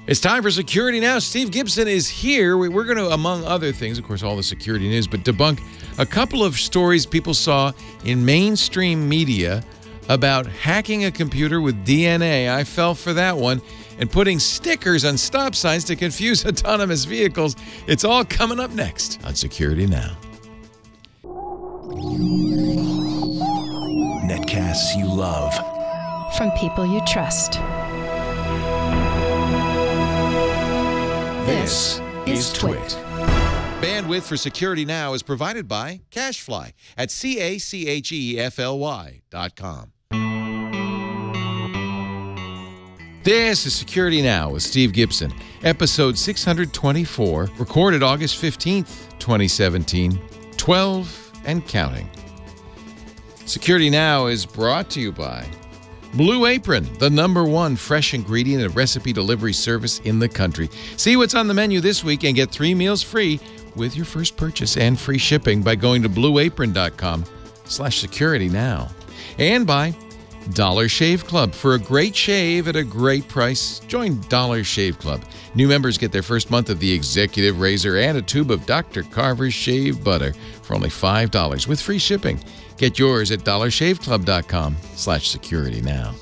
It's time for Security Now. Steve Gibson is here. We're going to, among other things, of course, all the security news, but debunk a couple of stories people saw in mainstream media about hacking a computer with DNA. I fell for that one. And putting stickers on stop signs to confuse autonomous vehicles. It's all coming up next on Security Now. Netcasts you love. From people you trust. This is Twit. Bandwidth for Security Now is provided by CacheFly at CacheFly.com. This is Security Now with Steve Gibson, episode 624, recorded August 15th, 2017, 12 and counting. Security Now is brought to you by Blue Apron, the #1 fresh ingredient and recipe delivery service in the country. See what's on the menu this week and get 3 meals free with your first purchase and free shipping by going to blueapron.com/securitynow. And by Dollar Shave Club. For a great shave at a great price, join Dollar Shave Club. New members get their first month of the Executive Razor and a tube of Dr. Carver's Shave Butter for only $5 with free shipping. Get yours at dollarshaveclub.com/securitynow.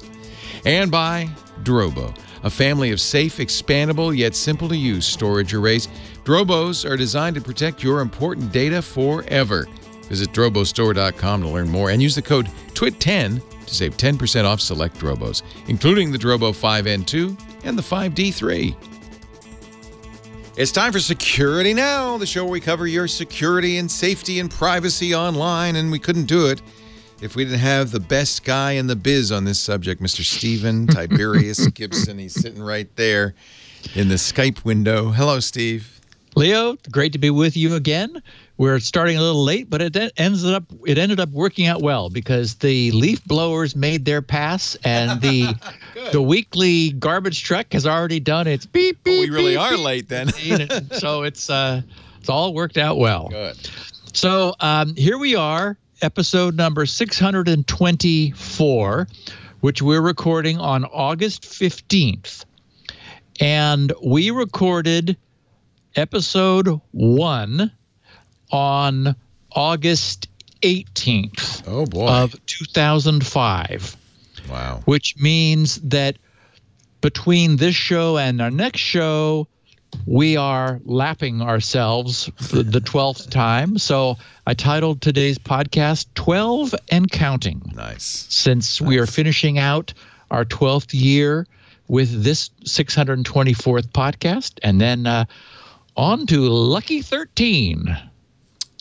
And by Drobo, a family of safe, expandable, yet simple-to-use storage arrays. Drobos are designed to protect your important data forever. Visit drobostore.com to learn more and use the code TWIT10 to save 10% off select Drobos, including the Drobo 5N2 and the 5D3. It's time for Security Now, the show where we cover your security and safety and privacy online, and we couldn't do it if we didn't have the best guy in the biz on this subject, Mr. Stephen Tiberius Gibson. He's sitting right there in the Skype window. Hello, Steve. Leo, great to be with you again. We're starting a little late, but it ended up working out well because the leaf blowers made their pass, and the weekly garbage truck has already done its beep beep. We really beep, are beep, late then. So it's all worked out well. Good. So here we are, episode number 624, which we're recording on August 15th, and we recorded episode 1 on August 18th of 2005. Wow. Which means that between this show and our next show, we are lapping ourselves the 12th time. So I titled today's podcast 12 and Counting. Nice. Since we are finishing out our 12th year with this 624th podcast, and then on to Lucky 13.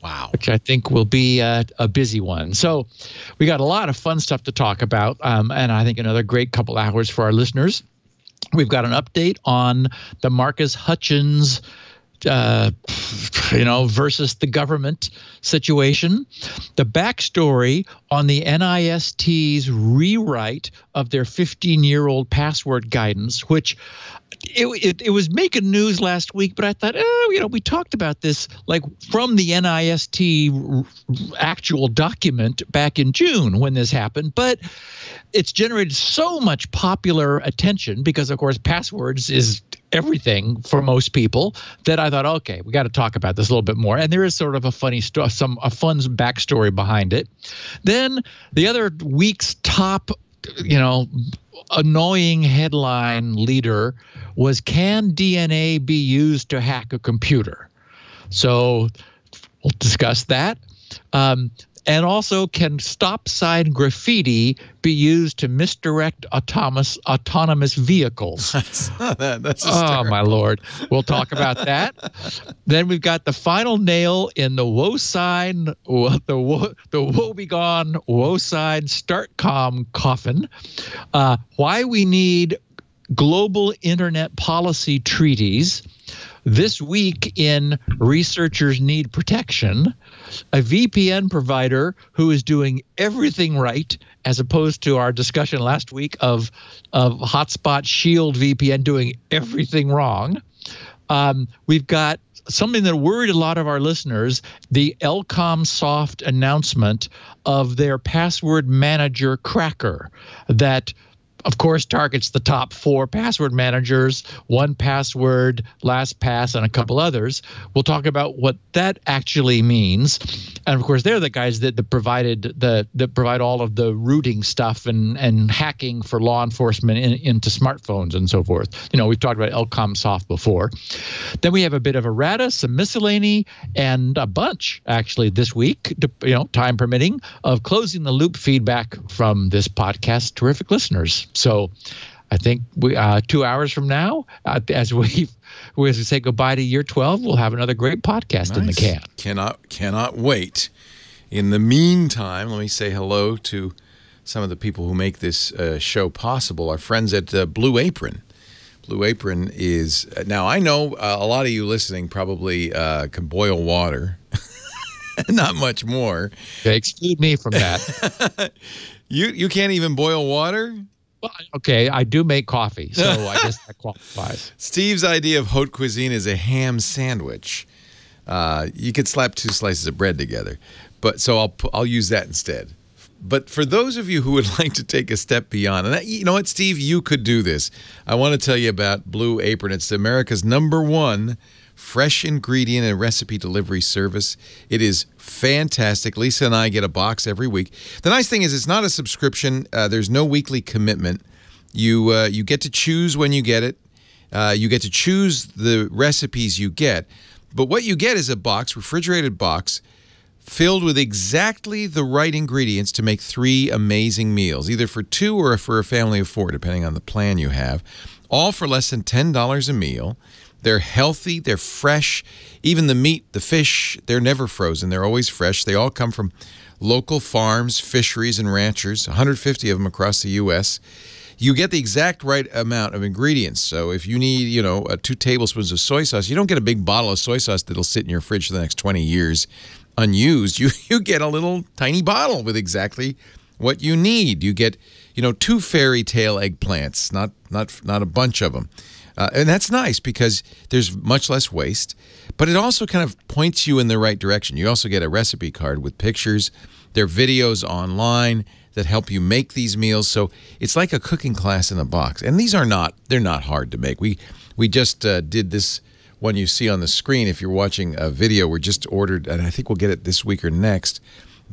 Wow. Which I think will be a busy one. So we got a lot of fun stuff to talk about, and I think another great couple hours for our listeners. We've got an update on the Marcus Hutchins versus the government situation, the backstory on the NIST's rewrite of their 15-year-old password guidance, which it was making news last week, but I thought, we talked about this like from the NIST actual document back in June when this happened, but it's generated so much popular attention because, of course, passwords is everything for most people that I thought, okay, we got to talk about this a little bit more. And there is sort of a funny a fun backstory behind it. Then the other week's top, annoying headline leader was, can DNA be used to hack a computer? So we'll discuss that. And also, can stop sign graffiti be used to misdirect autonomous vehicles? That's oh, my Lord. We'll talk about that. Then we've got the final nail in the WoSign, the woebegone WoSign StartCom coffin. Why we need global internet policy treaties. This week in Researchers Need Protection, a VPN provider who is doing everything right, as opposed to our discussion last week of Hotspot Shield VPN doing everything wrong. We've got something that worried a lot of our listeners, the Elcomsoft announcement of their password manager cracker that of course, targets the top 4 password managers, 1Password, LastPass, and a couple others. We'll talk about what that actually means. And of course, they're the guys that provide all of the routing stuff and hacking for law enforcement into smartphones and so forth. We've talked about Elcomsoft before. Then we have a bit of errata, some miscellany, and a bunch actually this week, time permitting, of closing the loop feedback from this podcast. Terrific listeners. So I think 2 hours from now, as we say goodbye to year 12, we'll have another great podcast in the can. Cannot wait. In the meantime, let me say hello to some of the people who make this show possible, our friends at Blue Apron. Blue Apron is, now I know a lot of you listening probably can boil water. Not much more. Okay, exclude me from that. You can't even boil water? Well, okay, I do make coffee, so I guess that qualifies. Steve's idea of haute cuisine is a ham sandwich. You could slap 2 slices of bread together, so I'll use that instead. But for those of you who would like to take a step beyond, and you know what, Steve, you could do this. I want to tell you about Blue Apron. It's America's #1 fresh ingredient and recipe delivery service. It is fantastic. Lisa and I get a box every week. The nice thing is it's not a subscription. There's no weekly commitment. You get to choose when you get it. You get to choose the recipes you get. But what you get is a box, refrigerated box, filled with exactly the right ingredients to make 3 amazing meals, either for 2 or for a family of 4, depending on the plan you have, all for less than $10 a meal. They're healthy, they're fresh. Even the meat, the fish, they're never frozen. They're always fresh. They all come from local farms, fisheries, and ranchers, 150 of them across the U.S. You get the exact right amount of ingredients. So if you need, 2 tablespoons of soy sauce, you don't get a big bottle of soy sauce that'll sit in your fridge for the next 20 years unused. You get a little tiny bottle with exactly what you need. You get, 2 fairy tale eggplants, not a bunch of them. And that's nice because there's much less waste, but it also kind of points you in the right direction. You also get a recipe card with pictures. There are videos online that help you make these meals. So it's like a cooking class in a box. And they're not hard to make. We just did this one you see on the screen. If you're watching a video, we just ordered, and I think we'll get it this week or next,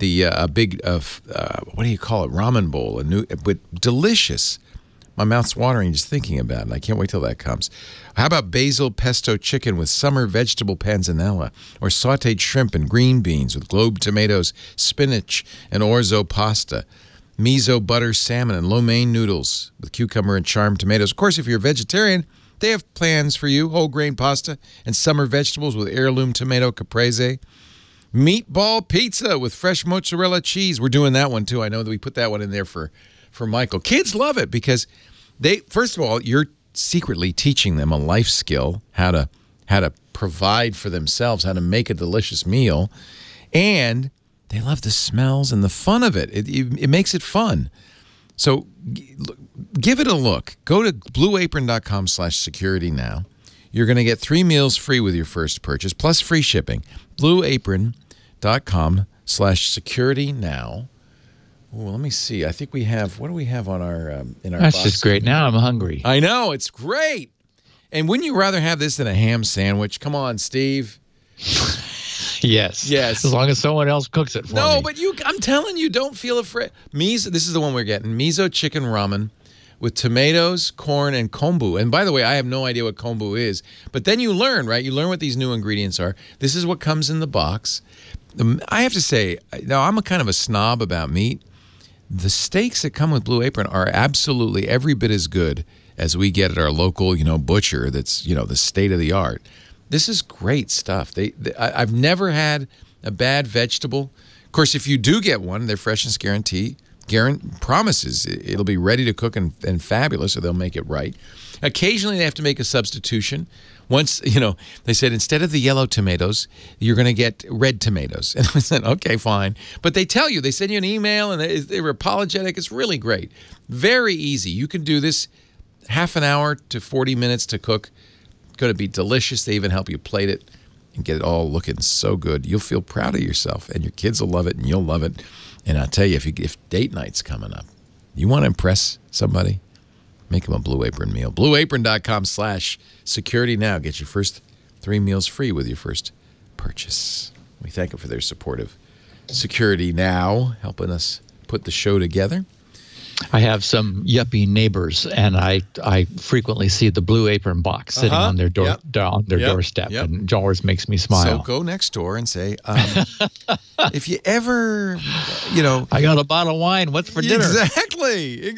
a big, what do you call it, ramen bowl, but delicious. My mouth's watering just thinking about it. I can't wait till that comes. How about basil pesto chicken with summer vegetable panzanella, or sautéed shrimp and green beans with globe tomatoes, spinach, and orzo pasta, miso butter salmon and lo mein noodles with cucumber and charmed tomatoes. Of course, if you're a vegetarian, they have plans for you: whole grain pasta and summer vegetables with heirloom tomato caprese. Meatball pizza with fresh mozzarella cheese. We're doing that one too. I know that we put that one in there for Michael. Kids love it because first of all, you're secretly teaching them a life skill, how to provide for themselves, how to make a delicious meal, and they love the smells and the fun of it. It makes it fun. So give it a look. Go to blueapron.com/security now. You're going to get 3 meals free with your first purchase, plus free shipping. blueapron.com/security now. Well, let me see. I think we have, what do we have on our in our That's box? just great. Now I'm hungry. I know, it's great. And wouldn't you rather have this than a ham sandwich? Come on, Steve. Yes. As long as someone else cooks it for me. No, but I'm telling you, don't feel afraid. This is the one we're getting. Miso chicken ramen with tomatoes, corn, and kombu. And by the way, I have no idea what kombu is. But then you learn, right? You learn what these new ingredients are. This is what comes in the box. I have to say, now I'm a kind of a snob about meat. The steaks that come with Blue Apron are absolutely every bit as good as we get at our local, butcher that's, the state of the art. This is great stuff. I've never had a bad vegetable. Of course, if you do get one, their freshness guarantee promises it'll be ready to cook and fabulous, so they'll make it right. Occasionally, they have to make a substitution. Once, they said instead of the yellow tomatoes, you're going to get red tomatoes. And I said, okay, fine. But they tell you, they send you an email, and they were apologetic. It's really great. Very easy. You can do this half an hour to 40 minutes to cook. It's going to be delicious. They even help you plate it and get it all looking so good. You'll feel proud of yourself, and your kids will love it, and you'll love it. And I'll tell you, if date night's coming up, you want to impress somebody, Make them a Blue Apron meal. BlueApron.com/security now. Get your first 3 meals free with your first purchase. We thank them for their support of Security Now, helping us put the show together. I have some yuppie neighbors, and I frequently see the Blue Apron box sitting on their doorstep, and it always makes me smile. So go next door and say, if you ever, I got a bottle of wine. What's for dinner? Exactly.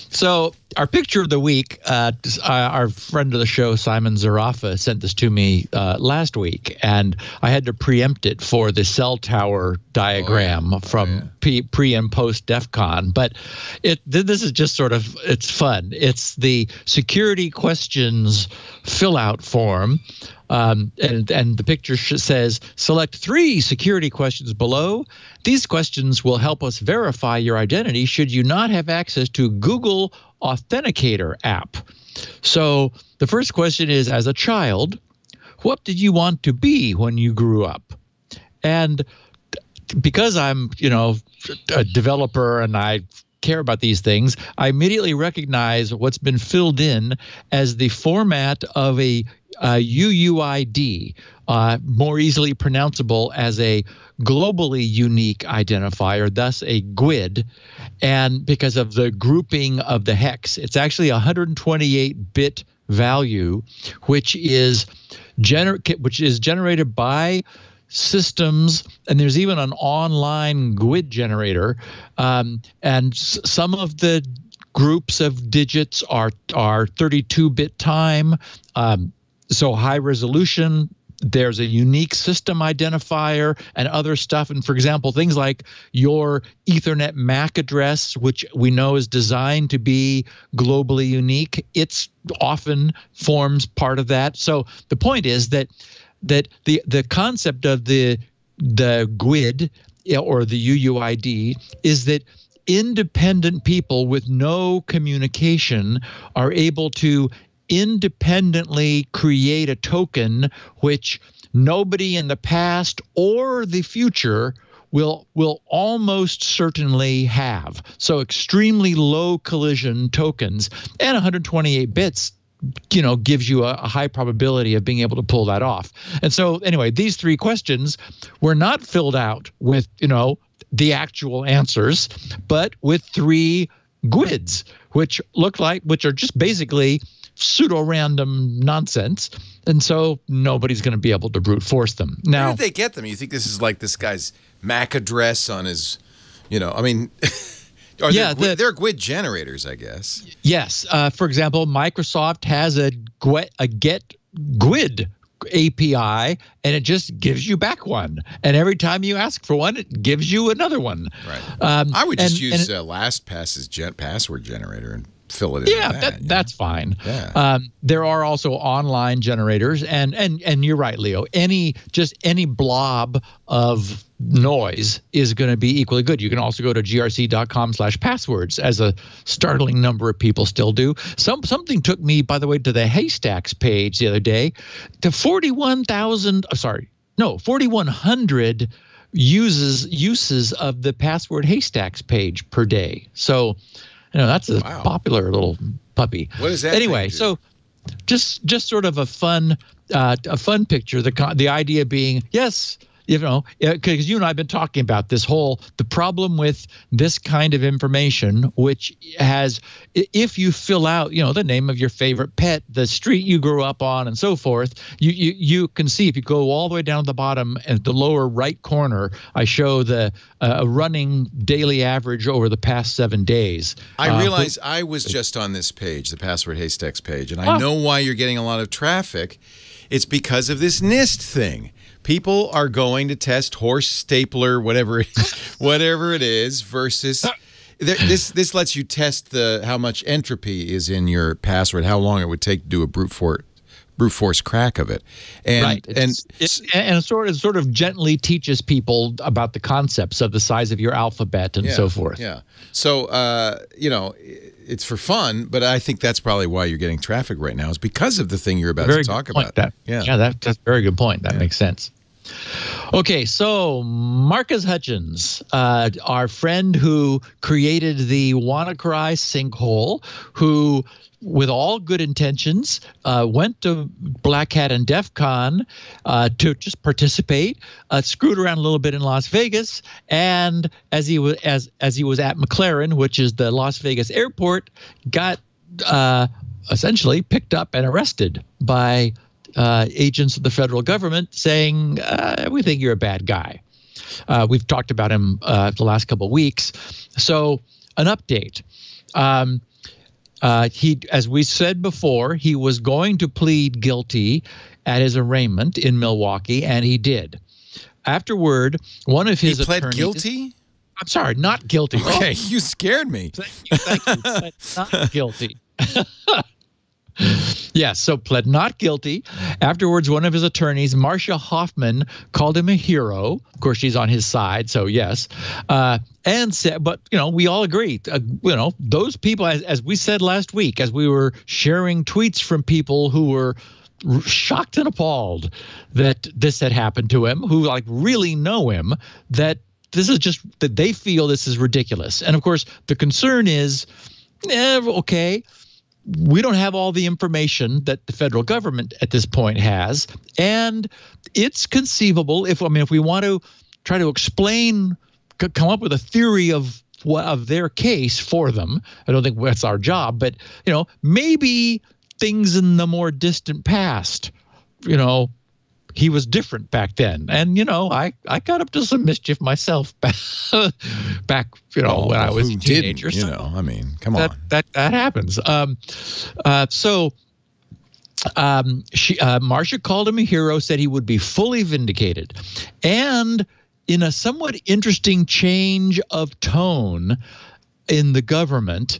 So our picture of the week, our friend of the show, Simon Zarafa, sent this to me last week, and I had to preempt it for the cell tower diagram from pre and post DEF CON. But this is just sort of, it's fun. It's the security questions fill out form. And the picture says, select 3 security questions below. These questions will help us verify your identity should you not have access to Google Authenticator app. So the first question is, as a child, what did you want to be when you grew up? And because I'm, a developer and I care about these things, I immediately recognize what's been filled in as the format of a UUID, more easily pronounceable as a globally unique identifier, thus a GUID. And because of the grouping of the hex, it's actually a 128-bit value, which is generated by systems, and there's even an online GUID generator, and some of the groups of digits are 32-bit time, so high resolution. There's a unique system identifier and other stuff. And for example, things like your Ethernet MAC address, which we know is designed to be globally unique, it's often forms part of that. So the point is that the concept of the GUID or the UUID is that independent people with no communication are able to independently create a token which nobody in the past or the future will almost certainly have. So extremely low collision tokens, and 128 bits gives you a high probability of being able to pull that off. And so anyway, these 3 questions were not filled out with, the actual answers, but with 3 GUIDs, which are just basically pseudo-random nonsense. And so nobody's going to be able to brute force them. Now, where did they get them? You think this is like this guy's MAC address on his, they're GUID generators, I guess. Yes. For example, Microsoft has a get GUID API, and it just gives you back one. And every time you ask for one, it gives you another one. Right. I would just use LastPass's password generator and fill it in. Yeah, that's fine. Yeah. There are also online generators, and you're right, Leo. Any blob of noise is going to be equally good. You can also go to grc.com/passwords, as a startling number of people still do. Something took me, by the way, to the Haystacks page the other day, to 4,100 uses of the password Haystacks page per day. So that's a popular little puppy. What is that? Anyway, so just sort of a fun picture. The idea being, yes, because you and I have been talking about the problem with this kind of information, which has, if you fill out, the name of your favorite pet, the street you grew up on, and so forth, you can see, if you go all the way down to the bottom at the lower right corner, I show the running daily average over the past 7 days. I realize I was just on this page, the Password Haystacks page, and I know why you're getting a lot of traffic. It's because of this NIST thing. People are going to test horse stapler, whatever it is, versus this lets you test how much entropy is in your password, how long it would take to do a brute force crack of it, and it sort of gently teaches people about the concepts of the size of your alphabet and so forth. Yeah. So it's for fun, but I think that's probably why you're getting traffic right now, is because of the thing you're about to talk about. That's a very good point. That makes sense. Okay, so Marcus Hutchins, our friend who created the WannaCry sinkhole, who, with all good intentions, went to Black Hat and DEF CON to just participate, screwed around a little bit in Las Vegas, and as he was at McLaren, which is the Las Vegas airport, got essentially picked up and arrested by agents of the federal government saying, we think you're a bad guy. We've talked about him the last couple of weeks. So an update. He, as we said before, he was going to plead guilty at his arraignment in Milwaukee, and he did. Afterward, one of his attorneys— He pled guilty? I'm sorry, not guilty. Okay, you scared me. Thank you. Pled not guilty. Yes, so pled not guilty. Afterwards, one of his attorneys, Marcia Hoffman, called him a hero. Of course, she's on his side, so yes. And said, but, we all agree, those people, as we said last week, as we were sharing tweets from people who were shocked and appalled that this had happened to him, who really know him, that this is just, that they feel this is ridiculous. And of course, the concern is, okay, we don't have all the information that the federal government at this point has, and it's conceivable if we want to try to explain, come up with a theory of their case for them. I don't think that's our job, but maybe things in the more distant past, he was different back then, and I got up to some mischief myself back when I was a teenager. Come on, that happens. Marcia called him a hero, said he would be fully vindicated, and in a somewhat interesting change of tone in the government,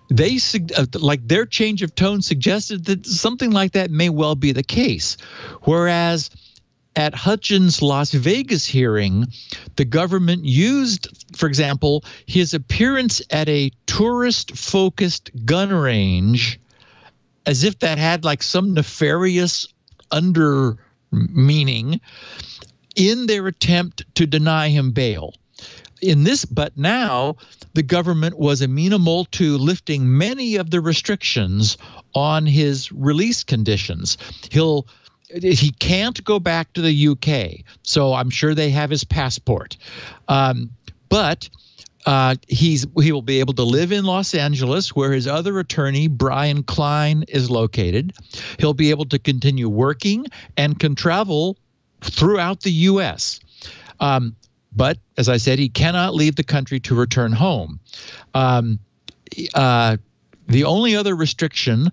they their change of tone suggested that something like that may well be the case. Whereas at Hutchins' Las Vegas hearing, the government used, for example, his appearance at a tourist-focused gun range as if that had some nefarious under meaning in their attempt to deny him bail. But now the government was amenable to lifting many of the restrictions on his release conditions. He can't go back to the UK, so I'm sure they have his passport. But he will be able to live in Los Angeles, where his other attorney, Brian Klein, is located. He'll be able to continue working and can travel throughout the U.S. But as I said, he cannot leave the country to return home. The only other restriction,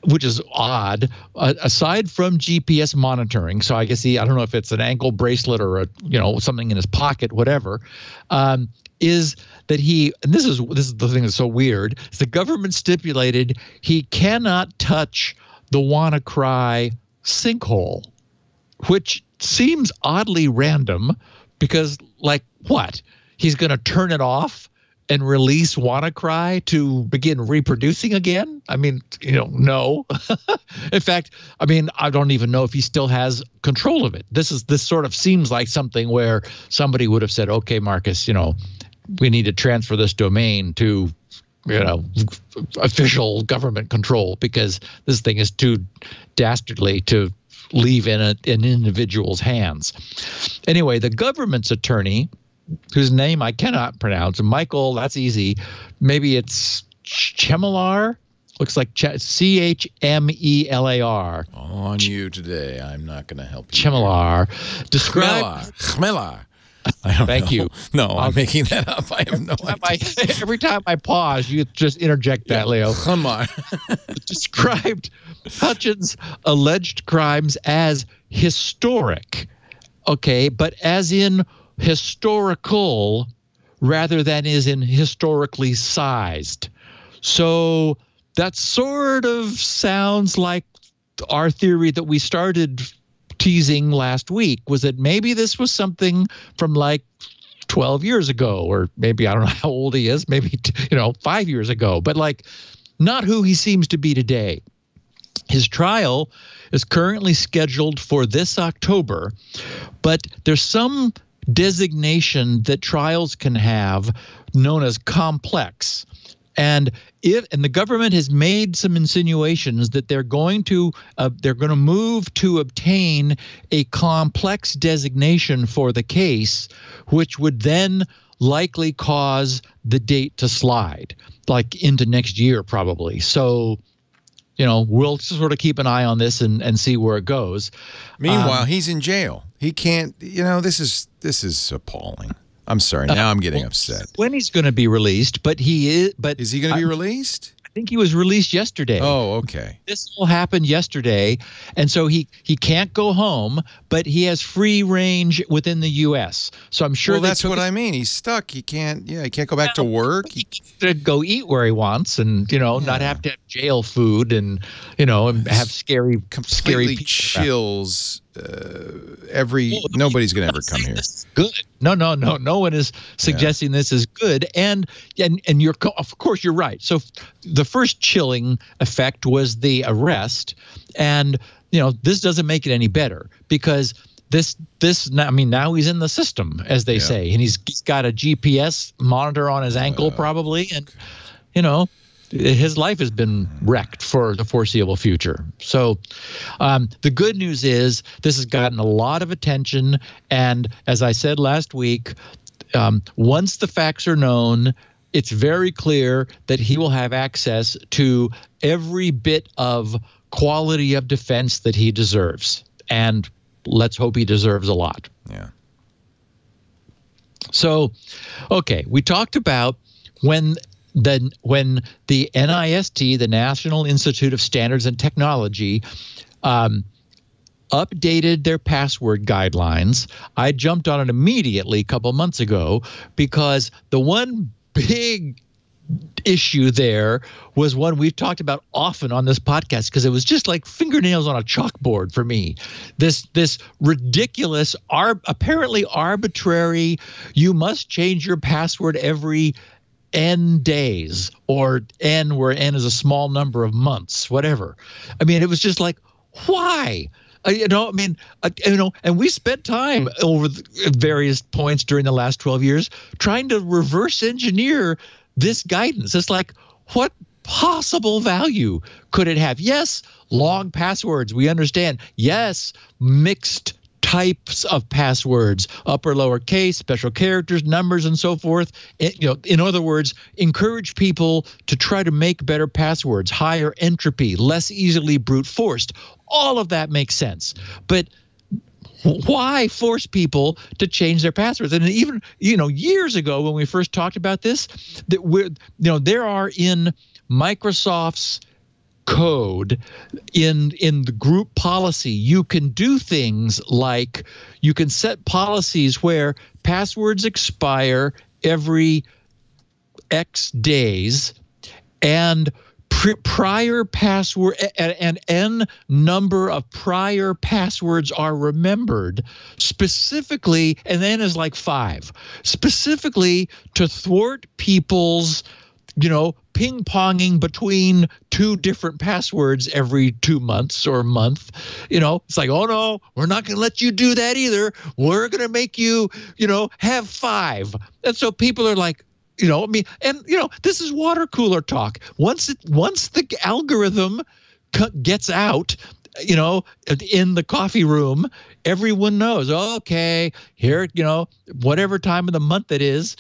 which is odd, aside from GPS monitoring, so I guess I don't know if it's an ankle bracelet or something in his pocket, whatever, is that and this is the thing that's so weird, is the government stipulated he cannot touch the WannaCry sinkhole, which seems oddly random because, what? He's going to turn it off and release WannaCry to begin reproducing again? No. In fact, I don't even know if he still has control of it. This sort of seems like something where somebody would have said, okay, Marcus, we need to transfer this domain to, official government control because this thing is too dastardly to leave in an individual's hands. Anyway, the government's attorney, whose name I cannot pronounce, Michael, that's easy. Maybe it's Chmelar? Looks like Chmelar. On you today. I'm not going to help you. Chmelar. Chmelar. Thank you. No, I'm making that up. I have no idea. Every time I pause, you just interject that, Leo. Come on. Described Hutchins' alleged crimes as historic. Okay, but as in historical rather than is in historically sized. So that sort of sounds like our theory that we started teasing last week, was that maybe this was something from 12 years ago, or maybe, I don't know how old he is, maybe 5 years ago, but not who he seems to be today. His trial is currently scheduled for this October, but there's some designation that trials can have known as complex. And the government has made some insinuations that they're going to move to obtain a complex designation for the case, which would then likely cause the date to slide, like into next year probably. So, we'll sort of keep an eye on this and see where it goes. Meanwhile, he's in jail. He can't. This is appalling. I'm sorry. Now I'm getting upset. When he's going to be released, but he is. But is he going to be released? I think he was released yesterday. Oh, okay. This all happened yesterday, and so he can't go home, but he has free range within the U.S. So I'm sure that's what I mean. He's stuck. He can't. Yeah, he can't go back to work. He can go eat where he wants, and not have to have jail food, and and have scary completely people chills. Nobody's going to ever come here. Good. No one is suggesting this is good, and of course you're right. So the first chilling effect was the arrest, and this doesn't make it any better because now he's in the system, as they say, and he's got a GPS monitor on his ankle probably, and his life has been wrecked for the foreseeable future. So the good news is this has gotten a lot of attention. And as I said last week, once the facts are known, it's very clear that he will have access to every bit of quality of defense that he deserves. And let's hope he deserves a lot. Yeah. So, okay, we talked about when the NIST, the National Institute of Standards and Technology, updated their password guidelines. I jumped on it immediately a couple months ago because the one big issue there was one we've talked about often on this podcast because it was just like fingernails on a chalkboard for me. This ridiculous, apparently arbitrary, you must change your password every N days, or N where N is a small number of months, whatever. I mean, it was just like, why? And we spent time over various points during the last 12 years trying to reverse engineer this guidance. It's like, what possible value could it have? Yes, long passwords, we understand. Yes, mixed types of passwords, upper, lower case, special characters, numbers, and so forth. In other words, encourage people to try to make better passwords, higher entropy, less easily brute forced. All of that makes sense. But why force people to change their passwords? And even, years ago when we first talked about this, there are in Microsoft's code in the group policy, you can do things like you can set policies where passwords expire every X days and prior password and n number of prior passwords are remembered specifically, and then is like 5, specifically to thwart people's ping-ponging between 2 different passwords every 2 months or a month. It's like, oh no, we're not going to let you do that either. We're going to make you, have 5. And so people are like, this is water cooler talk. Once the algorithm gets out, in the coffee room, everyone knows, okay, here, whatever time of the month it is,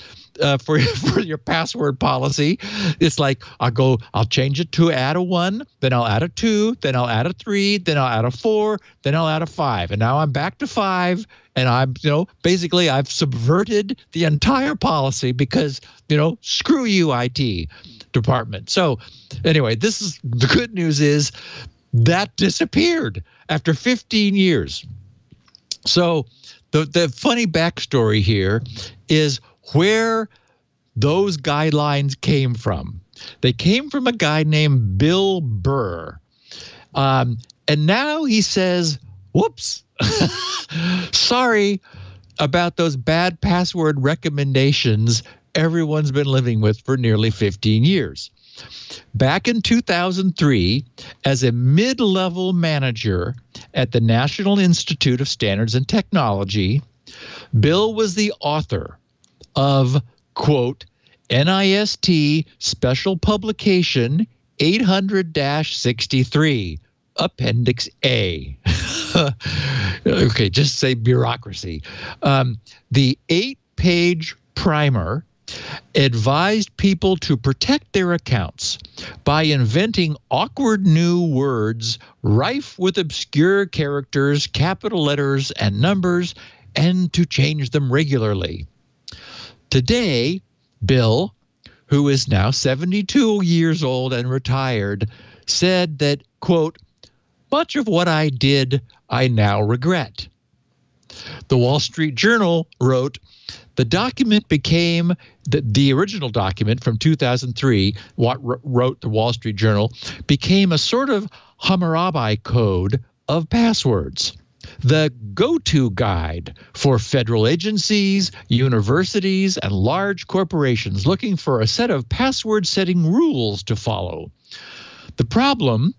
for your password policy, it's like I'll change it to add a 1, then I'll add a 2, then I'll add a 3, then I'll add a 4, then I'll add a 5, and now I'm back to 5, and I'm basically I've subverted the entire policy because screw you, IT department. So anyway, the good news is that disappeared after 15 years. So the funny backstory here is where those guidelines came from. They came from a guy named Bill Burr. And now he says, whoops, sorry about those bad password recommendations everyone's been living with for nearly 15 years. Back in 2003, as a mid-level manager at the National Institute of Standards and Technology, Bill was the author of, quote, NIST Special Publication 800-63, Appendix A. Okay, just say bureaucracy. The 8-page primer advised people to protect their accounts by inventing awkward new words rife with obscure characters, capital letters, and numbers, and to change them regularly. Today, Bill, who is now 72 years old and retired, said that, quote, much of what I did, I now regret. The Wall Street Journal wrote, the document became, the original document from 2003, what wrote the Wall Street Journal, became a sort of Hammurabi code of passwords. The go-to guide for federal agencies, universities, and large corporations looking for a set of password-setting rules to follow. The problem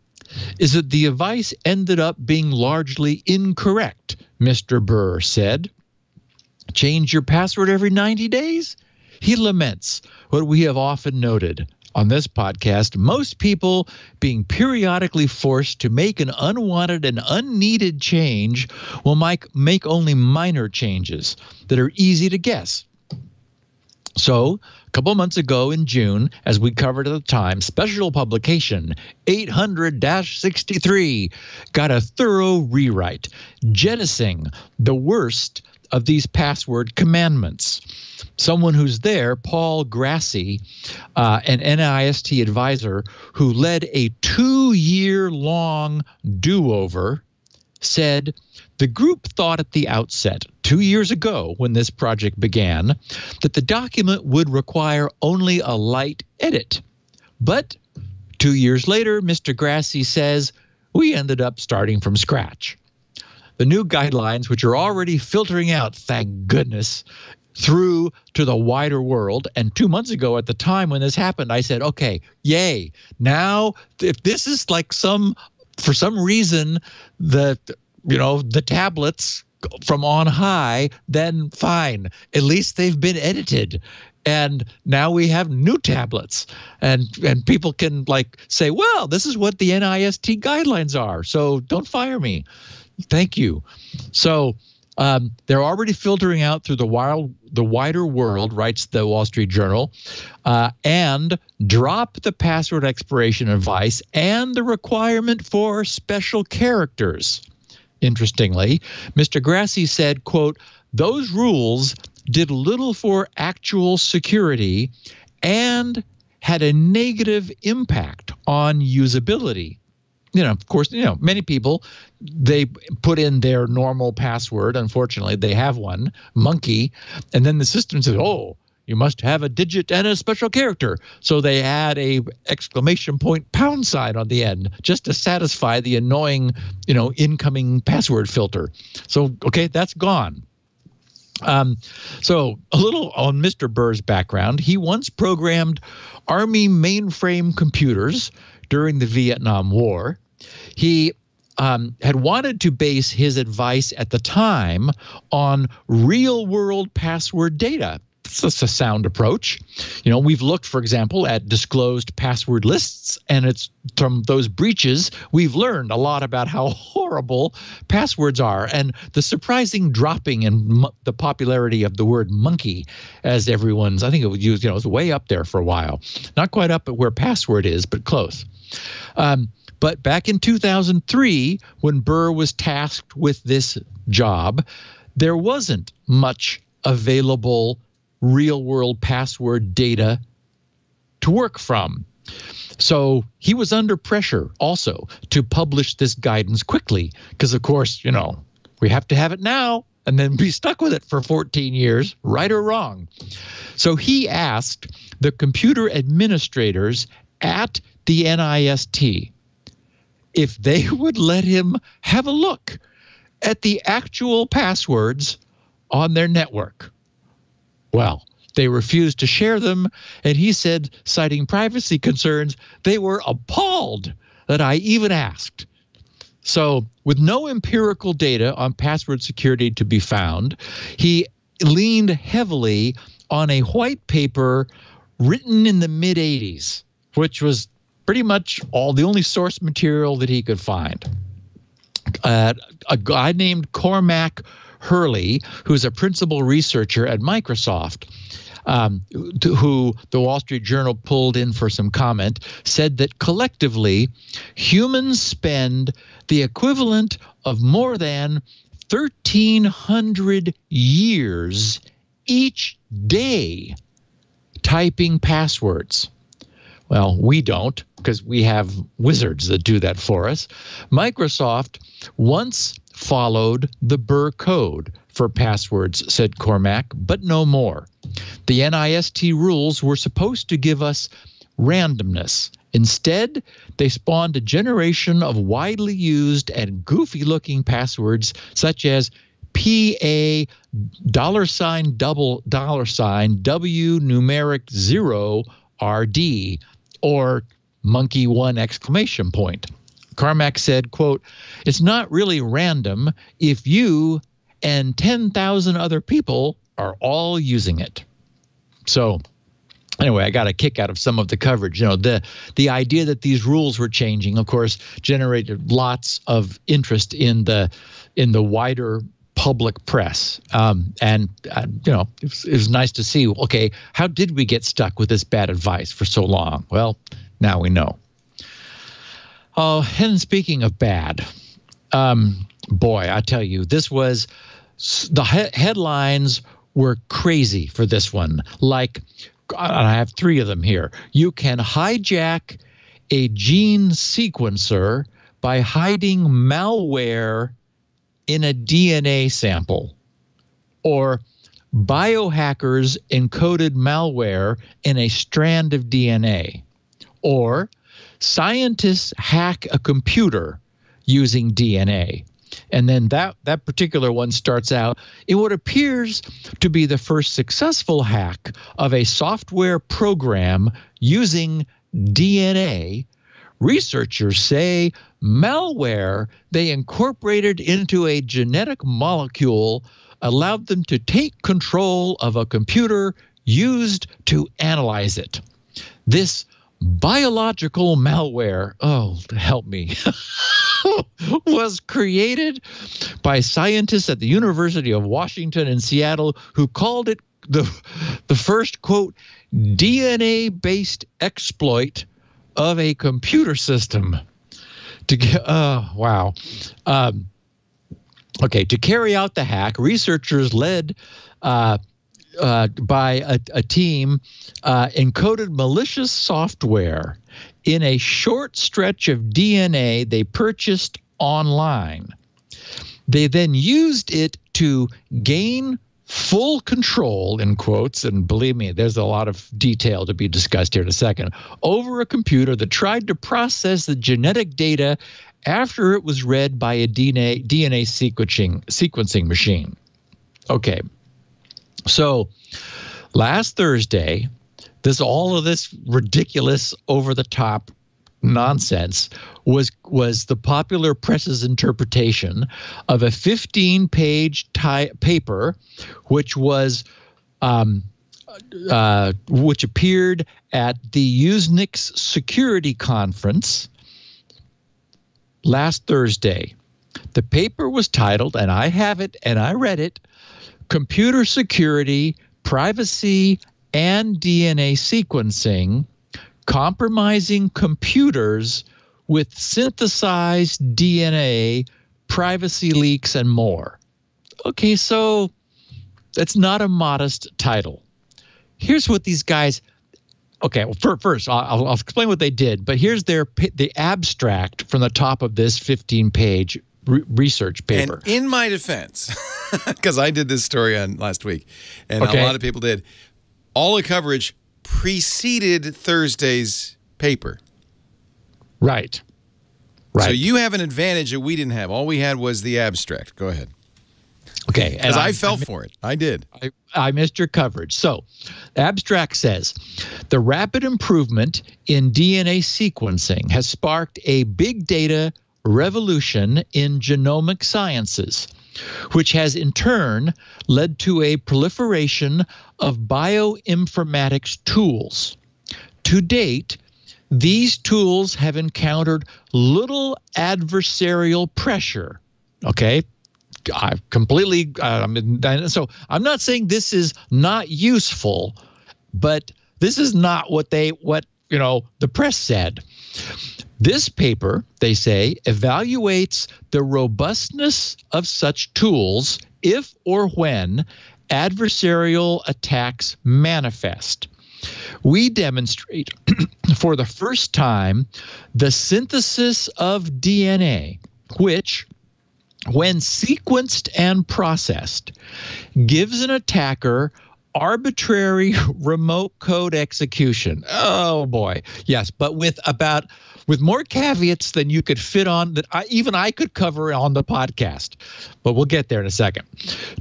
is that the advice ended up being largely incorrect, Mr. Burr said. Change your password every 90 days? He laments what we have often noted on this podcast, most people being periodically forced to make an unwanted and unneeded change will make only minor changes that are easy to guess. So, a couple of months ago in June, as we covered at the time, special publication 800-63 got a thorough rewrite, jettisoning the worst of these password commandments. Someone who's there, Paul Grassi, an NIST advisor who led a 2-year-long do-over, said the group thought at the outset, 2 years ago when this project began, that the document would require only a light edit. But 2 years later, Mr. Grassi says, we ended up starting from scratch. The new guidelines, which are already filtering out, thank goodness, through to the wider world. And 2 months ago at the time when this happened, I said, okay, yay. Now, if this is like for some reason, the tablets from on high, then fine. At least they've been edited. And now we have new tablets, and people can say, well, this is what the NIST guidelines are. So don't fire me. Thank you. So they're already filtering out through the wider world, writes the Wall Street Journal, and drop the password expiration advice and the requirement for special characters. Interestingly, Mr. Grassi said, quote, those rules did little for actual security and had a negative impact on usability. Of course, many people, they put in their normal password. Unfortunately, they have one, monkey, and then the system says, oh, you must have a digit and a special character. So they add a exclamation point pound sign on the end just to satisfy the annoying, incoming password filter. So, okay, that's gone. So a little on Mr. Burr's background. He once programmed Army mainframe computers during the Vietnam War. He had wanted to base his advice at the time on real-world password data. That's a sound approach. We've looked, for example, at disclosed password lists, and it's from those breaches we've learned a lot about how horrible passwords are and the surprising dropping in the popularity of the word monkey as everyone's, I think it was used, it was way up there for a while. Not quite up at where password is, but close. But back in 2003, when Burr was tasked with this job, there wasn't much available real-world password data to work from. So he was under pressure also to publish this guidance quickly because, of course, we have to have it now and then be stuck with it for 14 years, right or wrong. So he asked the computer administrators at the NIST if they would let him have a look at the actual passwords on their network. Well, They refused to share them, and he said, citing privacy concerns, they were appalled that I even asked. So, with no empirical data on password security to be found, he leaned heavily on a white paper written in the mid-'80s, which was pretty much the only source material that he could find. A guy named Cormac Hurley, who's a principal researcher at Microsoft, who the Wall Street Journal pulled in for some comment, said that collectively, humans spend the equivalent of more than 1,300 years each day typing passwords. Well, we don't, because we have wizards that do that for us. Microsoft once followed the Burr code for passwords, said Cormac, but no more. The NIST rules were supposed to give us randomness. Instead, they spawned a generation of widely used and goofy-looking passwords such as PA $$ W numeric 0 RD or monkey 1 exclamation point. Carmack said, quote, "It's not really random if you and 10,000 other people are all using it." So anyway, I got a kick out of some of the coverage. You know, the idea that these rules were changing, of course, generated lots of interest in the wider public press. And you know, it was nice to see, okay, how did we get stuck with this bad advice for so long? Well, now we know. Oh, and speaking of bad, boy, I tell you, this was the headlines were crazy for this one. Like, I have 3 of them here. You can hijack a gene sequencer by hiding malware in a DNA sample, or biohackers encoded malware in a strand of DNA, or scientists hack a computer using DNA. And then that particular one starts out, in what appears to be the first successful hack of a software program using DNA. Researchers say malware they incorporated into a genetic molecule allowed them to take control of a computer used to analyze it. This biological malware, oh, help me, was created by scientists at the University of Washington in Seattle who called it the first, quote, DNA-based exploit of a computer system. To carry out the hack, researchers led by a team encoded malicious software in a short stretch of DNA they purchased online. They then used it to gain full control, in quotes, and believe me, there's a lot of detail to be discussed here in a second, over a computer that tried to process the genetic data after it was read by a DNA sequencing machine. Okay, so last Thursday, all of this ridiculous, over-the-top nonsense was the popular press's interpretation of a 15-page paper, which was which appeared at the Usenix Security Conference last Thursday. The paper was titled, and I have it and I read it, "Computer Security, Privacy, and DNA Sequencing, Compromising Computers with Synthesized DNA, Privacy Leaks, and More." Okay, so that's not a modest title. Here's what these guys, okay, well, first, I'll explain what they did, but here's the abstract from the top of this 15-page research paper. And in my defense, because I did this story on last week, and a lot of people did, all the coverage preceded Thursday's paper. Right. So you have an advantage that we didn't have. All we had was the abstract. Go ahead. Okay. Because I fell for it. I did. I missed your coverage. So, abstract says, the rapid improvement in DNA sequencing has sparked a big data revolution in genomic sciences, which has in turn led to a proliferation of bioinformatics tools. To date, these tools have encountered little adversarial pressure. Okay. I completely, so I'm not saying this is not useful, but this is not what the press said. This paper, they say, evaluates the robustness of such tools if or when adversarial attacks manifest. We demonstrate for the first time the synthesis of DNA, which, when sequenced and processed, gives an attacker arbitrary remote code execution. Oh boy. Yes, but with more caveats than you could fit on, that I could cover on the podcast. But we'll get there in a second.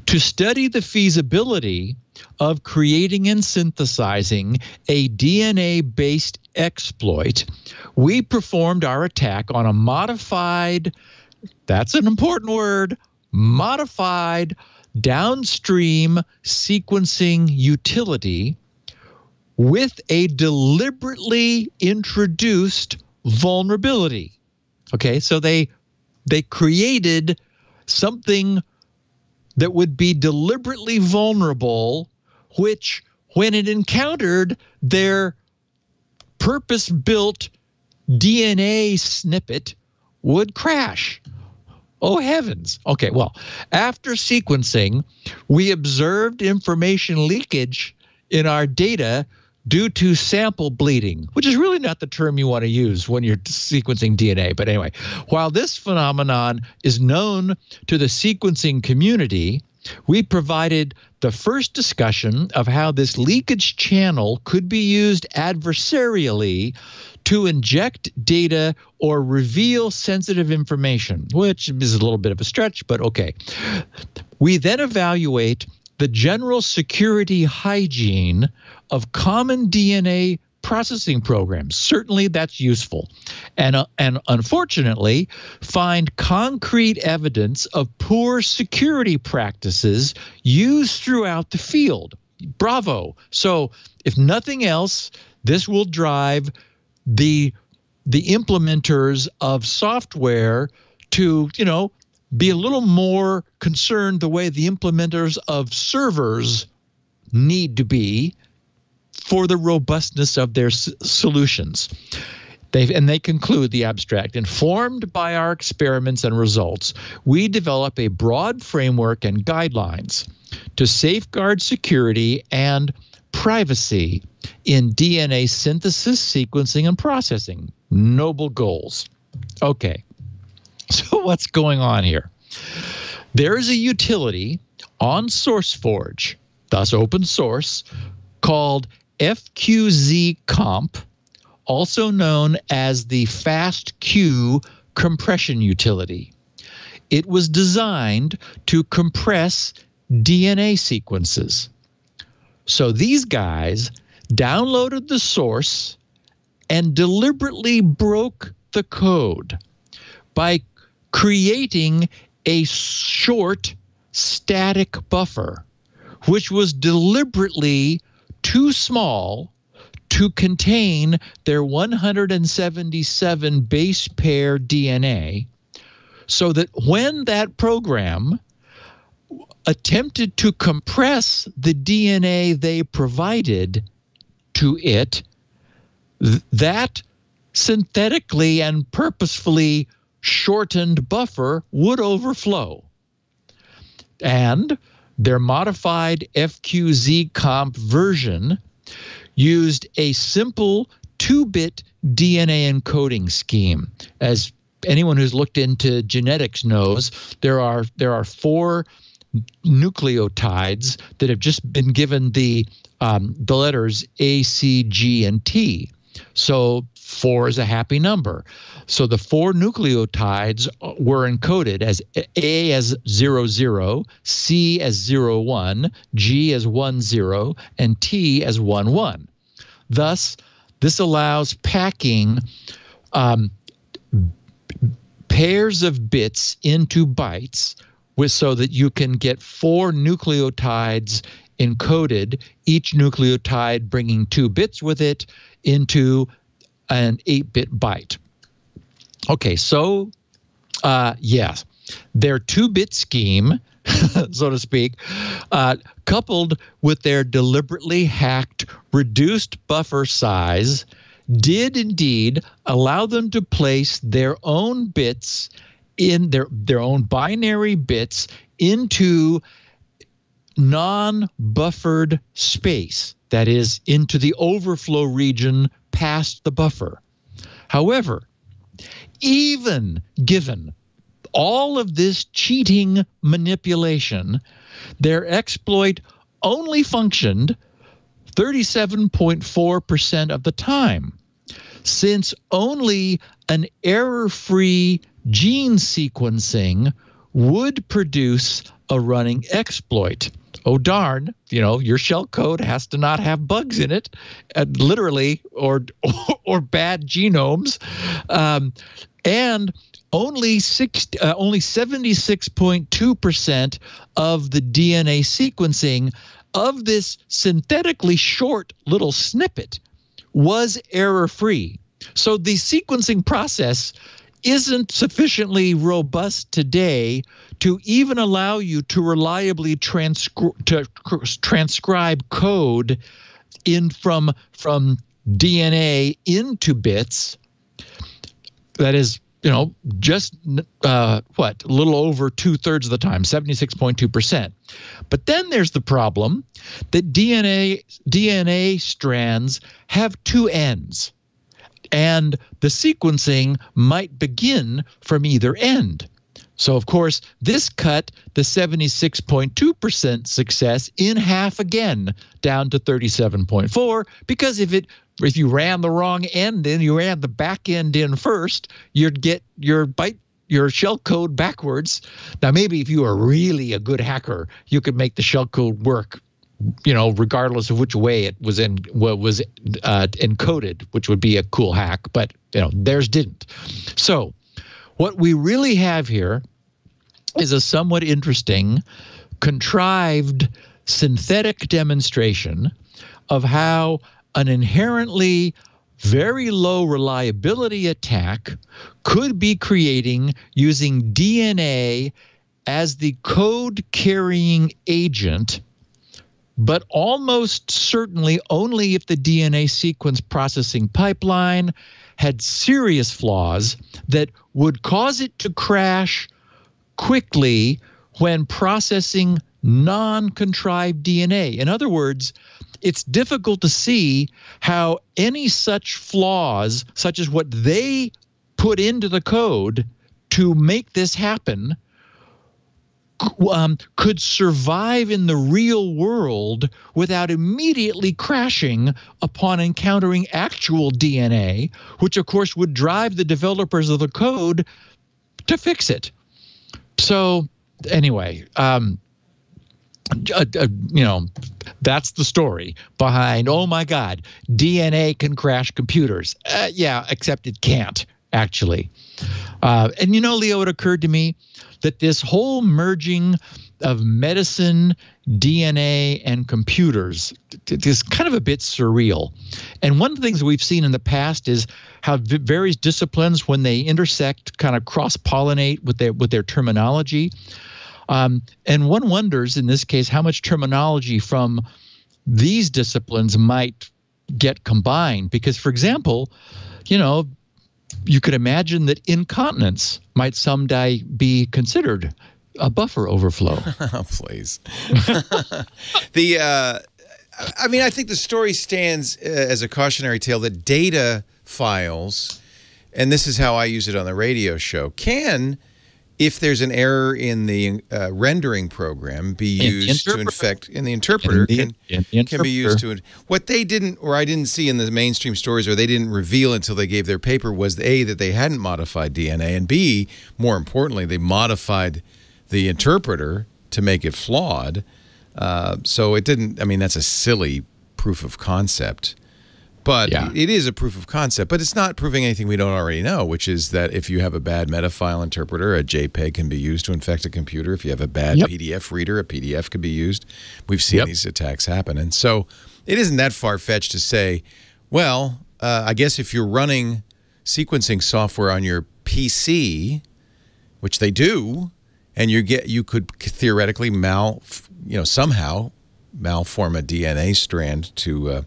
To study the feasibility of creating and synthesizing a DNA-based exploit, we performed our attack on a modified, that's an important word, modified downstream sequencing utility with a deliberately introduced vulnerability. Okay, so they created something that would be deliberately vulnerable, which when it encountered their purpose-built DNA snippet would crash. Oh, heavens. Okay, well, after sequencing, we observed information leakage in our data due to sample bleeding, which is really not the term you want to use when you're sequencing DNA. But anyway, while this phenomenon is known to the sequencing community, we provided the first discussion of how this leakage channel could be used adversarially to inject data or reveal sensitive information, which is a little bit of a stretch, but okay. We then evaluate the general security hygiene of common DNA processing programs. Certainly that's useful. And unfortunately, find concrete evidence of poor security practices used throughout the field. Bravo. So if nothing else, this will drive the implementers of software to, be a little more concerned the way the implementers of servers need to be for the robustness of their solutions. They conclude the abstract, informed by our experiments and results, we develop a broad framework and guidelines to safeguard security and privacy in DNA synthesis, sequencing, and processing. Noble goals. Okay, so what's going on here? There is a utility on SourceForge, thus open source, called FQZComp, also known as the FastQ compression utility. It was designed to compress DNA sequences. So these guys downloaded the source and deliberately broke the code by creating a short static buffer, which was deliberately too small to contain their 177 base pair DNA, so that when that program attempted to compress the DNA they provided to it, that synthetically and purposefully shortened buffer would overflow. And their modified FQZComp version used a simple 2-bit DNA encoding scheme. As anyone who's looked into genetics knows, there are 4 nucleotides that have just been given the letters A, C, G, and T. So 4 is a happy number. So the 4 nucleotides were encoded as A as 00, C as 01, G as 10, and T as 11. Thus, this allows packing pairs of bits into bytes so that you can get 4 nucleotides encoded, each nucleotide bringing 2 bits with it into an 8-bit byte. Okay, so yes, their 2-bit scheme, so to speak, coupled with their deliberately hacked reduced buffer size, did indeed allow them to place their own bits in their own binary bits into non-buffered space, that is, into the overflow region past the buffer. However, even given all of this cheating manipulation, their exploit only functioned 37.4% of the time, since only an error-free gene sequencing would produce a running exploit. Oh, darn, your shell code has to not have bugs in it, literally, or bad genomes. And only 76.2% of the DNA sequencing of this synthetically short little snippet was error-free. So the sequencing process isn't sufficiently robust today to even allow you to reliably transcribe code in from DNA into bits. That is, just a little over 2/3 of the time, 76.2%. But then there's the problem that DNA strands have 2 ends, and the sequencing might begin from either end. So, of course, this cut the 76.2% success in half again, down to 37.4, because if you ran the wrong end in, you ran the back end in first, you'd get your shell code backwards. Now, maybe if you were really a good hacker, you could make the shell code work, regardless of which way it was encoded, which would be a cool hack. But theirs didn't. So, what we really have here is a somewhat interesting, contrived, synthetic demonstration of how an inherently very low reliability attack could be creating using DNA as the code-carrying agent, but almost certainly only if the DNA sequence processing pipeline had serious flaws that would cause it to crash quickly when processing non-contrived DNA. In other words, it's difficult to see how any such flaws, such as what they put into the code to make this happen, could survive in the real world without immediately crashing upon encountering actual DNA, which of course would drive the developers of the code to fix it. So anyway, that's the story behind, oh my God, DNA can crash computers. Yeah, except it can't, actually. And Leo, it occurred to me that this whole merging of medicine, DNA, and computers is kind of a bit surreal. And one of the things we've seen in the past is how various disciplines, when they intersect, kind of cross-pollinate with their terminology. And one wonders, in this case, how much terminology from these disciplines might get combined. Because, for example, you could imagine that incontinence might someday be considered a buffer overflow. Oh, please. I think the story stands as a cautionary tale that data files, and this is how I use it on the radio show, can if there's an error in the rendering program, be used to infect, and the interpreter can be used to. What they didn't, or I didn't see in the mainstream stories, or they didn't reveal until they gave their paper, was A, that they hadn't modified DNA, and B, more importantly, they modified the interpreter to make it flawed. So it didn't, I mean, that's a silly proof of concept. But it is a proof of concept, but it's not proving anything we don't already know, which is that if you have a bad metafile interpreter, a JPEG can be used to infect a computer. If you have a bad PDF reader, a PDF could be used. We've seen these attacks happen. And so it isn't that far-fetched to say, well, I guess if you're running sequencing software on your PC, which they do, and you could theoretically somehow malform a DNA strand to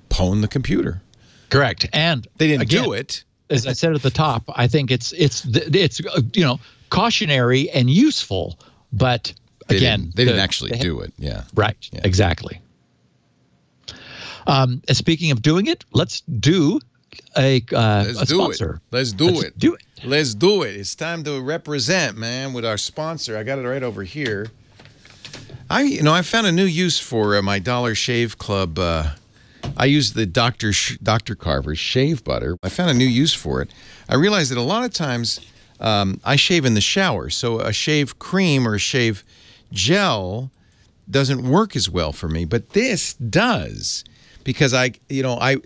pwn the computer. Correct. And they didn't do it. As I said at the top, I think it's cautionary and useful, but they didn't actually do it. Yeah. Right. Yeah. Exactly. Speaking of doing it, let's do a sponsor. Let's do it. It's time to represent, man, with our sponsor. I got it right over here. I found a new use for my Dollar Shave Club. I use the Dr. Carver's shave butter. I found a new use for it. I realized that a lot of times I shave in the shower, so a shave cream or a shave gel doesn't work as well for me, but this does, because I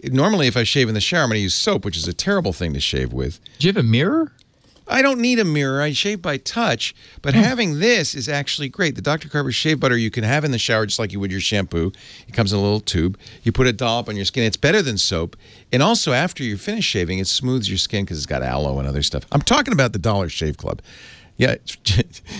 normally if I shave in the shower, I'm going to use soap, which is a terrible thing to shave with. Do you have a mirror? I don't need a mirror. I shave by touch, but having this is actually great. The Dr. Carver's shave butter you can have in the shower just like you would your shampoo. It comes in a little tube. You put a dollop on your skin. It's better than soap. And also, after you finish shaving, it smooths your skin because it's got aloe and other stuff. I'm talking about the Dollar Shave Club. Yeah,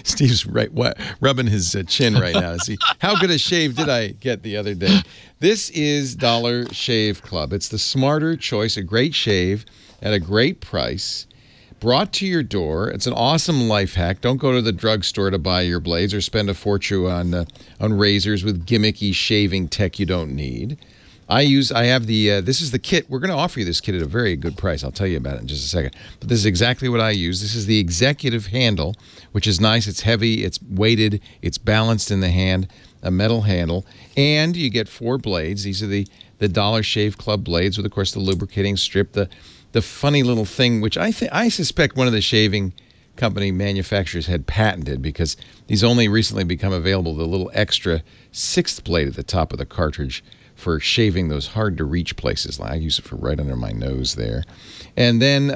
Steve's rubbing his chin right now to see how good a shave did I get the other day. This is Dollar Shave Club. It's the smarter choice, a great shave at a great price. Brought to your door. It's an awesome life hack. Don't go to the drugstore to buy your blades or spend a fortune on razors with gimmicky shaving tech you don't need. This is the kit. We're going to offer you this kit at a very good price. I'll tell you about it in just a second. But this is exactly what I use. This is the executive handle, which is nice. It's heavy. It's weighted. It's balanced in the hand, a metal handle. And you get 4 blades. These are the Dollar Shave Club blades with, of course, the lubricating strip, the funny little thing, which I suspect one of the shaving company manufacturers had patented, because these only recently become available, the little extra 6th blade at the top of the cartridge for shaving those hard-to-reach places. I use it for right under my nose there. And then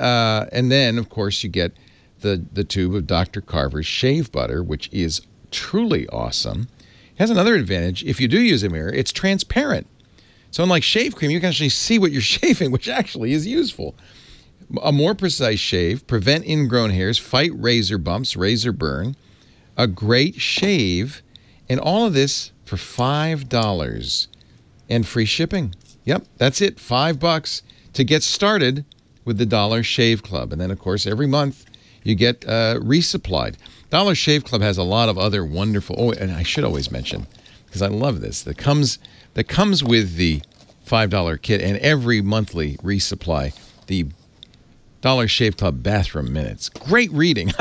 of course, you get the tube of Dr. Carver's shave butter, which is truly awesome. It has another advantage. If you do use a mirror, it's transparent. So unlike shave cream, you can actually see what you're shaving, which actually is useful. A more precise shave, prevent ingrown hairs, fight razor bumps, razor burn, a great shave, and all of this for $5 and free shipping. Yep, that's it, $5 to get started with the Dollar Shave Club. And then, of course, every month you get resupplied. Dollar Shave Club has a lot of other wonderful, and I should always mention, because I love this, that comes with the $5 kit and every monthly resupply, the Dollar Shave Club Bathroom Minutes. Great reading.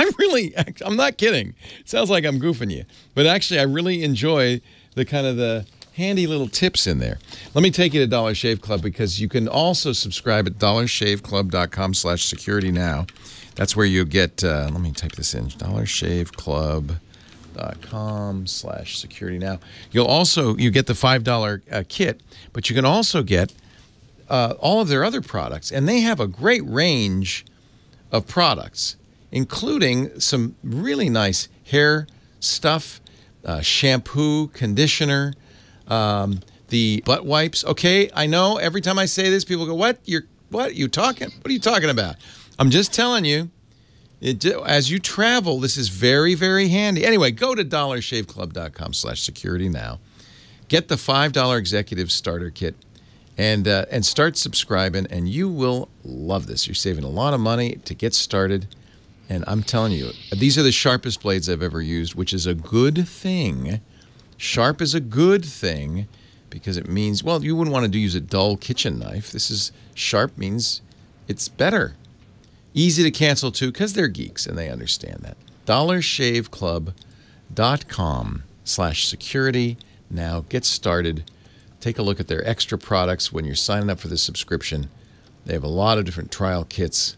I'm not kidding. It sounds like I'm goofing you. But actually, I really enjoy the handy little tips in there. Let me take you to Dollar Shave Club, because you can also subscribe at dollarshaveclub.com/securitynow. That's where you get, let me type this in, dollarshaveclub.com/securitynow. You get the $5 kit, but you can also get all of their other products, and they have a great range of products, including some really nice hair stuff, shampoo, conditioner, the butt wipes. Okay, I know every time I say this, people go, What are you talking about? I'm just telling you. As you travel, this is very, very handy. Anyway, go to dollarshaveclub.com/securitynow. Get the $5 executive starter kit and start subscribing, and you will love this. You're saving a lot of money to get started, and I'm telling you, these are the sharpest blades I've ever used, which is a good thing. Sharp is a good thing because it means, well, you wouldn't want to use a dull kitchen knife. This is sharp, means it's better. Easy to cancel, too, because they're geeks and they understand that. dollarshaveclub.com/security. Now get started. Take a look at their extra products when you're signing up for the subscription. They have a lot of different trial kits.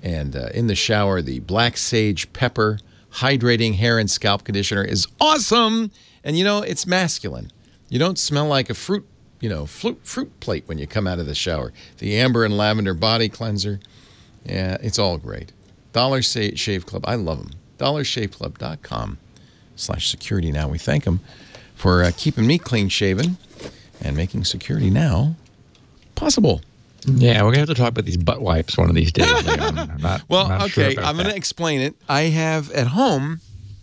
And in the shower, the Black Sage Pepper Hydrating Hair and Scalp Conditioner is awesome. And, it's masculine. You don't smell like a fruit plate when you come out of the shower. The Amber and Lavender Body Cleanser. Yeah, it's all great. Dollar Shave Club. I love them. dollarshaveclub.com/security. Now we thank them for keeping me clean shaven and making Security Now possible. Yeah, we're going to have to talk about these butt wipes one of these days. I'm not okay, sure I'm going to explain it. I have at home...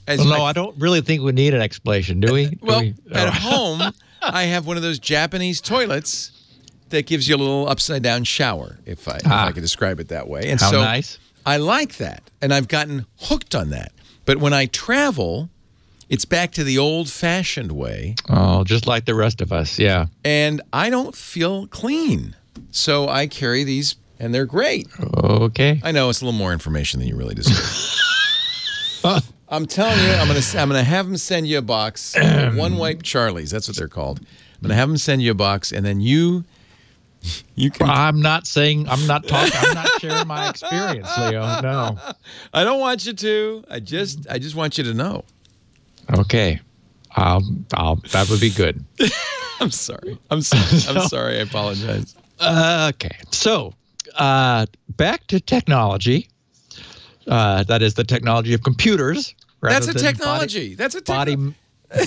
I don't really think we need an explanation, do we? At home, I have one of those Japanese toilets that gives you a little upside-down shower, if I could describe it that way. And How nice. I like that, and I've gotten hooked on that. But when I travel, it's back to the old-fashioned way. Oh, just like the rest of us, yeah. And I don't feel clean. So I carry these, and they're great. Okay. I know it's a little more information than you really deserve. I'm telling you, I'm gonna have them send you a box. One Wipe Charlies, that's what they're called. I'm gonna have them send you a box, and then you can. I'm not sharing my experience, Leo. No. I don't want you to. I just want you to know. Okay. That would be good. I'm sorry. I'm sorry. I apologize. Okay. So, back to technology. That is the technology of computers. That's a technology.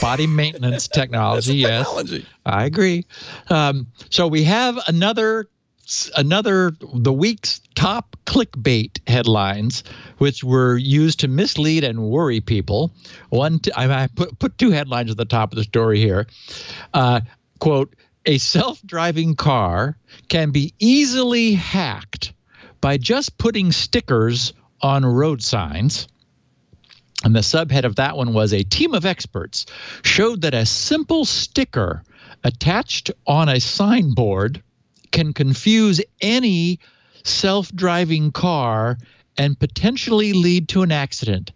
Body maintenance technology. Yes, technology. I agree. So we have another the week's top clickbait headlines, which were used to mislead and worry people. I put two headlines at the top of the story here. Quote: a self-driving car can be easily hacked by just putting stickers on road signs. And the subhead of that one was: a team of experts showed that a simple sticker attached on a signboard can confuse any self-driving car and potentially lead to an accident.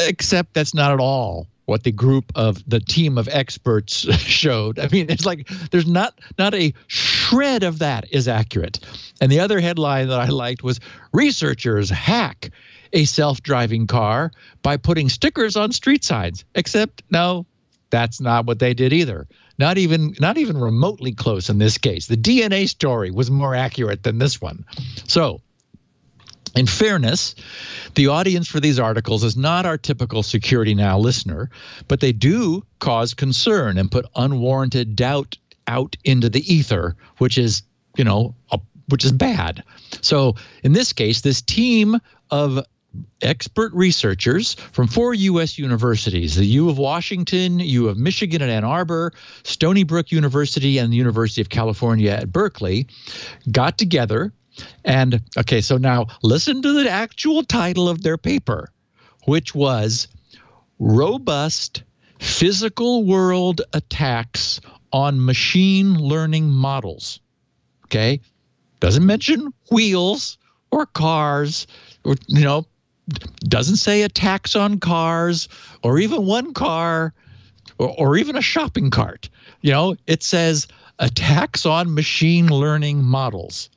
Except that's not at all what the team of experts showed. I mean, it's like there's not a shred of that is accurate. And the other headline that I liked was: researchers hack a self-driving car by putting stickers on street signs. Except, no, that's not what they did either. Not even remotely close in this case. The DNA story was more accurate than this one. So, in fairness, the audience for these articles is not our typical Security Now listener, but they do cause concern and put unwarranted doubt out into the ether, which is bad. So in this case, this team of expert researchers from 4 U.S. universities, the U of Washington, U of Michigan at Ann Arbor, Stony Brook University, and the University of California at Berkeley, got together. And, okay, so now listen to the actual title of their paper, which was Robust Physical World Attacks on Machine Learning Models. Okay? Doesn't mention wheels or cars, or, doesn't say attacks on cars or even one car or even a shopping cart. It says attacks on machine learning models.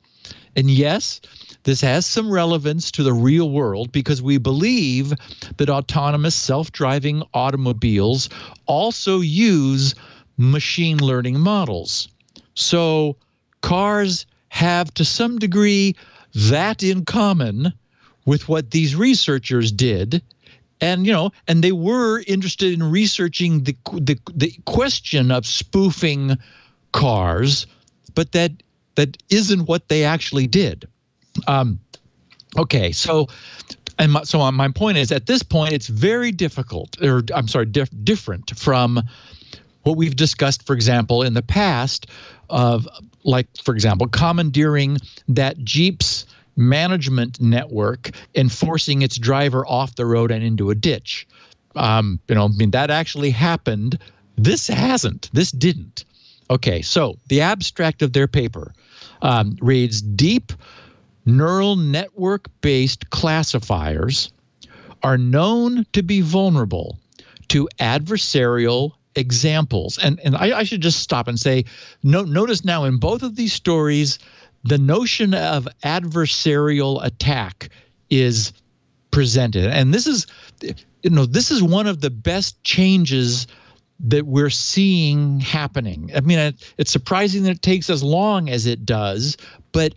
And yes, this has some relevance to the real world because we believe that autonomous self-driving automobiles also use machine learning models. So cars have to some degree that in common with what these researchers did. And, and they were interested in researching the question of spoofing cars, but that isn't what they actually did. Okay, so my point is, at this point, it's very difficult, different from what we've discussed, for example, in the past of, for example, commandeering that Jeep's management network and forcing its driver off the road and into a ditch. That actually happened. This hasn't. This didn't. Okay, so the abstract of their paper reads: deep neural network-based classifiers are known to be vulnerable to adversarial examples. And I should just stop and say, notice now in both of these stories, the notion of adversarial attack is presented. And this is, this is one of the best changes that we're seeing happening. I mean, it's surprising that it takes as long as it does, but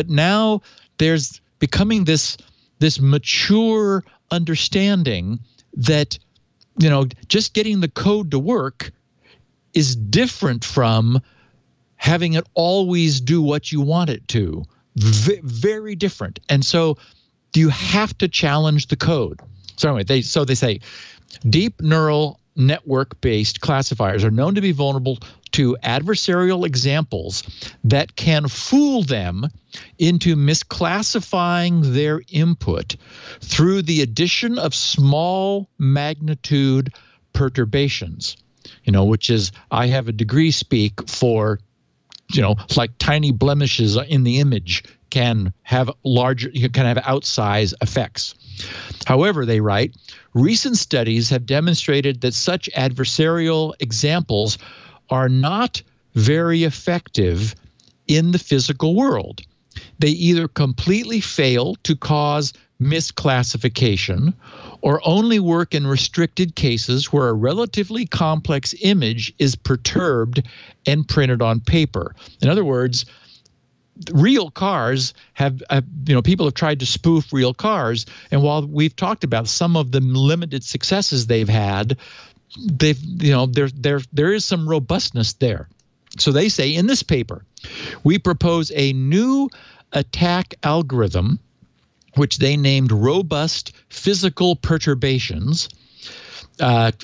now there's becoming this mature understanding that, just getting the code to work is different from having it always do what you want it to. Very different. And so you have to challenge the code. So anyway, they say deep neural network-based classifiers are known to be vulnerable to adversarial examples that can fool them into misclassifying their input through the addition of small magnitude perturbations, which is, I have a degree speak for, like tiny blemishes in the image can have outsize effects. However, they write, recent studies have demonstrated that such adversarial examples are not very effective in the physical world. They either completely fail to cause misclassification or only work in restricted cases where a relatively complex image is perturbed and printed on paper. In other words, real cars have, people have tried to spoof real cars. And while we've talked about some of the limited successes they've had, there is some robustness there. So they say in this paper, we propose a new attack algorithm, which they named robust physical perturbations, and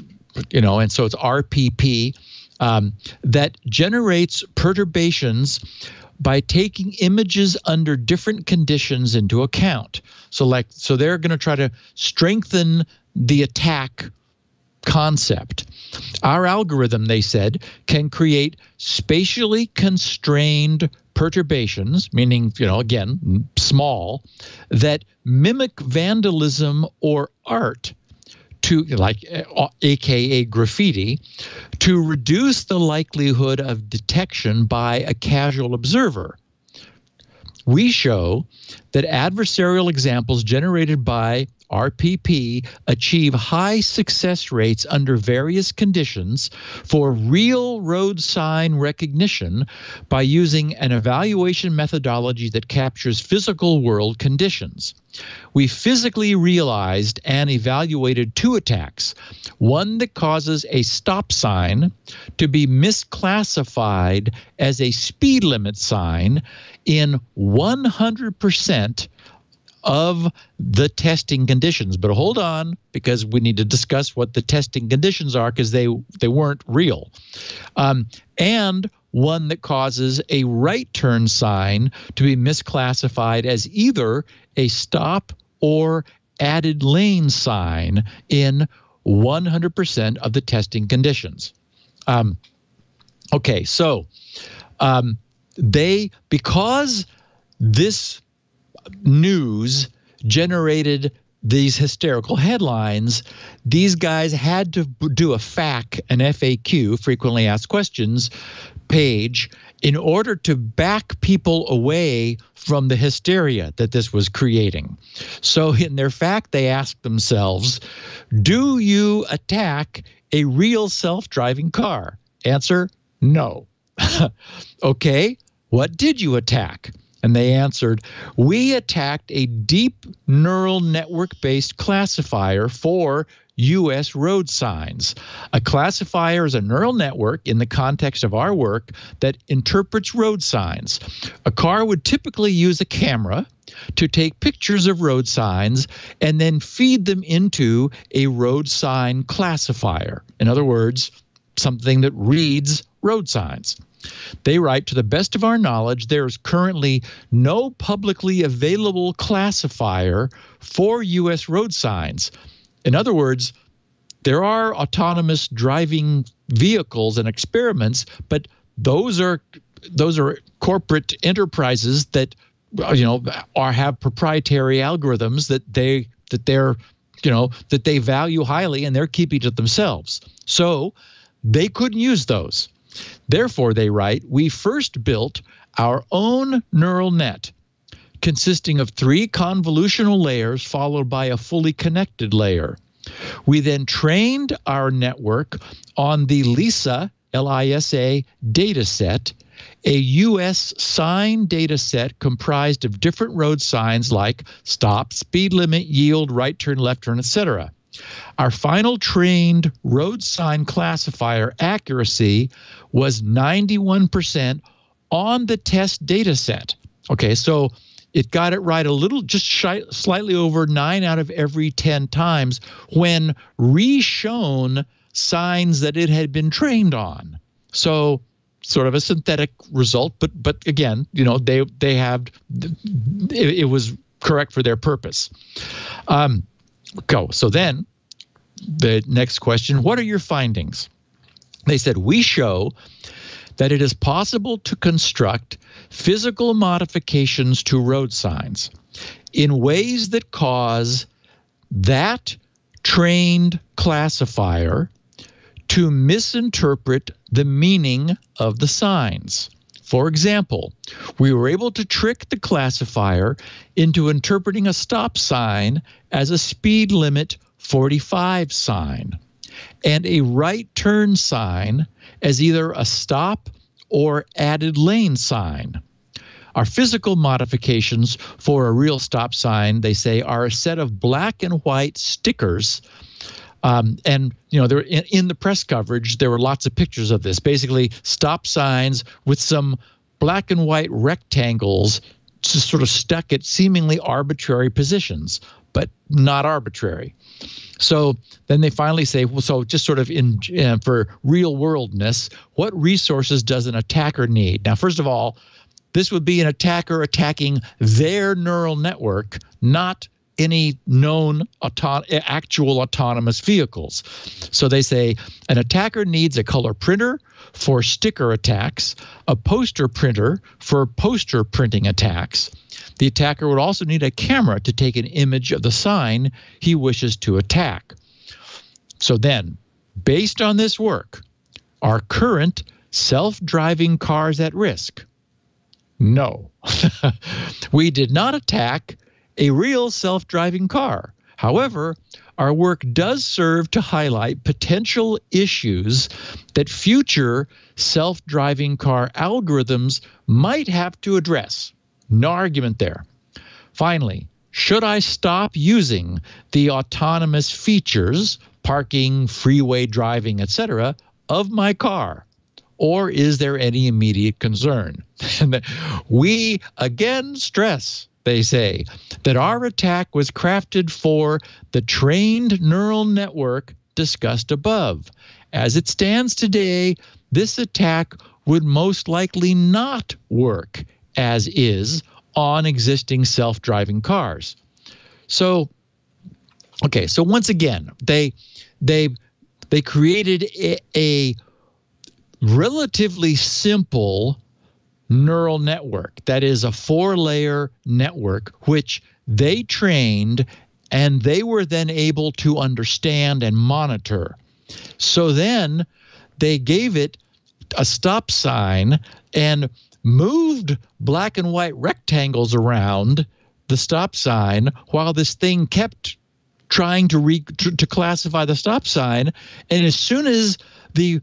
so it's RPP, that generates perturbations by taking images under different conditions into account. So they're going to try to strengthen the attack concept. Our algorithm, they said, can create spatially constrained perturbations, meaning, again, small, that mimic vandalism or art, to aka graffiti, to reduce the likelihood of detection by a casual observer. We show that adversarial examples generated by RPP achieve high success rates under various conditions for real road sign recognition by using an evaluation methodology that captures physical world conditions. We physically realized and evaluated 2 attacks, one that causes a stop sign to be misclassified as a speed limit sign in 100% of the testing conditions. But hold on, because we need to discuss what the testing conditions are, because they weren't real. And one that causes a right turn sign to be misclassified as either a stop or added lane sign in 100% of the testing conditions. Okay, so because this news generated these hysterical headlines, these guys had to do a FAQ, an FAQ, frequently asked questions page, in order to back people away from the hysteria that this was creating. So in their FAQ, they asked themselves, do you attack a real self-driving car? Answer, no. Okay, what did you attack? And they answered, we attacked a deep neural network-based classifier for U.S. road signs. A classifier is a neural network in the context of our work that interprets road signs. A car would typically use a camera to take pictures of road signs and then feed them into a road sign classifier. In other words, something that reads road signs. They write, to the best of our knowledge, there is currently no publicly available classifier for U.S. road signs. In other words, there are autonomous driving vehicles and experiments, but those are corporate enterprises that have proprietary algorithms that they value highly, and they're keeping to themselves. So they couldn't use those. Therefore, they write, we first built our own neural net consisting of 3 convolutional layers followed by a fully connected layer. We then trained our network on the LISA, L-I-S-A, data set, a U.S. sign data set comprised of different road signs like stop, speed limit, yield, right turn, left turn, etc. Our final trained road sign classifier accuracy was 91% on the test data set. Okay, so it got it right a little, just slightly over 9 out of every 10 times when re-shown signs that it had been trained on. So sort of a synthetic result, but again, they have, it was correct for their purpose. So then the next question, what are your findings? They said, we show that it is possible to construct physical modifications to road signs in ways that cause that trained classifier to misinterpret the meaning of the signs. For example, we were able to trick the classifier into interpreting a stop sign as a speed limit 45 sign and a right turn sign as either a stop or added lane sign. Our physical modifications for a real stop sign, they say, are a set of black and white stickers. And there in the press coverage, there were lots of pictures of this. Basically, stop signs with some black and white rectangles just sort of stuck at seemingly arbitrary positions, but not arbitrary. So then they finally say, well, so just sort of for real worldness, what resources does an attacker need? Now, first of all, this would be an attacker attacking their neural network, not any known actual autonomous vehicles. So they say an attacker needs a color printer for sticker attacks, a poster printer for poster printing attacks. The attacker would also need a camera to take an image of the sign he wishes to attack. So then, based on this work, are current self-driving cars at risk? No. We did not attack a real self-driving car. However, our work does serve to highlight potential issues that future self-driving car algorithms might have to address. No argument there. Finally, should I stop using the autonomous features, parking, freeway driving, etc., of my car? Or is there any immediate concern? And we again stress, they say, that our attack was crafted for the trained neural network discussed above. As it stands today, this attack would most likely not work as is on existing self-driving cars. So, okay, so once again, they created a relatively simple neural network that is a 4-layer network which they trained and they were then able to understand and monitor. So then they gave it a stop sign and moved black and white rectangles around the stop sign while this thing kept trying to classify the stop sign. And as soon as the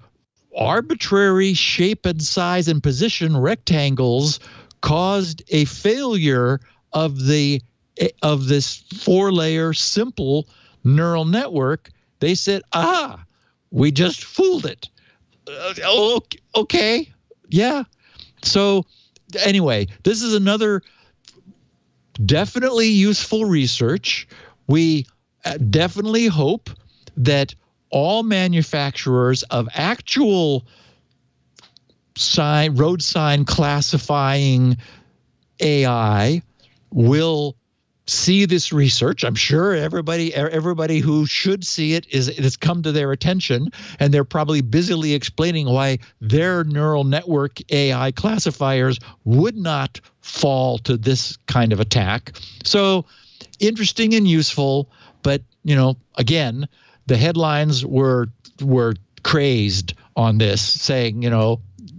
arbitrary shape and size and position rectangles caused a failure of this 4-layer simple neural network, they said, we just fooled it. Okay, yeah. So anyway, this is another definitely useful research. We definitely hope that all manufacturers of actual road sign classifying AI will see this research. I'm sure everybody who should see it has come to their attention, and they're probably busily explaining why their neural network AI classifiers would not fall to this kind of attack. So interesting and useful, but again, the headlines were crazed on this, saying,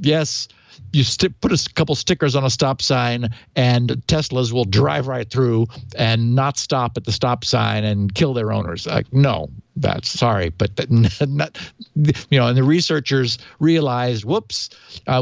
yes, you put a couple stickers on a stop sign and Teslas will drive right through and not stop at the stop sign and kill their owners. Like, no, that's sorry. But and the researchers realized, whoops,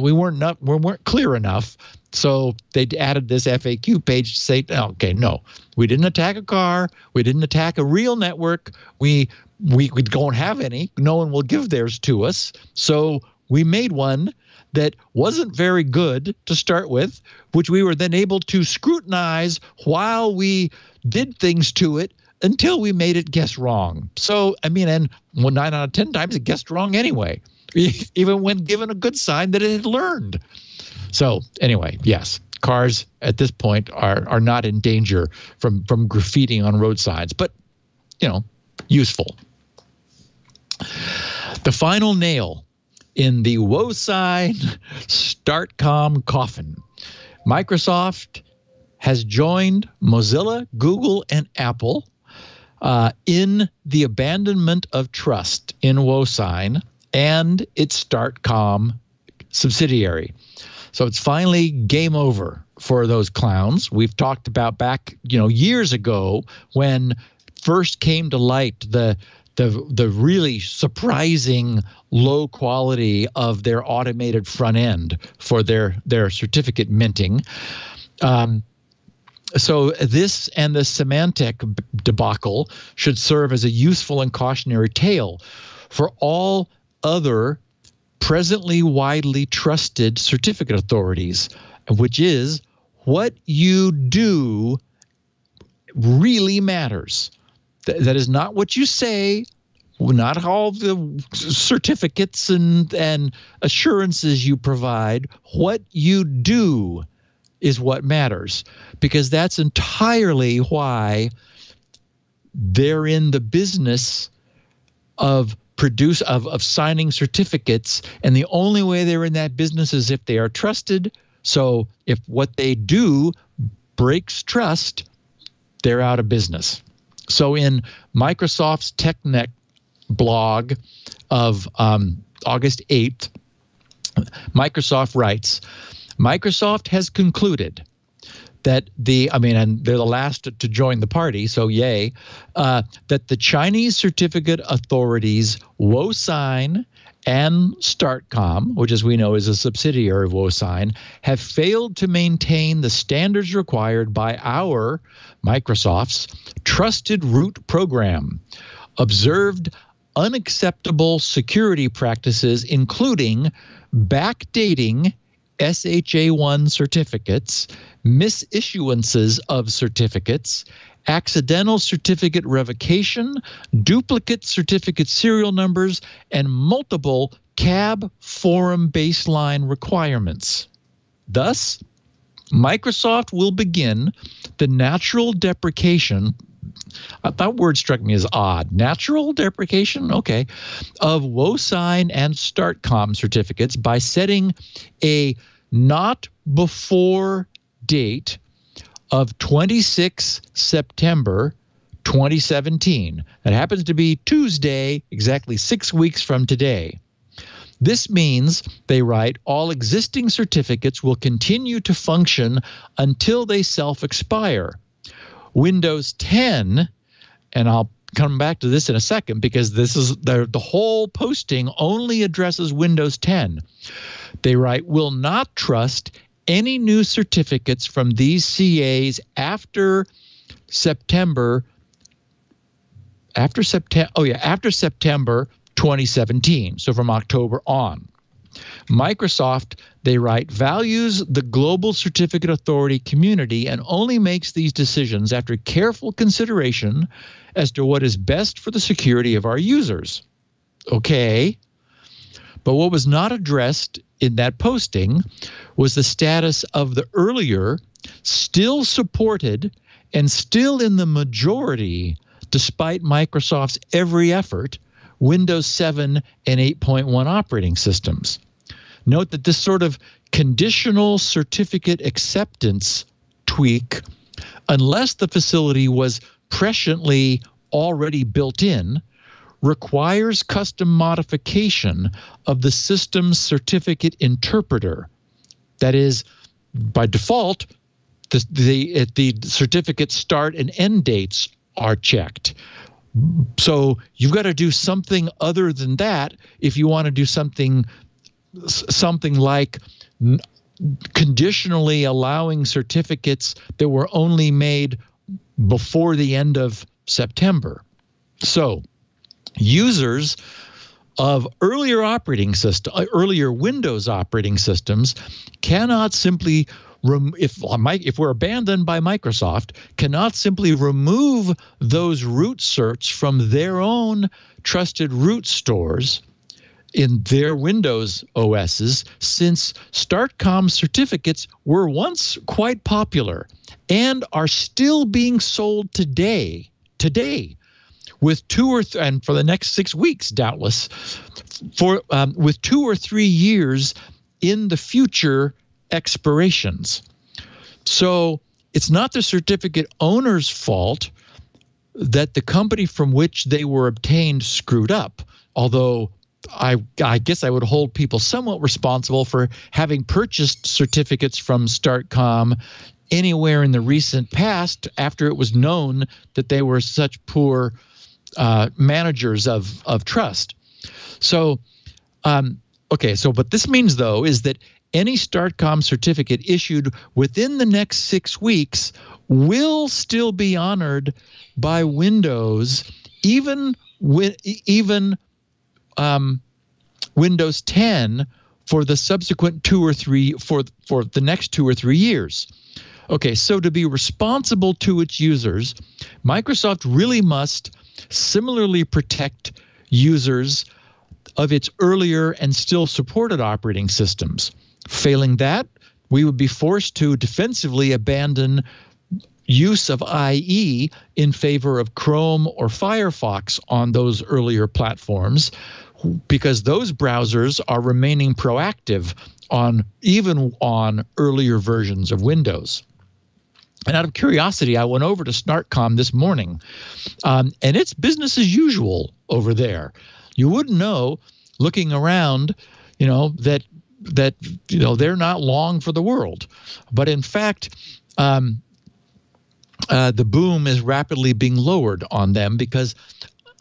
we weren't clear enough. So they added this FAQ page to say, okay, no, we didn't attack a car. We didn't attack a real network. We don't have any. No one will give theirs to us. So we made one that wasn't very good to start with, which we were then able to scrutinize while we did things to it until we made it guess wrong. So, and 9 out of 10 times it guessed wrong anyway, even when given a good sign that it had learned. So anyway, yes, cars at this point are not in danger from graffitiing on road signs, but, useful. The final nail in the WoSign StartCom coffin. Microsoft has joined Mozilla, Google, and Apple in the abandonment of trust in WoSign and its StartCom subsidiary. So it's finally game over for those clowns. We've talked about back, years ago when first came to light the really surprising low quality of their automated front end for their certificate minting. So this and the Symantec debacle should serve as a useful and cautionary tale for all other presently widely trusted certificate authorities, which is what you do really matters. That is not what you say, not all the certificates and assurances you provide. What you do is what matters, because that's entirely why they're in the business of signing certificates, and the only way they're in that business is if they are trusted. So if what they do breaks trust, they're out of business. So in Microsoft's TechNet blog of August 8th, Microsoft writes, Microsoft has concluded that and they're the last to join the party, so yay, that the Chinese certificate authorities WoSign and StartCom, which as we know is a subsidiary of WoSign, have failed to maintain the standards required by our, Microsoft's, trusted root program, observed unacceptable security practices, including backdating SHA-1 certificates, misissuances of certificates, accidental certificate revocation, duplicate certificate serial numbers, and multiple CAB forum baseline requirements. Thus, Microsoft will begin the natural deprecation. That word struck me as odd. Natural deprecation? Okay. Of WoSign and StartCom certificates by setting a not before date of 26 September 2017. That happens to be Tuesday, exactly 6 weeks from today. This means, they write, all existing certificates will continue to function until they self-expire. Windows 10, and I'll come back to this in a second because this is the whole posting only addresses Windows 10. They write, will not trust any new certificates from these CAs after September 2017, so from October on. Microsoft, they write, values the global certificate authority community and only makes these decisions after careful consideration as to what is best for the security of our users. Okay. But what was not addressed in that posting was the status of the earlier, still supported, And still in the majority, despite Microsoft's every effort, Windows 7 and 8.1 operating systems. Note that this sort of conditional certificate acceptance tweak, unless the facility was presciently already built in, requires custom modification of the system's certificate interpreter. That is, by default, the certificate start and end dates are checked. So you've got to do something other than that if you want to do something like conditionally allowing certificates that were only made before the end of September. So users of earlier Windows operating systems cannot simply if we're abandoned by Microsoft, cannot simply remove those root certs from their own trusted root stores in their Windows OSs, since StartCom certificates were once quite popular and are still being sold today, with and for the next 6 weeks, doubtless, with 2 or 3 years in the future expirations. So it's not the certificate owner's fault that the company from which they were obtained screwed up, although I guess I would hold people somewhat responsible for having purchased certificates from StartCom anywhere in the recent past after it was known that they were such poor managers of trust. So, but this means, though, is that any StartCom certificate issued within the next 6 weeks will still be honored by Windows, even Windows 10 for the subsequent 2 or 3 for the next 2 or 3 years. Okay, so to be responsible to its users, Microsoft really must similarly protect users of its earlier and still supported operating systems. Failing that, we would be forced to defensively abandon use of IE in favor of Chrome or Firefox on those earlier platforms, because those browsers are remaining proactive even on earlier versions of Windows. And out of curiosity, I went over to StartCom this morning, and it's business as usual over there. You wouldn't know, looking around, that they're not long for the world. But in fact, the boom is rapidly being lowered on them, because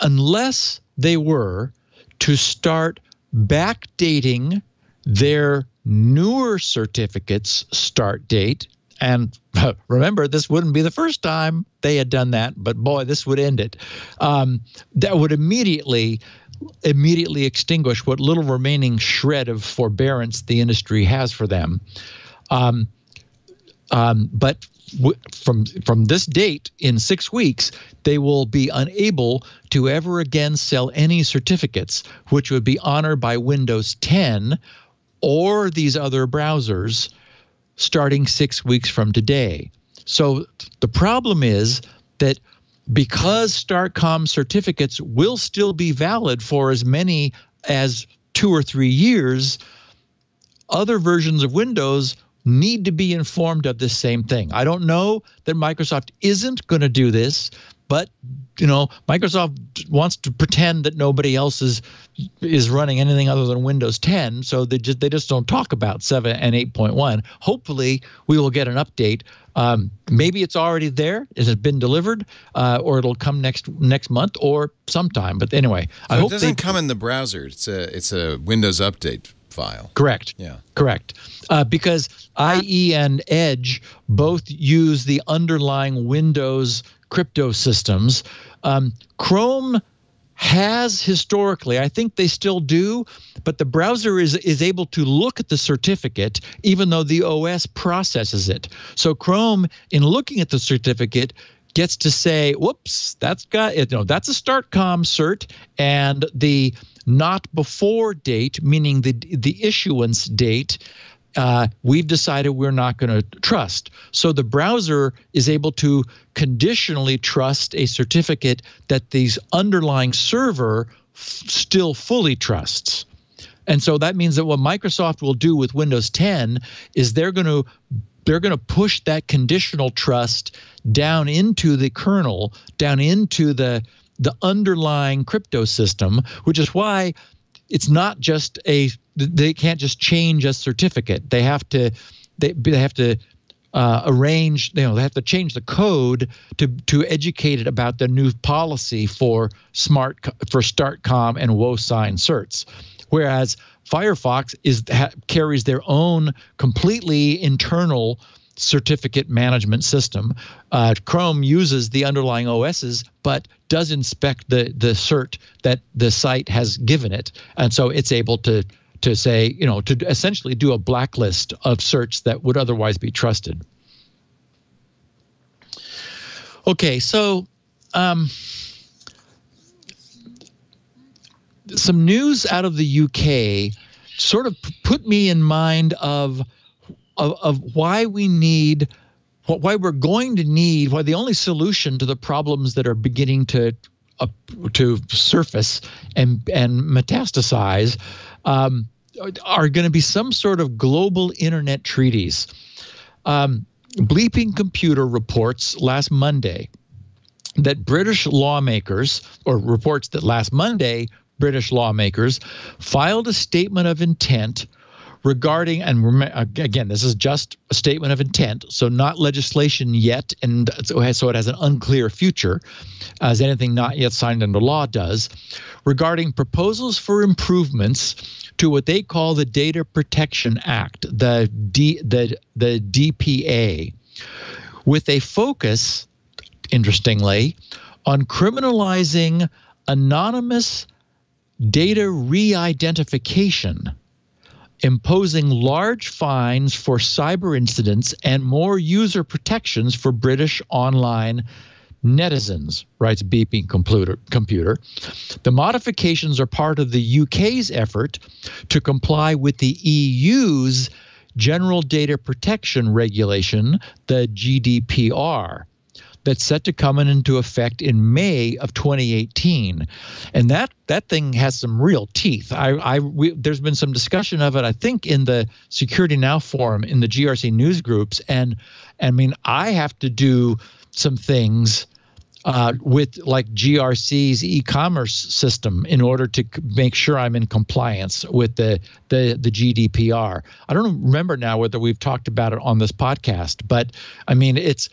unless they were to start backdating their newer certificates' start date, and remember, this wouldn't be the first time they had done that, but boy, this would end it. That would immediately extinguish what little remaining shred of forbearance the industry has for them. But from this date, in 6 weeks, they will be unable to ever again sell any certificates which would be honored by Windows 10 or these other browsers starting 6 weeks from today. So the problem is that because StartCom certificates will still be valid for as many as 2 or 3 years, other versions of Windows need to be informed of this same thing. I don't know that Microsoft isn't going to do this, but Microsoft wants to pretend that nobody else is running anything other than Windows 10, so they just don't talk about 7 and 8.1. Hopefully, we will get an update. Maybe it's already there, it has been delivered, or it'll come next month or sometime. But anyway, so I hope it doesn't come in the browser. It's a Windows update file. Correct. Yeah. Correct. Because IE and Edge both use the underlying Windows crypto systems. Chrome has historically, I think they still do, but the browser is able to look at the certificate even though the OS processes it. So Chrome, in looking at the certificate, gets to say, whoops, that's a StartCom cert, and the not before date, meaning the issuance date, we've decided we're not going to trust. So the browser is able to conditionally trust a certificate that these underlying server still fully trusts. And so that means that what Microsoft will do with Windows 10 is they're going to push that conditional trust down into the kernel, down into the underlying crypto system, which is why it's not just they can't just change a certificate. They have to arrange, they have to change the code to educate it about the new policy for StartCom and WoSign certs. Whereas Firefox carries their own completely internal certificate management system. Chrome uses the underlying OSs, but does inspect the cert that the site has given it, and so it's able to say, to essentially do a blacklist of certs that would otherwise be trusted. Okay, so some news out of the UK sort of put me in mind of why we need, why we're going to need, why the only solution to the problems that are beginning to surface and metastasize are going to be some sort of global internet treaties. Bleeping Computer reports last Monday that British lawmakers, or reports that last Monday, British lawmakers filed a statement of intent regarding, and again, this is just a statement of intent, so not legislation yet, and so it has an unclear future, as anything not yet signed into law does, regarding proposals for improvements to what they call the Data Protection Act, the DPA, with a focus, interestingly, on criminalizing anonymous data re-identification, imposing large fines for cyber incidents and more user protections for British online netizens, writes Beeping Computer. The modifications are part of the UK's effort to comply with the EU's General Data Protection Regulation, the GDPR, that's set to come into effect in May of 2018, and that thing has some real teeth. There's been some discussion of it, I think, in the Security Now forum in the GRC news groups, and I mean, I have to do some things with like GRC's e-commerce system in order to make sure I'm in compliance with the GDPR. I don't remember now whether we've talked about it on this podcast, but I mean, it's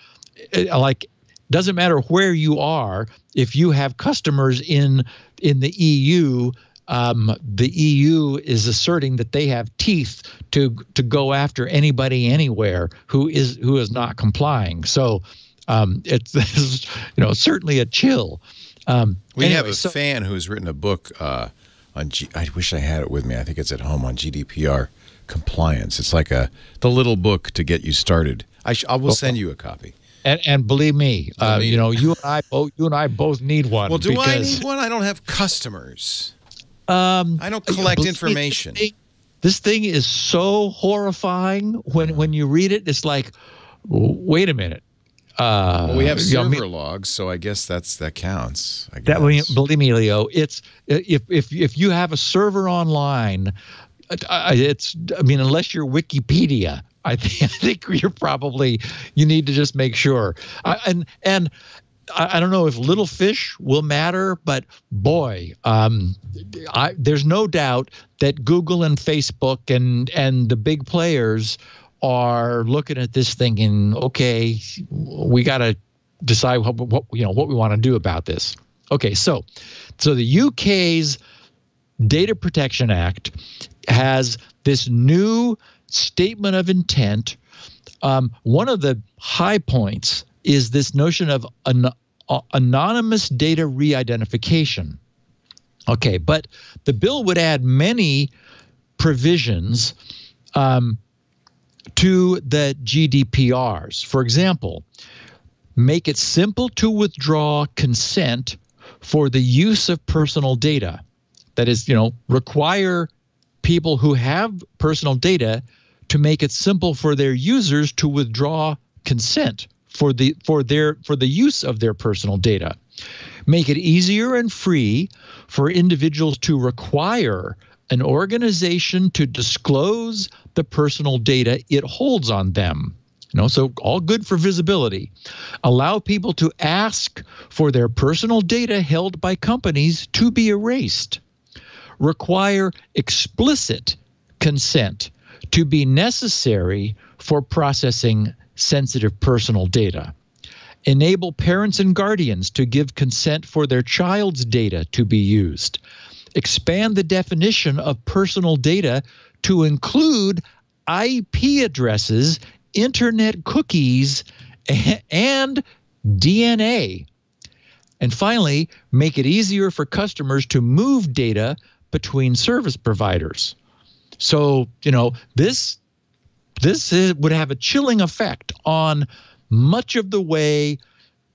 like, doesn't matter where you are, if you have customers in the EU, the EU is asserting that they have teeth to go after anybody anywhere who is not complying. So it's certainly a chill. We have a fan who's written a book on I wish I had it with me. I think it's at home, on GDPR compliance. It's like the little book to get you started. I will send you a copy. And believe me, you and I both need one. Well, do I need one? I don't have customers. I don't collect information. This thing is so horrifying when you read it. It's like, wait a minute. Well, we have server logs, so I guess that counts. I guess. Believe me, Leo, it's if you have a server online, unless you're Wikipedia, I think you need to just make sure. And I don't know if little fish will matter, but boy, there's no doubt that Google and Facebook and the big players are looking at this thinking, okay, we got to decide what we want to do about this. Okay, so the UK's Data Protection Act has this new statement of intent. One of the high points is this notion of anonymous data re-identification. Okay, but the bill would add many provisions to the GDPRs. For example, make it simple to withdraw consent for the use of personal data. That is, require people who have personal data to make it simple for their users to withdraw consent for the use of their personal data. Make it easier and free for individuals to require an organization to disclose the personal data it holds on them. So all good for visibility. Allow people to ask for their personal data held by companies to be erased. Require explicit consent to be necessary for processing sensitive personal data. Enable parents and guardians to give consent for their child's data to be used. Expand the definition of personal data to include IP addresses, internet cookies, and DNA. And finally, make it easier for customers to move data between service providers. So, this would have a chilling effect on much of the way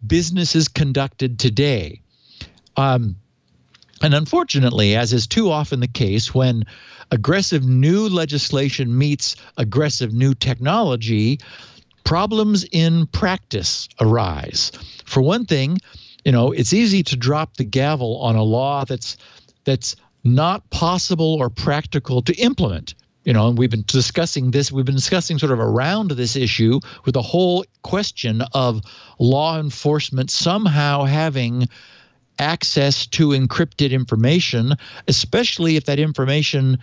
business is conducted today. And unfortunately, as is too often the case, when aggressive new legislation meets aggressive new technology, problems in practice arise. For one thing, it's easy to drop the gavel on a law that's not possible or practical to implement. And we've been discussing this. We've been discussing sort of around this issue with the whole question of law enforcement somehow having access to encrypted information, especially if that information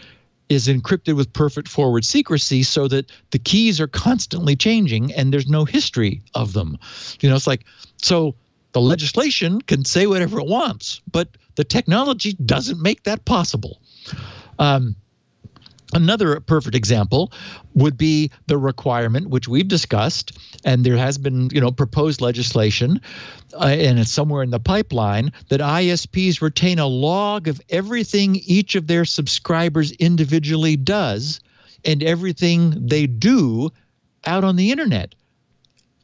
is encrypted with perfect forward secrecy so that the keys are constantly changing and there's no history of them. It's like, so the legislation can say whatever it wants, but the technology doesn't make that possible. Another perfect example would be the requirement, which we've discussed, and there has been, proposed legislation, and it's somewhere in the pipeline, that ISPs retain a log of everything each of their subscribers individually does and everything they do out on the internet.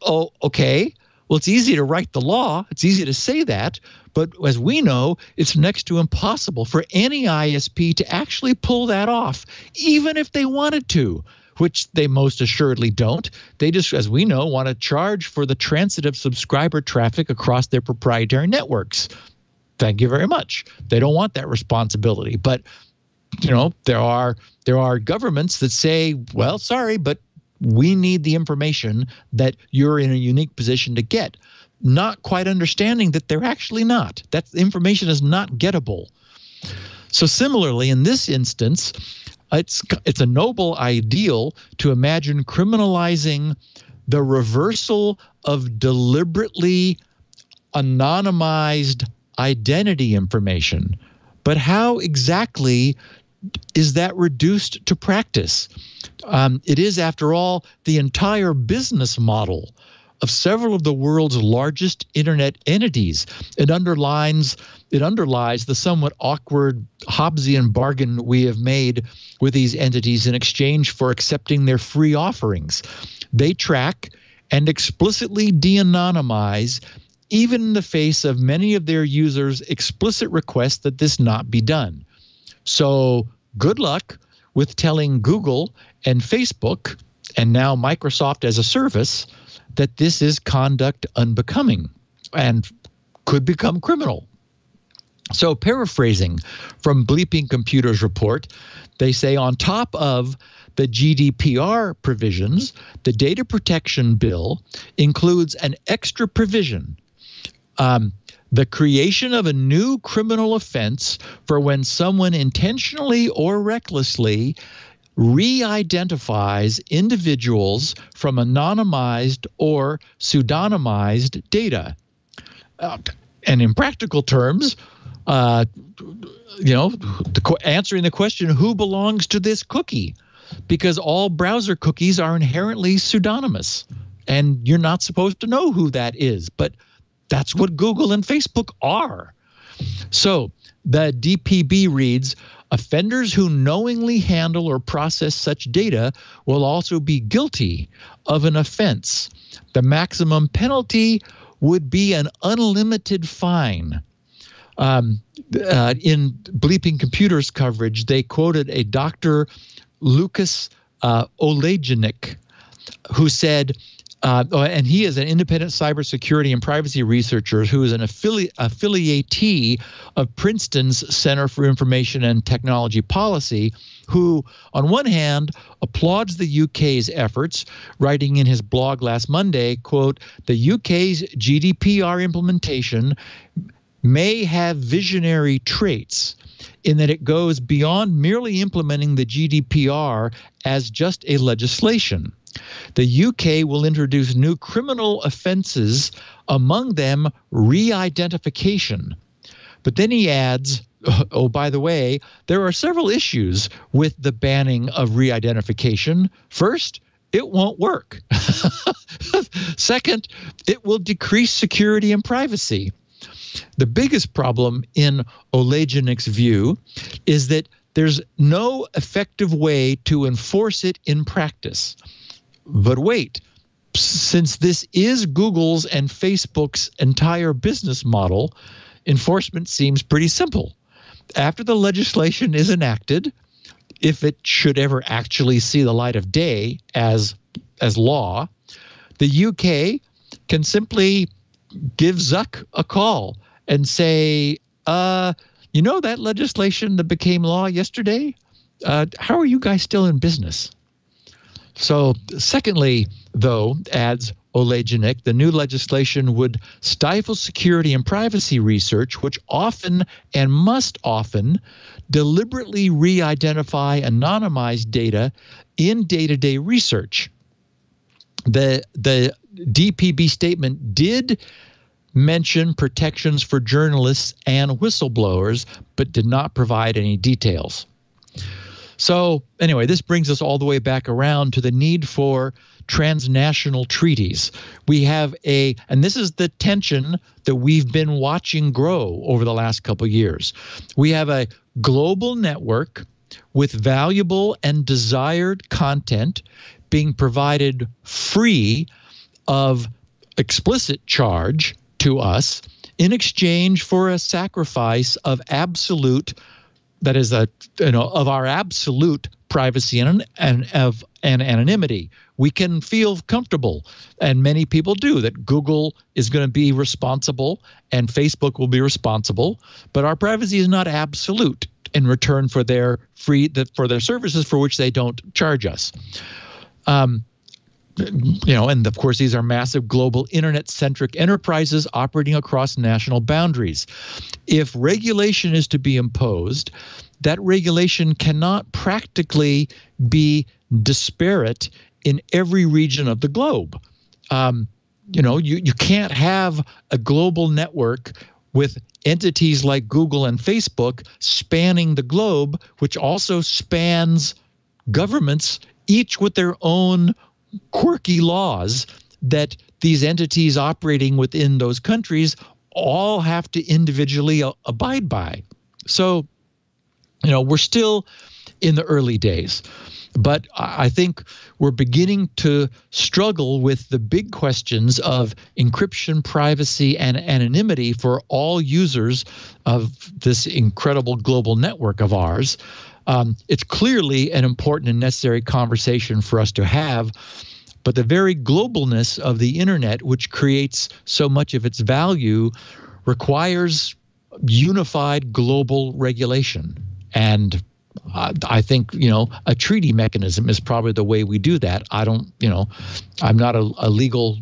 Oh, okay. Well, it's easy to write the law. It's easy to say that. But as we know, it's next to impossible for any ISP to actually pull that off, even if they wanted to, which they most assuredly don't. They just, as we know, want to charge for the transit of subscriber traffic across their proprietary networks. Thank you very much. They don't want that responsibility. But, there are governments that say, well, sorry, but we need the information that you're in a unique position to get, not quite understanding that they're actually not. That information is not gettable. So similarly, in this instance, it's a noble ideal to imagine criminalizing the reversal of deliberately anonymized identity information. But how exactly is that reduced to practice? It is, after all, the entire business model of several of the world's largest internet entities. It underlies the somewhat awkward Hobbesian bargain we have made with these entities in exchange for accepting their free offerings. They track and explicitly de-anonymize, even in the face of many of their users' explicit requests that this not be done. So good luck with telling Google and Facebook, and now Microsoft as a service, that this is conduct unbecoming and could become criminal. So paraphrasing from Bleeping Computer's report, they say on top of the GDPR provisions, the data protection bill includes an extra provision, the creation of a new criminal offense for when someone intentionally or recklessly re-identifies individuals from anonymized or pseudonymized data. And in practical terms, answering the question, who belongs to this cookie? Because all browser cookies are inherently pseudonymous, and you're not supposed to know who that is. But that's what Google and Facebook are. So the DPB reads, offenders who knowingly handle or process such data will also be guilty of an offense. The maximum penalty would be an unlimited fine. In Bleeping Computers coverage, they quoted a Dr. Lucas Olejanik, who said, and he is an independent cybersecurity and privacy researcher who is an affiliatee of Princeton's Center for Information and Technology Policy, who, on one hand, applauds the UK's efforts, writing in his blog last Monday, quote, "The UK's GDPR implementation may have visionary traits in that it goes beyond merely implementing the GDPR as just a legislation. The UK will introduce new criminal offenses, among them re-identification." But then he adds, oh, by the way, there are several issues with the banning of re-identification. First, it won't work. Second, it will decrease security and privacy. The biggest problem in Olejanik's view is that there's no effective way to enforce it in practice. But wait, since this is Google's and Facebook's entire business model, enforcement seems pretty simple. After the legislation is enacted, if it should ever actually see the light of day as law, the UK can simply give Zuck a call and say, you know that legislation that became law yesterday? How are you guys still in business? So secondly, though, adds Olejanik, the new legislation would stifle security and privacy research, which often and must often deliberately re-identify anonymized data in day-to-day research. The DPB statement did mention protections for journalists and whistleblowers, but did not provide any details. So anyway, this brings us all the way back around to the need for transnational treaties. We have and this is the tension that we've been watching grow over the last couple of years. We have a global network with valuable and desired content being provided free of explicit charge to us in exchange for a sacrifice of absolute, that is of our absolute privacy and anonymity. We can feel comfortable, and many people do, that Google is going to be responsible and Facebook will be responsible, but our privacy is not absolute in return for their services for which they don't charge us. And of course, these are massive global internet-centric enterprises operating across national boundaries. If regulation is to be imposed, that regulation cannot practically be disparate in every region of the globe. You can't have a global network with entities like Google and Facebook spanning the globe, which also spans governments, each with their own quirky laws that these entities operating within those countries all have to individually abide by. So, we're still in the early days, but I think we're beginning to struggle with the big questions of encryption, privacy, and anonymity for all users of this incredible global network of ours. It's clearly an important and necessary conversation for us to have, but the very globalness of the internet, which creates so much of its value, requires unified global regulation. And I think, a treaty mechanism is probably the way we do that. I'm not a legal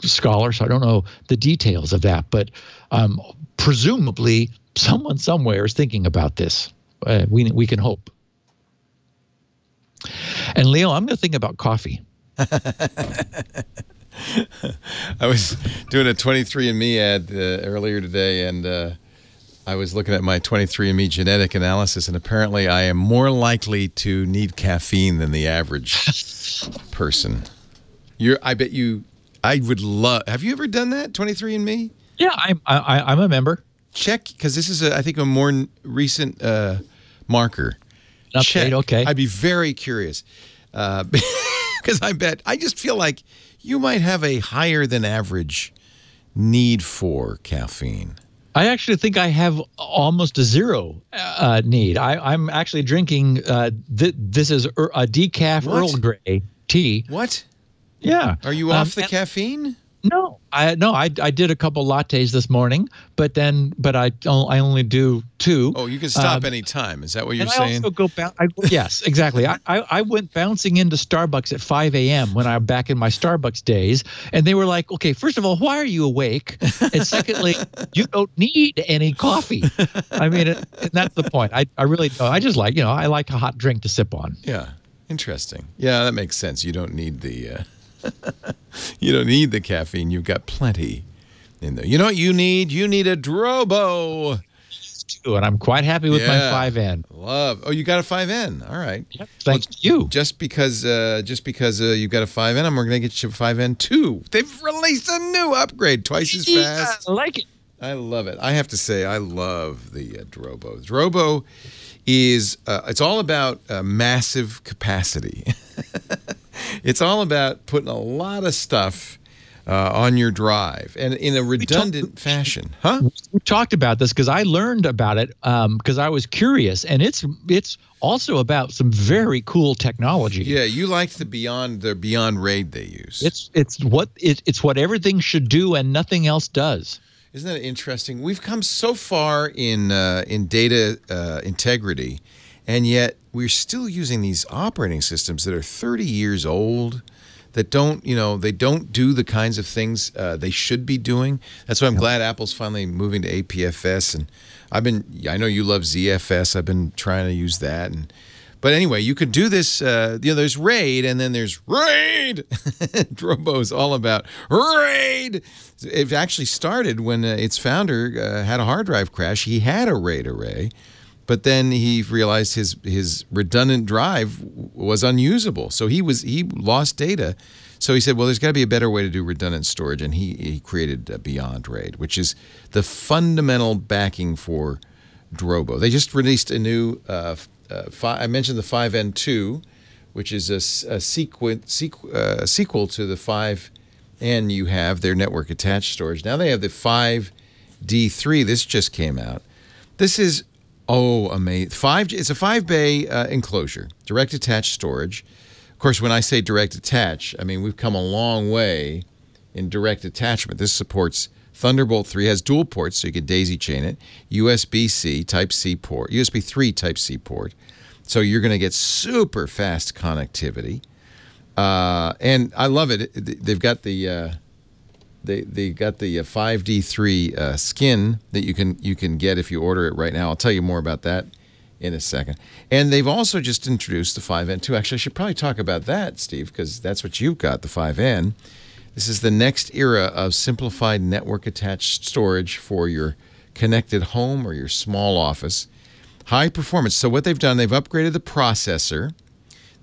scholar, so I don't know the details of that, but presumably someone somewhere is thinking about this. We can hope. And Leo, I'm going to think about coffee. I was doing a 23andMe ad earlier today, and I was looking at my 23andMe genetic analysis, and apparently I am more likely to need caffeine than the average person. I bet you. I would love. Have you ever done that, 23andMe? Yeah, I'm a member. Check, because this is I think a more recent marker. Update, check. Okay. I'd be very curious, because I just feel like you might have a higher than average need for caffeine. I actually think I have almost a zero need. I'm actually drinking, this is a decaf Earl Grey tea. What? Yeah. Are you off the caffeine? No, I did a couple lattes this morning, but I only do 2. Oh, you can stop any time. Is that what you're saying? I also go yes, exactly. I went bouncing into Starbucks at 5 a.m. when I'm back in my Starbucks days, and they were like, "Okay, first of all, why are you awake? And secondly, you don't need any coffee." I mean, and that's the point. I really don't. I just like I like a hot drink to sip on. Yeah, interesting. Yeah, that makes sense. You don't need the. You don't need the caffeine. You've got plenty in there. You know what you need? You need a Drobo. And I'm quite happy with my 5N. Oh, you got a 5N. All right. Yep, thanks to you. Just because you got a 5N, I'm going to get you a 5N2. They've released a new upgrade, twice as fast. I like it. I love it. I have to say, I love the Drobo. Drobo is it's all about massive capacity. It's all about putting a lot of stuff on your drive and in a redundant fashion. Huh? We talked about this because I learned about it because I was curious, and it's also about some very cool technology. Yeah, you liked the Beyond RAID they use. It's what everything should do and nothing else does. Isn't that interesting? We've come so far in data integrity, and yet we're still using these operating systems that are 30 years old, that don't do the kinds of things they should be doing. That's why I'm glad Apple's finally moving to APFS, and I know you love ZFS. I've been trying to use that, but anyway, you could do this. There's RAID, and then there's RAID. Drobo is all about RAID. It actually started when its founder had a hard drive crash. He had a RAID array, but then he realized his redundant drive was unusable. So he lost data. So he said, well, there's got to be a better way to do redundant storage, and he created Beyond RAID, which is the fundamental backing for Drobo. They just released a new. I mentioned the 5N2, which is a sequel to the 5N you have, their network attached storage. Now they have the 5D3. This just came out. This is, amazing. It's a 5-bay enclosure, direct attached storage. Of course, when I say direct attach, I mean we've come a long way in direct attachment. This supports Thunderbolt 3, has dual ports, so you can daisy chain it. USB-C Type-C port, USB 3 Type-C port. So you're going to get super fast connectivity, and I love it. They've got the they got the 5D3 skin that you can get if you order it right now. I'll tell you more about that in a second. And they've also just introduced the 5N2. Actually, I should probably talk about that, Steve, because that's what you've got, the 5N. This is the next era of simplified network-attached storage for your connected home or your small office. High performance. So what they've done, they've upgraded the processor.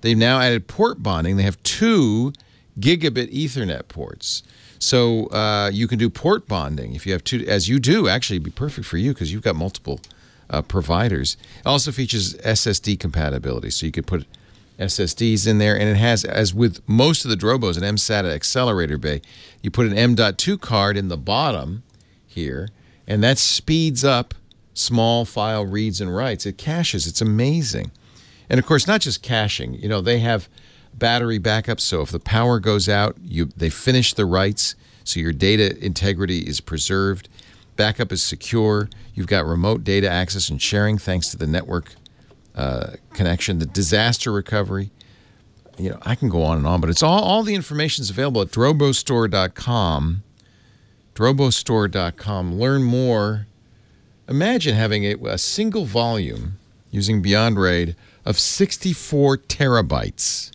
They've now added port bonding. They have 2 gigabit Ethernet ports. So you can do port bonding if you have 2, as you do. Actually, it'd be perfect for you because you've got multiple providers. It also features SSD compatibility, so you could put SSDs in there, and it has, as with most of the Drobos, an mSATA accelerator bay. You put an M.2 card in the bottom here, and that speeds up small file reads and writes. It caches. It's amazing. And of course, not just caching. They have battery backup, so if the power goes out, they finish the writes, so your data integrity is preserved. Backup is secure. You've got remote data access and sharing thanks to the network connection, the disaster recovery. I can go on and on, but it's all the information is available at drobostore.com. Drobostore.com. Learn more. Imagine having a single volume using Beyond RAID of 64 terabytes.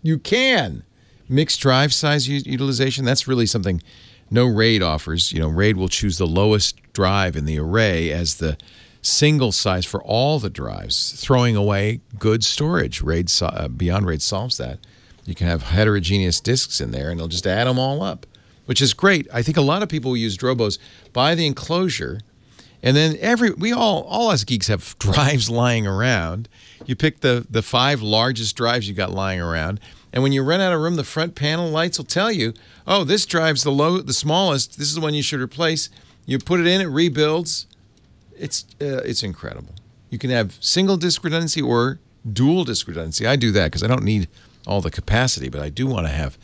You can. Mixed drive size utilization, that's really something no RAID offers. RAID will choose the lowest drive in the array as the single size for all the drives, throwing away good storage. Beyond RAID solves that. You can have heterogeneous disks in there, and they'll just add them all up, which is great. I think a lot of people who use Drobos buy the enclosure, and then all us geeks have drives lying around. You pick the 5 largest drives you got lying around, and when you run out of room, the front panel lights will tell you, oh, this drive's the smallest. This is the one you should replace. You put it in, it rebuilds. It's incredible. You can have single disk redundancy or dual disk redundancy. I do that because I don't need all the capacity, but I do want to have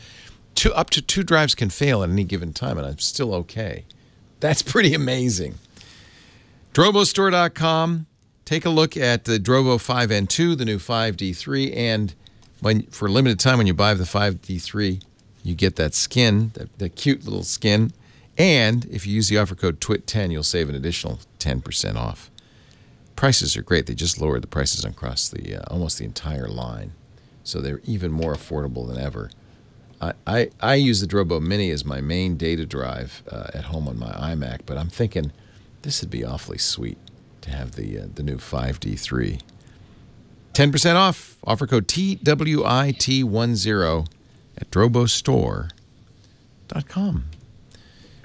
up to 2 drives can fail at any given time, and I'm still okay. That's pretty amazing. DroboStore.com. Take a look at the Drobo 5N2, the new 5D3, and for a limited time when you buy the 5D3, you get that skin, that cute little skin. And if you use the offer code TWIT10, you'll save an additional 10% off. Prices are great. They just lowered the prices across almost the entire line, so they're even more affordable than ever. I use the Drobo Mini as my main data drive at home on my iMac, but I'm thinking this would be awfully sweet to have the new 5D3. 10% off. Offer code TWIT10 at drobostore.com.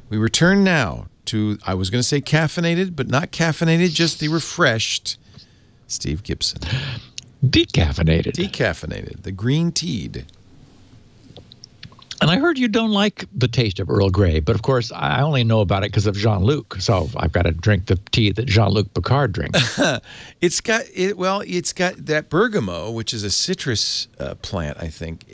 We return now to, I was going to say caffeinated, but not caffeinated, just the refreshed Steve Gibson. Decaffeinated. Decaffeinated, the green tea'd. And I heard you don't like the taste of Earl Grey, but of course I only know about it because of Jean-Luc. So I've got to drink the tea that Jean-Luc Picard drinks. It's got that bergamot, which is a citrus plant, I think,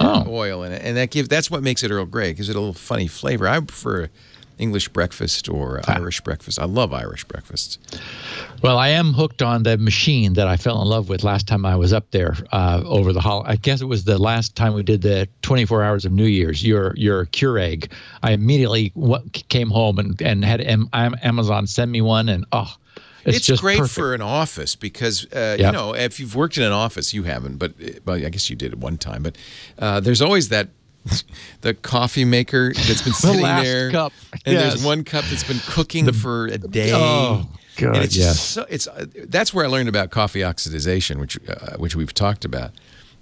oil in it, and that's what makes it Earl Grey. Gives it a little funny flavor. I prefer English breakfast or Irish breakfast. I love Irish breakfast. Well, I am hooked on the machine that I fell in love with last time I was up there over the holiday. I guess it was the last time we did the 24 hours of New Year's, your Keurig. I immediately came home and had Amazon send me one, and it's just great perfect. for an office because, you know, if you've worked in an office, you haven't, but well, I guess you did at one time. But there's always that the coffee maker that's been sitting there, cup. And there's one cup that's been cooking for a day. Oh, God, and it's just that's where I learned about coffee oxidization, which we've talked about.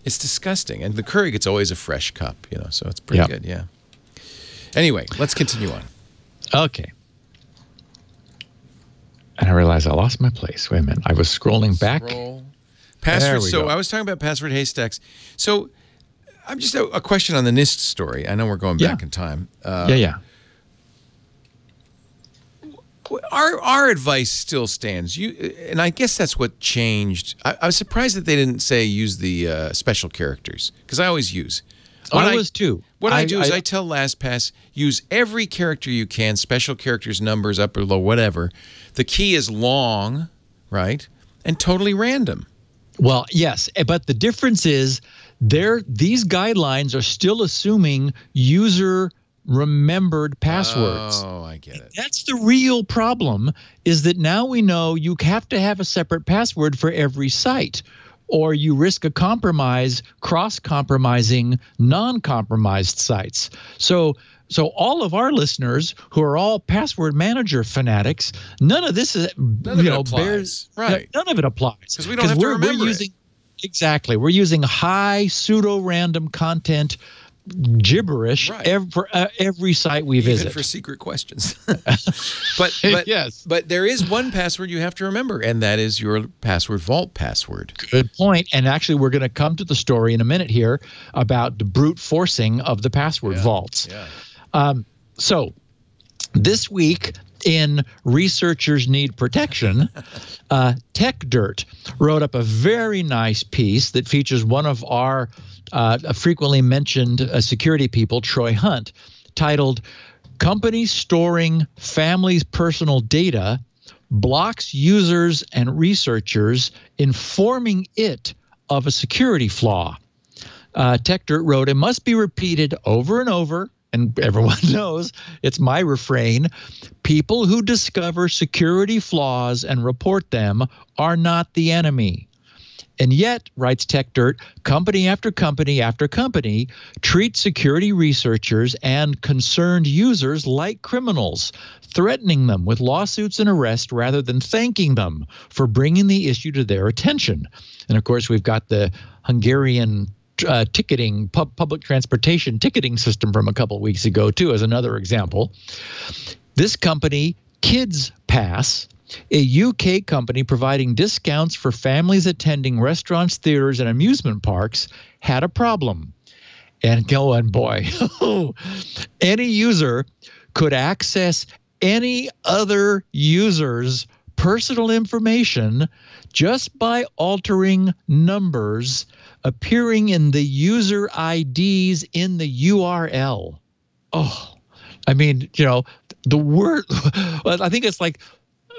It's disgusting, and the Keurig, it's always a fresh cup, you know, so it's pretty good. Yeah. Anyway, let's continue on. Okay. And I realized I lost my place. Wait a minute. I was scrolling back. Password. So I was talking about password haystacks. So I'm just a question on the NIST story. I know we're going back in time. Our advice still stands. And I guess that's what changed. I was surprised that they didn't say use the special characters, because I always use. I was too. What I do is I tell LastPass, use every character you can, special characters, numbers, up or low, whatever. The key is long, right, and totally random. Well, yes, but the difference is these guidelines are still assuming user-remembered passwords. Oh, I get it. That's the real problem, is that now we know you have to have a separate password for every site, or you risk a compromise, cross-compromising non-compromised sites. So all of our listeners who are all password manager fanatics, none of this is none of it applies. Right. None of it applies because we don't have to remember it. Exactly. We're using high pseudo-random content gibberish for every site we visit. Even for secret questions. but yes. But there is one password you have to remember, and that is your password vault password. Good point. And actually, we're going to come to the story in a minute here about the brute forcing of the password vaults. Yeah. So this week in Researchers Need Protection, TechDirt wrote up a very nice piece that features one of our frequently mentioned security people, Troy Hunt, titled "Companies Storing Families' Personal Data Blocks Users and Researchers Informing It of a Security Flaw." TechDirt wrote, "It must be repeated over and over, and everyone knows it's my refrain. People who discover security flaws and report them are not the enemy. And yet," writes TechDirt, "company after company after company treat security researchers and concerned users like criminals, threatening them with lawsuits and arrest rather than thanking them for bringing the issue to their attention." And of course, we've got the Hungarian ticketing, public transportation ticketing system from a couple of weeks ago, too, as another example. This company, Kids Pass, a UK company providing discounts for families attending restaurants, theaters, and amusement parks, had a problem. And boy, any user could access any other user's personal information just by altering numbers appearing in the user IDs in the URL. Oh, I mean, the word, I think it's like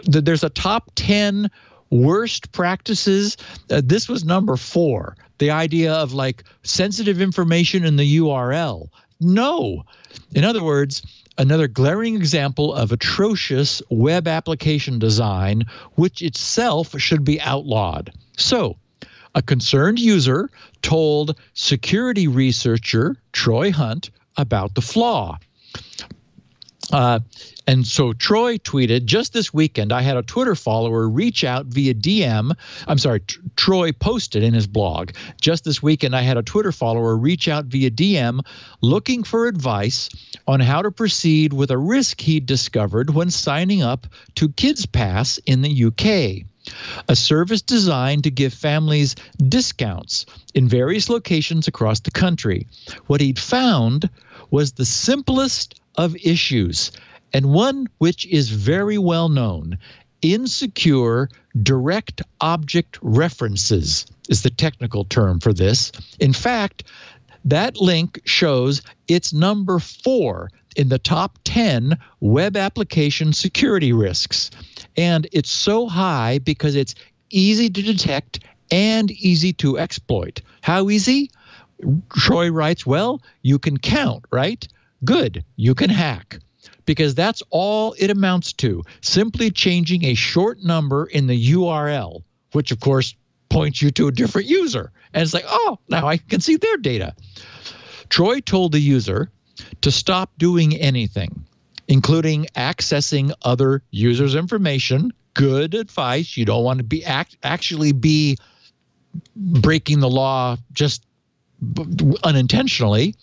there's a top 10 worst practices. This was number 4, the idea of like sensitive information in the URL. No. In other words, another glaring example of atrocious web application design, which itself should be outlawed. So, a concerned user told security researcher Troy Hunt about the flaw. And so Troy tweeted, just this weekend, I had a Twitter follower reach out via DM. I'm sorry, Troy posted in his blog, just this weekend, I had a Twitter follower reach out via DM looking for advice on how to proceed with a risk he'd discovered when signing up to Kids Pass in the UK, a service designed to give families discounts in various locations across the country. What he'd found was the simplest of issues, and one which is very well known. Insecure direct object references is the technical term for this. In fact, that link shows it's number 4 in the top 10 web application security risks. And it's so high because it's easy to detect and easy to exploit. How easy? Troy writes, well, you can count, right? Good, you can hack. Because that's all it amounts to, simply changing a short number in the URL, which of course points you to a different user. And it's like, oh, now I can see their data. Troy told the user to stop doing anything, including accessing other users' information. Good advice. You don't want to be actually be breaking the law just unintentionally,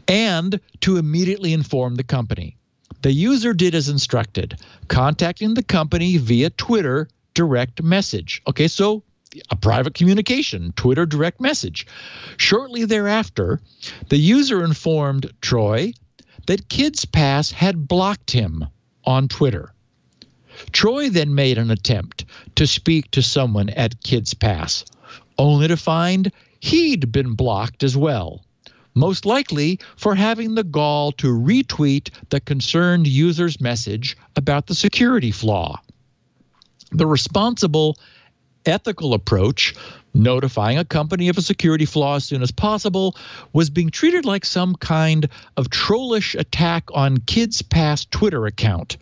and to immediately inform the company. The user did as instructed, contacting the company via Twitter direct message. Okay, so a private communication, Twitter direct message. Shortly thereafter, the user informed Troy that Kids Pass had blocked him on Twitter. Troy then made an attempt to speak to someone at Kids Pass, only to find he'd been blocked as well, most likely for having the gall to retweet the concerned user's message about the security flaw. The responsible, ethical approach, notifying a company of a security flaw as soon as possible, was being treated like some kind of trollish attack on Kids Pass Twitter account.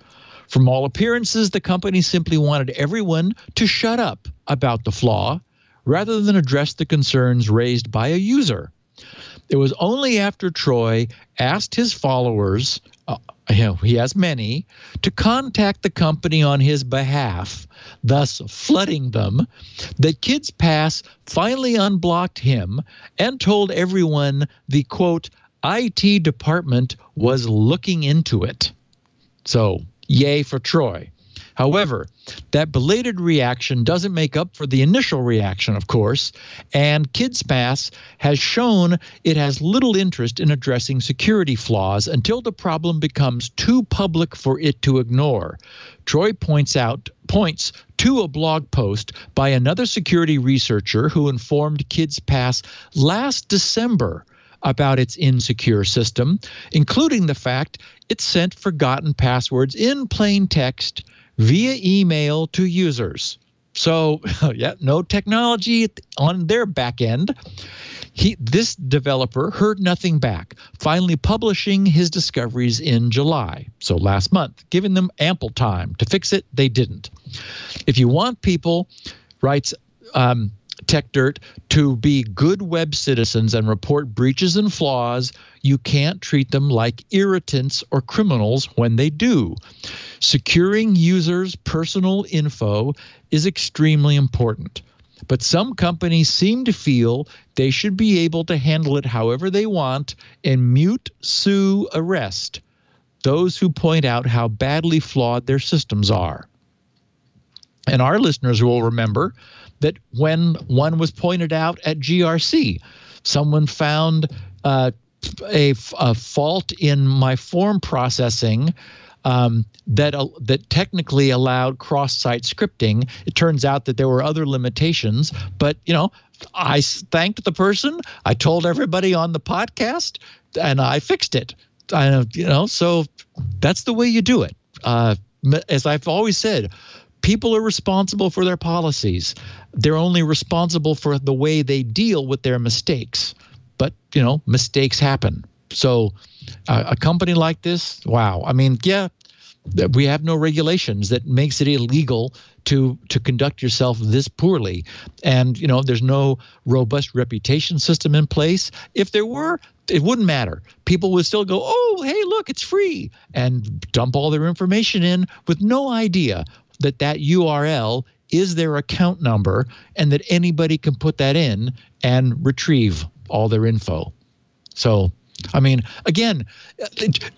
From all appearances, the company simply wanted everyone to shut up about the flaw rather than address the concerns raised by a user. It was only after Troy asked his followers, he has many, to contact the company on his behalf, thus flooding them, that Kids Pass finally unblocked him and told everyone the, quote, IT department was looking into it. So, yay for Troy. However, that belated reaction doesn't make up for the initial reaction, of course, and Kids Pass has shown it has little interest in addressing security flaws until the problem becomes too public for it to ignore. Troy points to a blog post by another security researcher who informed Kids Pass last December about its insecure system, including the fact it sent forgotten passwords in plain text via email to users. So, yeah, no technology on their back end. This developer heard nothing back, finally publishing his discoveries in July, so last month, giving them ample time to fix it. They didn't. If you want people, writes TechDirt, to be good web citizens and report breaches and flaws, you can't treat them like irritants or criminals when they do. Securing users' personal info is extremely important, but some companies seem to feel they should be able to handle it however they want and mute, sue, arrest those who point out how badly flawed their systems are. And our listeners will remember that when one was pointed out at GRC, someone found a fault in my form processing that technically allowed cross-site scripting. It turns out that there were other limitations, but I thanked the person. I told everybody on the podcast, and I fixed it. So that's the way you do it. As I've always said, people are responsible for their policies. They're only responsible for the way they deal with their mistakes. But, mistakes happen. So a company like this, wow. I mean, yeah, we have no regulations that makes it illegal to conduct yourself this poorly. And, there's no robust reputation system in place. If there were, it wouldn't matter. People would still go, oh, hey, look, it's free, and dump all their information in with no idea that URL is their account number and that anybody can put that in and retrieve all their info. So, I mean, again,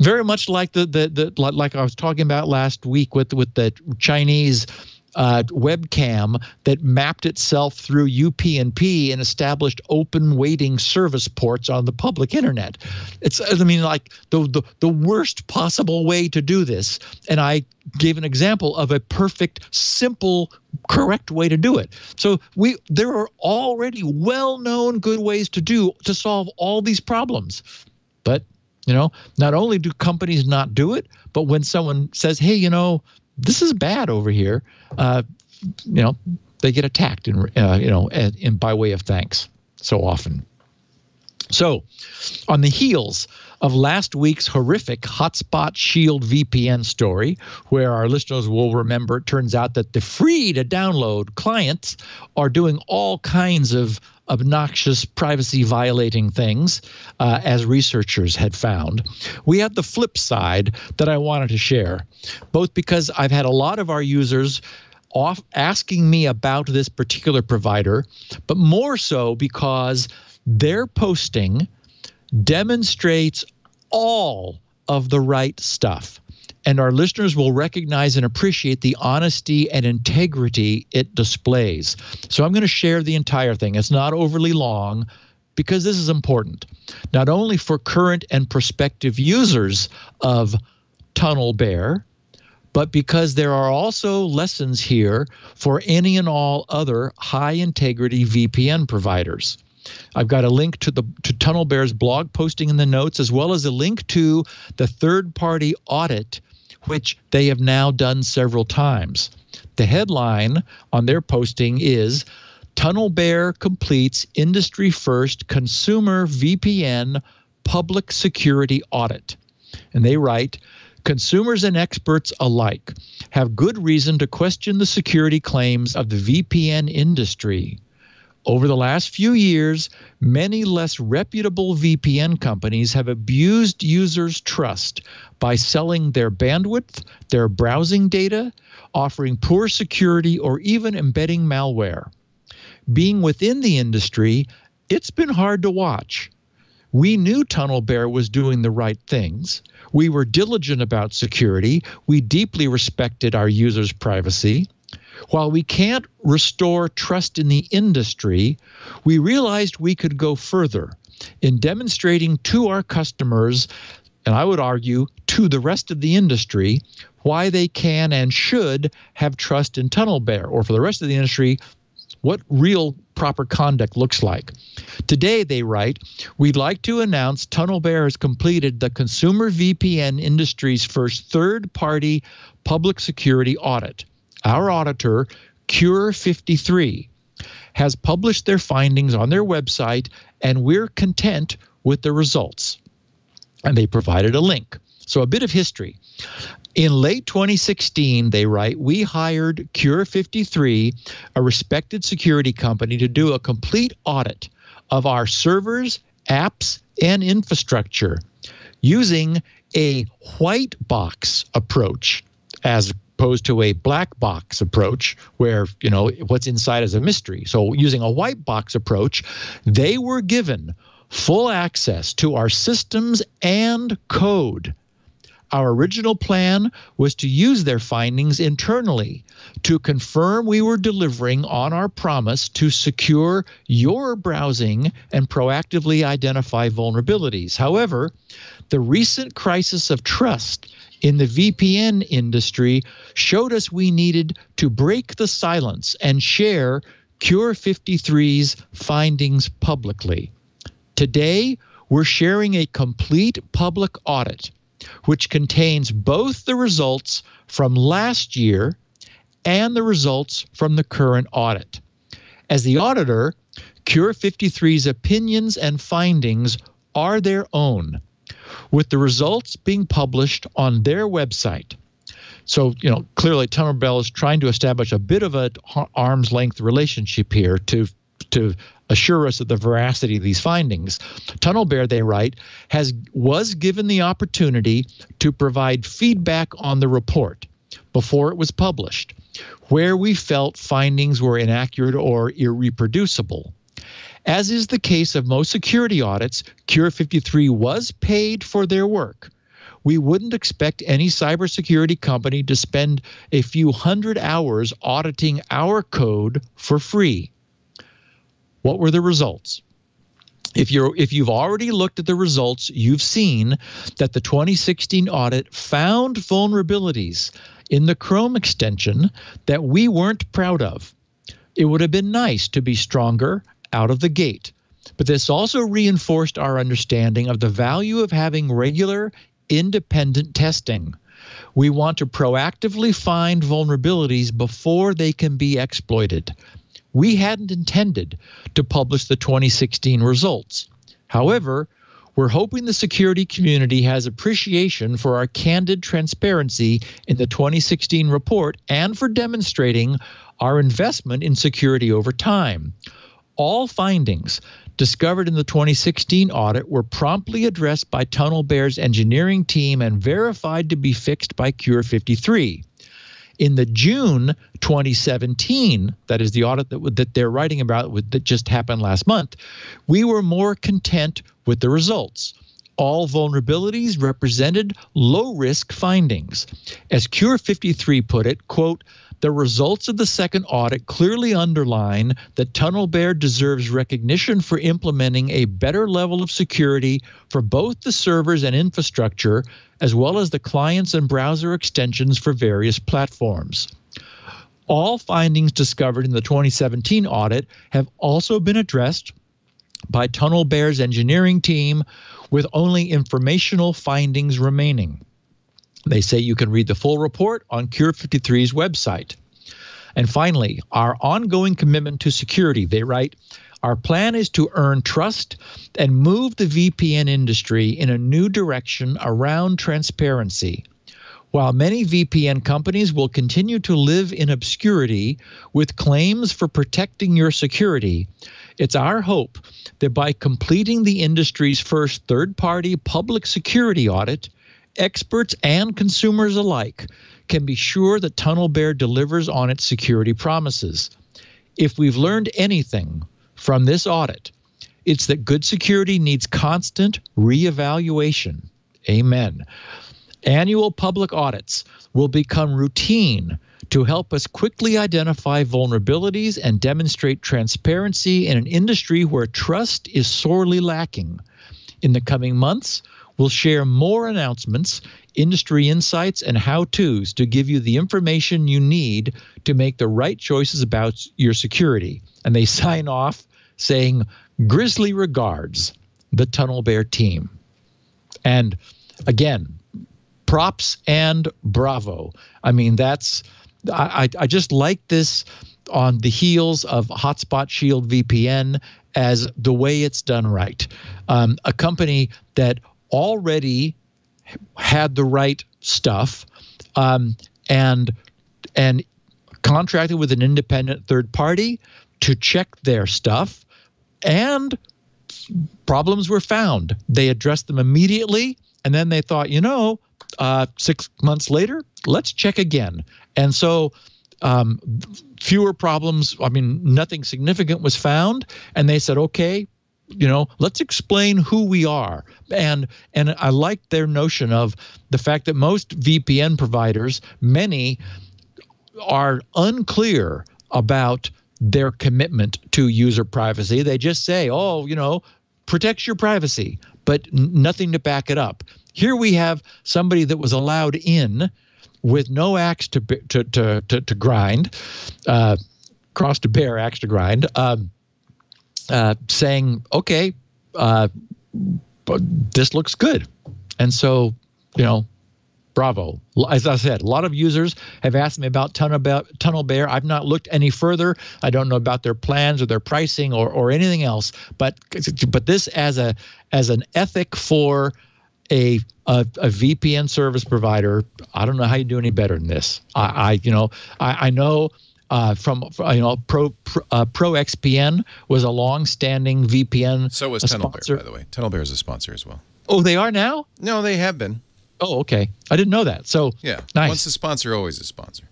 very much like like I was talking about last week with the Chinese webcam that mapped itself through UPnP and established open waiting service ports on the public internet. It's, like the worst possible way to do this. And I gave an example of a perfect, simple, correct way to do it. So there are already well-known good ways to solve all these problems. But, not only do companies not do it, but when someone says, hey, this is bad over here, they get attacked in by way of thanks so often. So on the heels of last week's horrific Hotspot Shield VPN story, where our listeners will remember, it turns out that the free to download clients are doing all kinds of obnoxious privacy violating things, as researchers had found. We have the flip side that I wanted to share, both because I've had a lot of our users asking me about this particular provider, but more so because their posting demonstrates all of the right stuff. And our listeners will recognize and appreciate the honesty and integrity it displays. So I'm going to share the entire thing. It's not overly long because this is important, not only for current and prospective users of TunnelBear, but because there are also lessons here for any and all other high-integrity VPN providers. I've got a link to TunnelBear's blog posting in the notes, as well as a link to the third-party audit, which they have now done several times. The headline on their posting is, TunnelBear completes industry-first consumer VPN public security audit. And they write, consumers and experts alike have good reason to question the security claims of the VPN industry. Over the last few years, many less reputable VPN companies have abused users' trust by selling their bandwidth, their browsing data, offering poor security, or even embedding malware. Being within the industry, it's been hard to watch. We knew TunnelBear was doing the right things. We were diligent about security. We deeply respected our users' privacy. While we can't restore trust in the industry, we realized we could go further in demonstrating to our customers, and I would argue to the rest of the industry, why they can and should have trust in TunnelBear, or for the rest of the industry, what real proper conduct looks like. Today, they write, we'd like to announce TunnelBear has completed the consumer VPN industry's first third-party public security audit. Our auditor, Cure53, has published their findings on their website, and we're content with the results. And they provided a link. So a bit of history. In late 2016, they write, we hired Cure53, a respected security company, to do a complete audit of our servers, apps, and infrastructure using a white box approach as opposed to a black box approach where, what's inside is a mystery. So using a white box approach, they were given full access to our systems and code. Our original plan was to use their findings internally to confirm we were delivering on our promise to secure your browsing and proactively identify vulnerabilities. However, the recent crisis of trust in the VPN industry showed us we needed to break the silence and share Cure 53's findings publicly. Today, we're sharing a complete public audit, which contains both the results from last year and the results from the current audit. As the auditor, Cure 53's opinions and findings are their own, with the results being published on their website. So, clearly TunnelBear is trying to establish a bit of an arm's length relationship here to assure us of the veracity of these findings. TunnelBear, they write, was given the opportunity to provide feedback on the report before it was published, where we felt findings were inaccurate or irreproducible. As is the case of most security audits, Cure 53 was paid for their work. We wouldn't expect any cybersecurity company to spend a few hundred hours auditing our code for free. What were the results? If you've already looked at the results, you've seen that the 2016 audit found vulnerabilities in the Chrome extension that we weren't proud of. It would have been nice to be stronger out of the gate, but this also reinforced our understanding of the value of having regular, independent testing. We want to proactively find vulnerabilities before they can be exploited. We hadn't intended to publish the 2016 results. However, we're hoping the security community has appreciation for our candid transparency in the 2016 report and for demonstrating our investment in security over time. All findings discovered in the 2016 audit were promptly addressed by TunnelBear's engineering team and verified to be fixed by Cure 53. In the June 2017, that is the audit that they're writing about that just happened last month, we were more content with the results. All vulnerabilities represented low-risk findings. As Cure 53 put it, quote, "The results of the second audit clearly underline that TunnelBear deserves recognition for implementing a better level of security for both the servers and infrastructure, as well as the clients and browser extensions for various platforms." All findings discovered in the 2017 audit have also been addressed by TunnelBear's engineering team, with only informational findings remaining. They say you can read the full report on Cure 53's website. And finally, our ongoing commitment to security. They write, "Our plan is to earn trust and move the VPN industry in a new direction around transparency. While many VPN companies will continue to live in obscurity with claims for protecting your security, it's our hope that by completing the industry's first third-party public security audit, experts and consumers alike can be sure that TunnelBear delivers on its security promises. If we've learned anything from this audit, it's that good security needs constant reevaluation." Amen. Annual public audits will become routine to help us quickly identify vulnerabilities and demonstrate transparency in an industry where trust is sorely lacking. In the coming months, we'll share more announcements, industry insights, and how-tos to give you the information you need to make the right choices about your security. And they sign off saying, "Grisly regards, the TunnelBear team." And again, props and bravo. I mean, I just like this on the heels of Hotspot Shield VPN as the way it's done right. A company that already had the right stuff and contracted with an independent third party to check their stuff, and problems were found. They addressed them immediately, and then they thought, 6 months later, let's check again. And so fewer problems, nothing significant was found, and they said, okay, let's explain who we are. And I like their notion of the fact that most VPN providers, many are unclear about their commitment to user privacy. They just say, protects your privacy, but nothing to back it up. Here we have somebody that was allowed in with no axe to grind, cross to bear, axe to grind, saying, okay, this looks good. And so, bravo. As I said, a lot of users have asked me about Tunnel Bear. I've not looked any further. I don't know about their plans or their pricing or anything else. But this as an ethic for a VPN service provider, I don't know how you do any better than this. I know from ProXPN was a long-standing VPN. So was Tunnel Bear, by the way. Tunnel Bear is a sponsor as well. Oh, they are now? No, they have been. Oh, okay. I didn't know that. So yeah, nice. Once a sponsor, always a sponsor.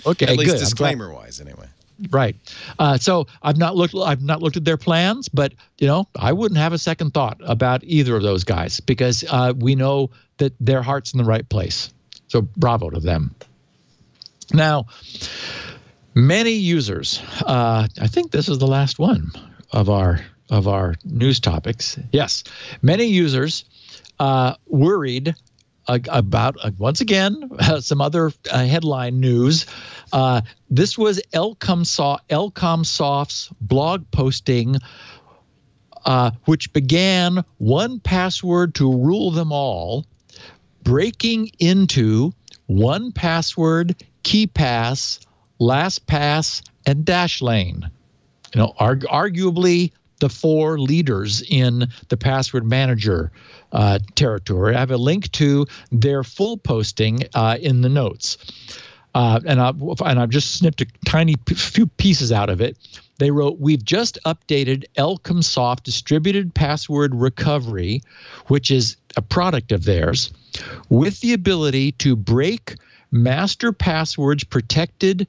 Okay, at least good. disclaimer-wise, anyway. Right. So I've not looked at their plans, but I wouldn't have a second thought about either of those guys because we know that their heart's in the right place. So bravo to them. Now, many users. I think this is the last one of our news topics. Yes, many users worried about once again some other headline news. This was Elcomsoft's blog posting, which began 1Password to rule them all, breaking into 1Password, KeePass, LastPass, and Dashlane. Arguably the four leaders in the password manager territory. I have a link to their full posting in the notes. And I've just snipped a tiny few pieces out of it. They wrote, we've just updated Elcomsoft Distributed Password Recovery, which is a product of theirs, with the ability to break master passwords protected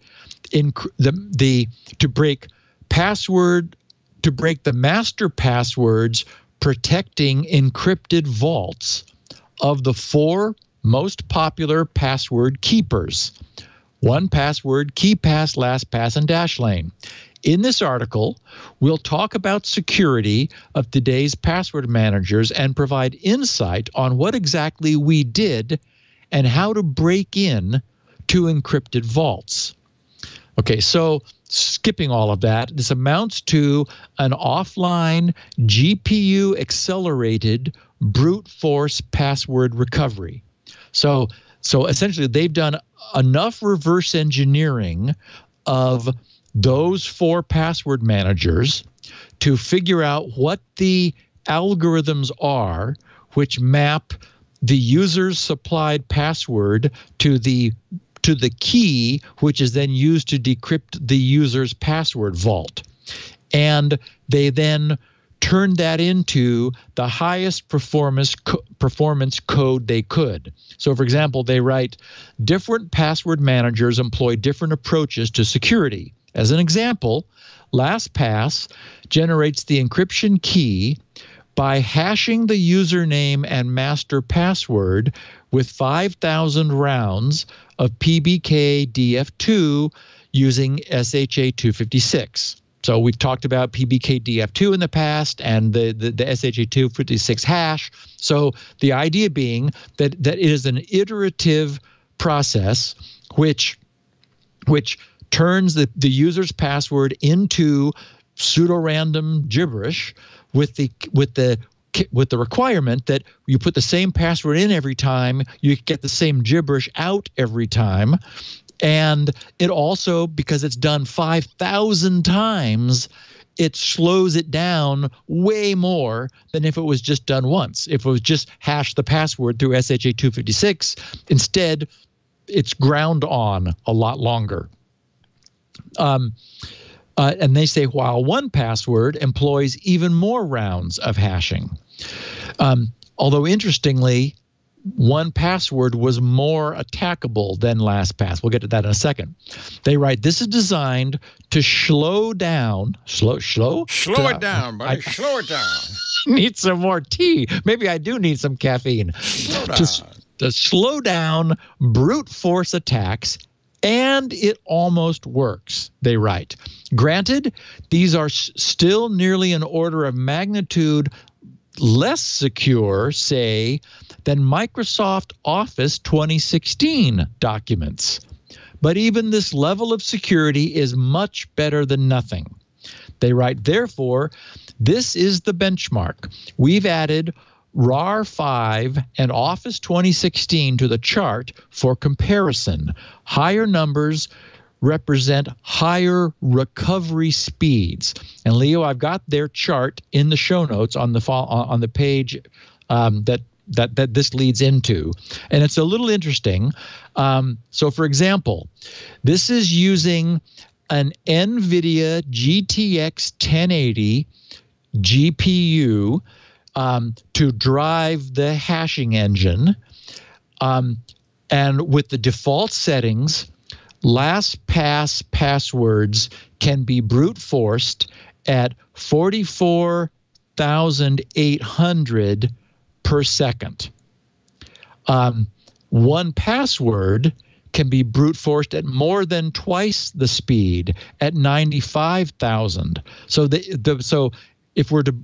to break the master passwords protecting encrypted vaults of the four most popular password keepers: 1Password, KeePass, LastPass, and Dashlane. In this article, we'll talk about security of today's password managers and provide insight on what exactly we did and how to break in to encrypted vaults. Okay, so skipping all of that, this amounts to an offline GPU-accelerated brute force password recovery. So essentially, they've done enough reverse engineering of those four password managers to figure out what the algorithms are which map the user's supplied password to the key, which is then used to decrypt the user's password vault. And they then turn that into the highest performance code they could. So, for example, they write, different password managers employ different approaches to security. As an example, LastPass generates the encryption key by hashing the username and master password with 5,000 rounds of PBKDF2 using SHA-256. So we've talked about PBKDF2 in the past and the SHA-256 hash. So the idea being that it is an iterative process which turns the user's password into pseudo-random gibberish with the requirement that you put the same password in every time, you get the same gibberish out every time. And it also, because it's done 5,000 times, it slows it down way more than if it was just done once. If it was just hash the password through SHA-256, instead, it's ground on a lot longer. And they say, while 1Password employs even more rounds of hashing. Although interestingly, 1Password was more attackable than LastPass. We'll get to that in a second. They write, this is designed to slow it down, buddy. Slow it down. Need some more tea. Maybe I do need some caffeine. To slow down brute force attacks And it almost works, they write. Granted, these are still nearly an order of magnitude less secure, say, than Microsoft Office 2016 documents. But even this level of security is much better than nothing. They write, therefore, this is the benchmark. We've added RAR 5 and Office 2016 to the chart for comparison. Higher numbers represent higher recovery speeds. And Leo, I've got their chart in the show notes on the page that this leads into. And it's a little interesting. So for example, this is using an NVIDIA GTX 1080 GPU to drive the hashing engine. And with the default settings, LastPass passwords can be brute forced at 44,800 per second. One password can be brute forced at more than twice the speed at 95,000. So so if we're to,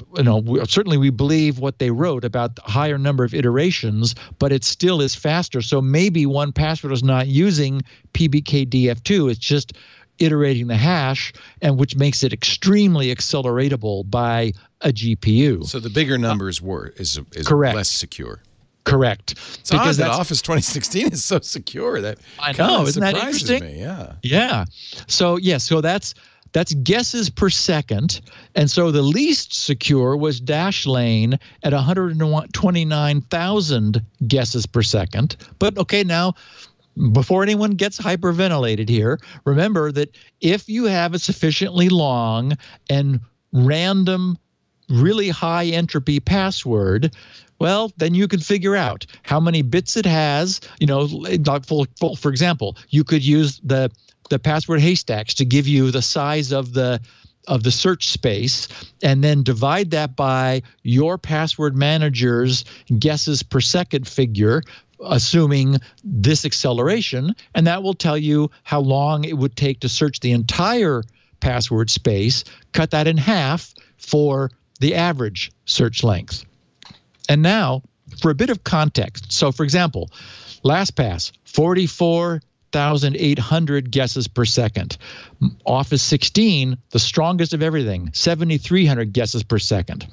certainly we believe what they wrote about the higher number of iterations, but it still is faster. So maybe one password is not using PBKDF2. It's just iterating the hash, and which makes it extremely acceleratable by a GPU. So the bigger numbers is correct. Less secure. Correct. It's odd that Office 2016 is so secure. That I know, isn't that surprises interesting? Me. Yeah. Yeah. So that's guesses per second. And so the least secure was Dashlane at 129,000 guesses per second. But okay, now, before anyone gets hyperventilated here, remember that if you have a sufficiently long and random, really high entropy password, well, then you can figure out how many bits it has. For example, you could use the password haystacks to give you the size of the search space, and then divide that by your password manager's guesses per second figure, assuming this acceleration, and that will tell you how long it would take to search the entire password space. Cut that in half for the average search length. And now, for a bit of context. So, for example, LastPass, 44,800 guesses per second. Office 16, the strongest of everything, 7,300 guesses per second.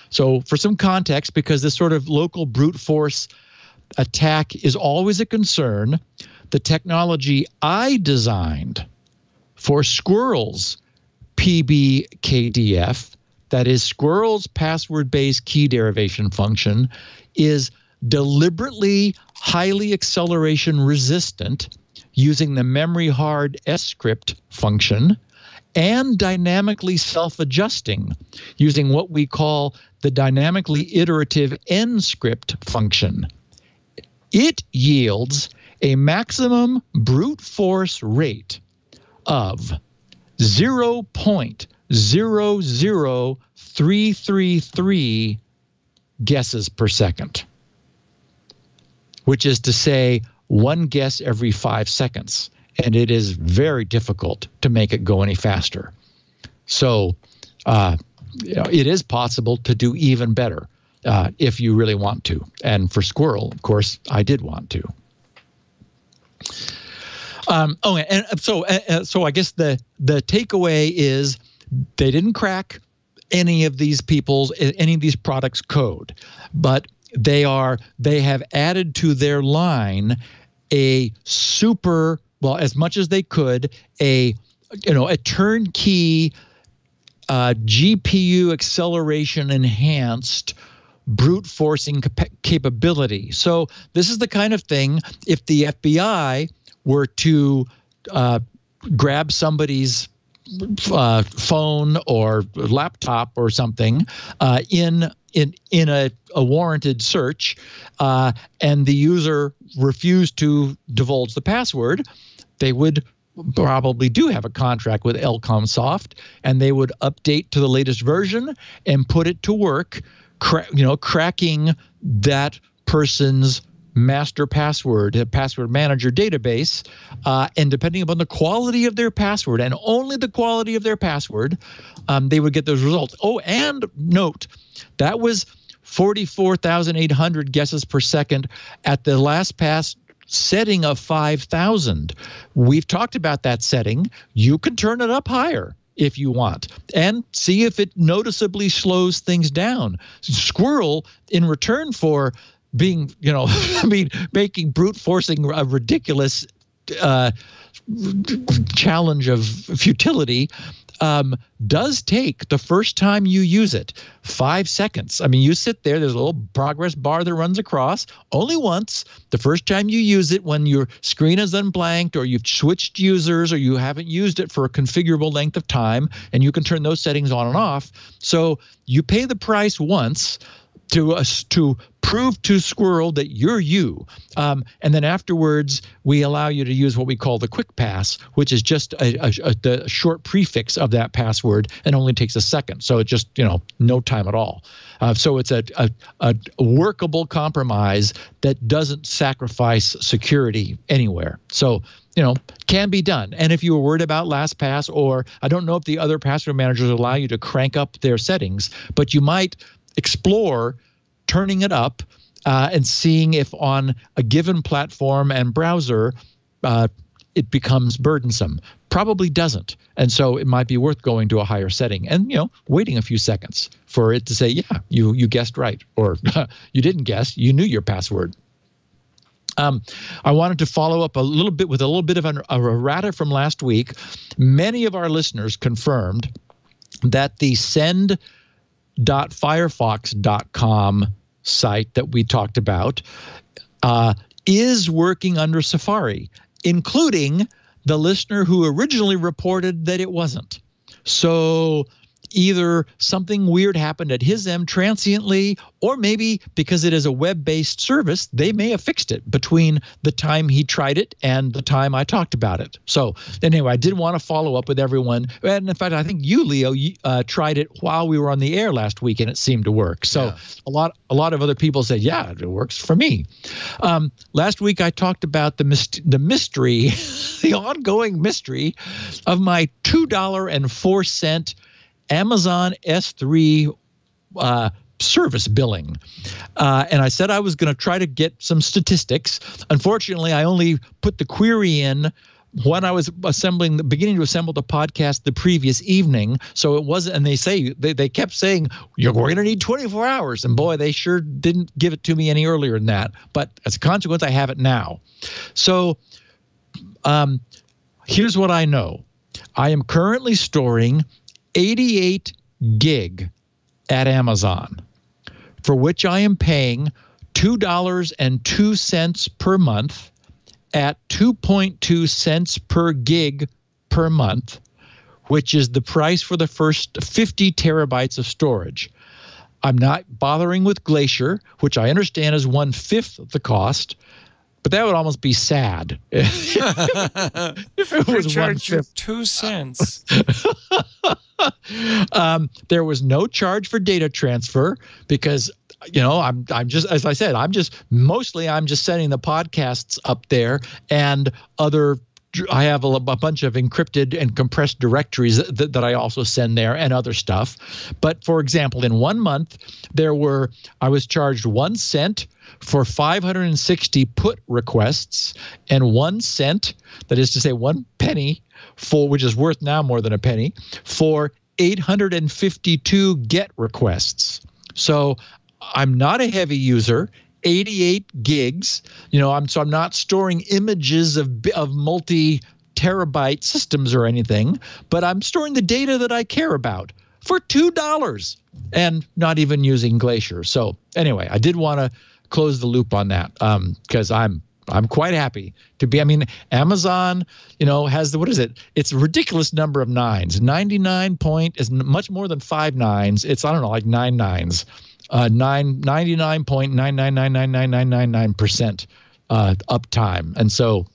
So, for some context, because this sort of local brute force attack is always a concern, the technology I designed for Squirrel's PBKDF, that is Squirrel's password-based key derivation function, is deliberately highly acceleration resistant using the memory hard script function, and dynamically self-adjusting using what we call the dynamically iterative nscript function. It yields a maximum brute force rate of 0.00333 guesses per second, which is to say 1 guess every 5 seconds. And it is very difficult to make it go any faster. So it is possible to do even better if you really want to. And for Squirrel, of course, I did want to. So I guess the takeaway is they didn't crack any of these products' code, but they have added to their line a super, well, as much as they could, a turnkey GPU acceleration enhanced brute forcing capability. So this is the kind of thing, if the FBI were to grab somebody's phone or laptop or something in a warranted search, and the user refused to divulge the password, they would probably do have a contract with Elcomsoft, and they would update to the latest version and put it to work, cracking that person's master password, a password manager database, and depending upon the quality of their password and only the quality of their password, they would get those results. Oh, and note, that was 44,800 guesses per second at the last pass setting of 5,000. We've talked about that setting. You can turn it up higher if you want, and see if it noticeably slows things down. Squirrel, in return for being, making brute forcing a ridiculous challenge of futility, does take, the first time you use it, 5 seconds. I mean, you sit there, there's a little progress bar that runs across only once. The first time you use it, when your screen is unblanked or you've switched users or you haven't used it for a configurable length of time, and you can turn those settings on and off. So you pay the price once to prove to Squirrel that you're you. And then afterwards, we allow you to use what we call the quick pass, which is just the short prefix of that password and only takes a second. So it just, no time at all. So it's a workable compromise that doesn't sacrifice security anywhere. So, can be done. And if you were worried about LastPass, or I don't know if the other password managers allow you to crank up their settings, but you might explore turning it up and seeing if on a given platform and browser it becomes burdensome. Probably doesn't. And so it might be worth going to a higher setting and, waiting a few seconds for it to say, yeah, you guessed right, or you didn't guess, you knew your password. I wanted to follow up a little bit with a little bit of an errata from last week. Many of our listeners confirmed that the send.firefox.com site that we talked about is working under Safari, including the listener who originally reported that it wasn't. So either something weird happened at his end transiently, or maybe because it is a web-based service, they may have fixed it between the time he tried it and the time I talked about it. So anyway, I did want to follow up with everyone. And in fact, I think you, Leo, tried it while we were on the air last week, and it seemed to work. So yeah. A lot of other people said, yeah, it works for me. Last week, I talked about the mystery, the ongoing mystery of my $2.04 Amazon S3 service billing. And I said I was going to try to get some statistics. Unfortunately, I only put the query in when I was beginning to assemble the podcast the previous evening. So it wasn't, and they kept saying, we're going to need 24 hours. And boy, they sure didn't give it to me any earlier than that. But as a consequence, I have it now. So here's what I know. I am currently storing 88 gig at Amazon, for which I am paying $2.02 per month at 2.2 cents per gig per month, which is the price for the first 50 terabytes of storage. I'm not bothering with Glacier, which I understand is 1/5 the cost, but that would almost be sad if it was 1/5. 2 cents. There was no charge for data transfer because, I'm just, as I said, I'm just setting the podcasts up there, and I have a bunch of encrypted and compressed directories that I also send there, and other stuff. But for example, in 1 month, I was charged 1 cent for 560 put requests, and 1 cent, that is to say 1 penny, which is worth now more than a penny, for 852 get requests. So I'm not a heavy user. 88 gigs. I'm not storing images of multi-terabyte systems or anything, but I'm storing the data that I care about for $2 and not even using Glacier. So anyway, I did want to close the loop on that because I'm quite happy to be. I mean, Amazon, has what is it? It's a ridiculous number of nines. 99 point is much more than 5 nines. It's, I don't know, like 9 nines. 99.9999999% uptime. And so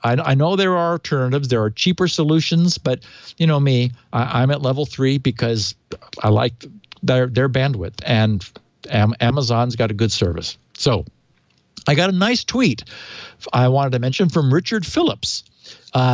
I know there are alternatives. There are cheaper solutions, but me, I'm at level 3 because I like their bandwidth, and Amazon's got a good service. So I got a nice tweet I wanted to mention from Richard Phillips.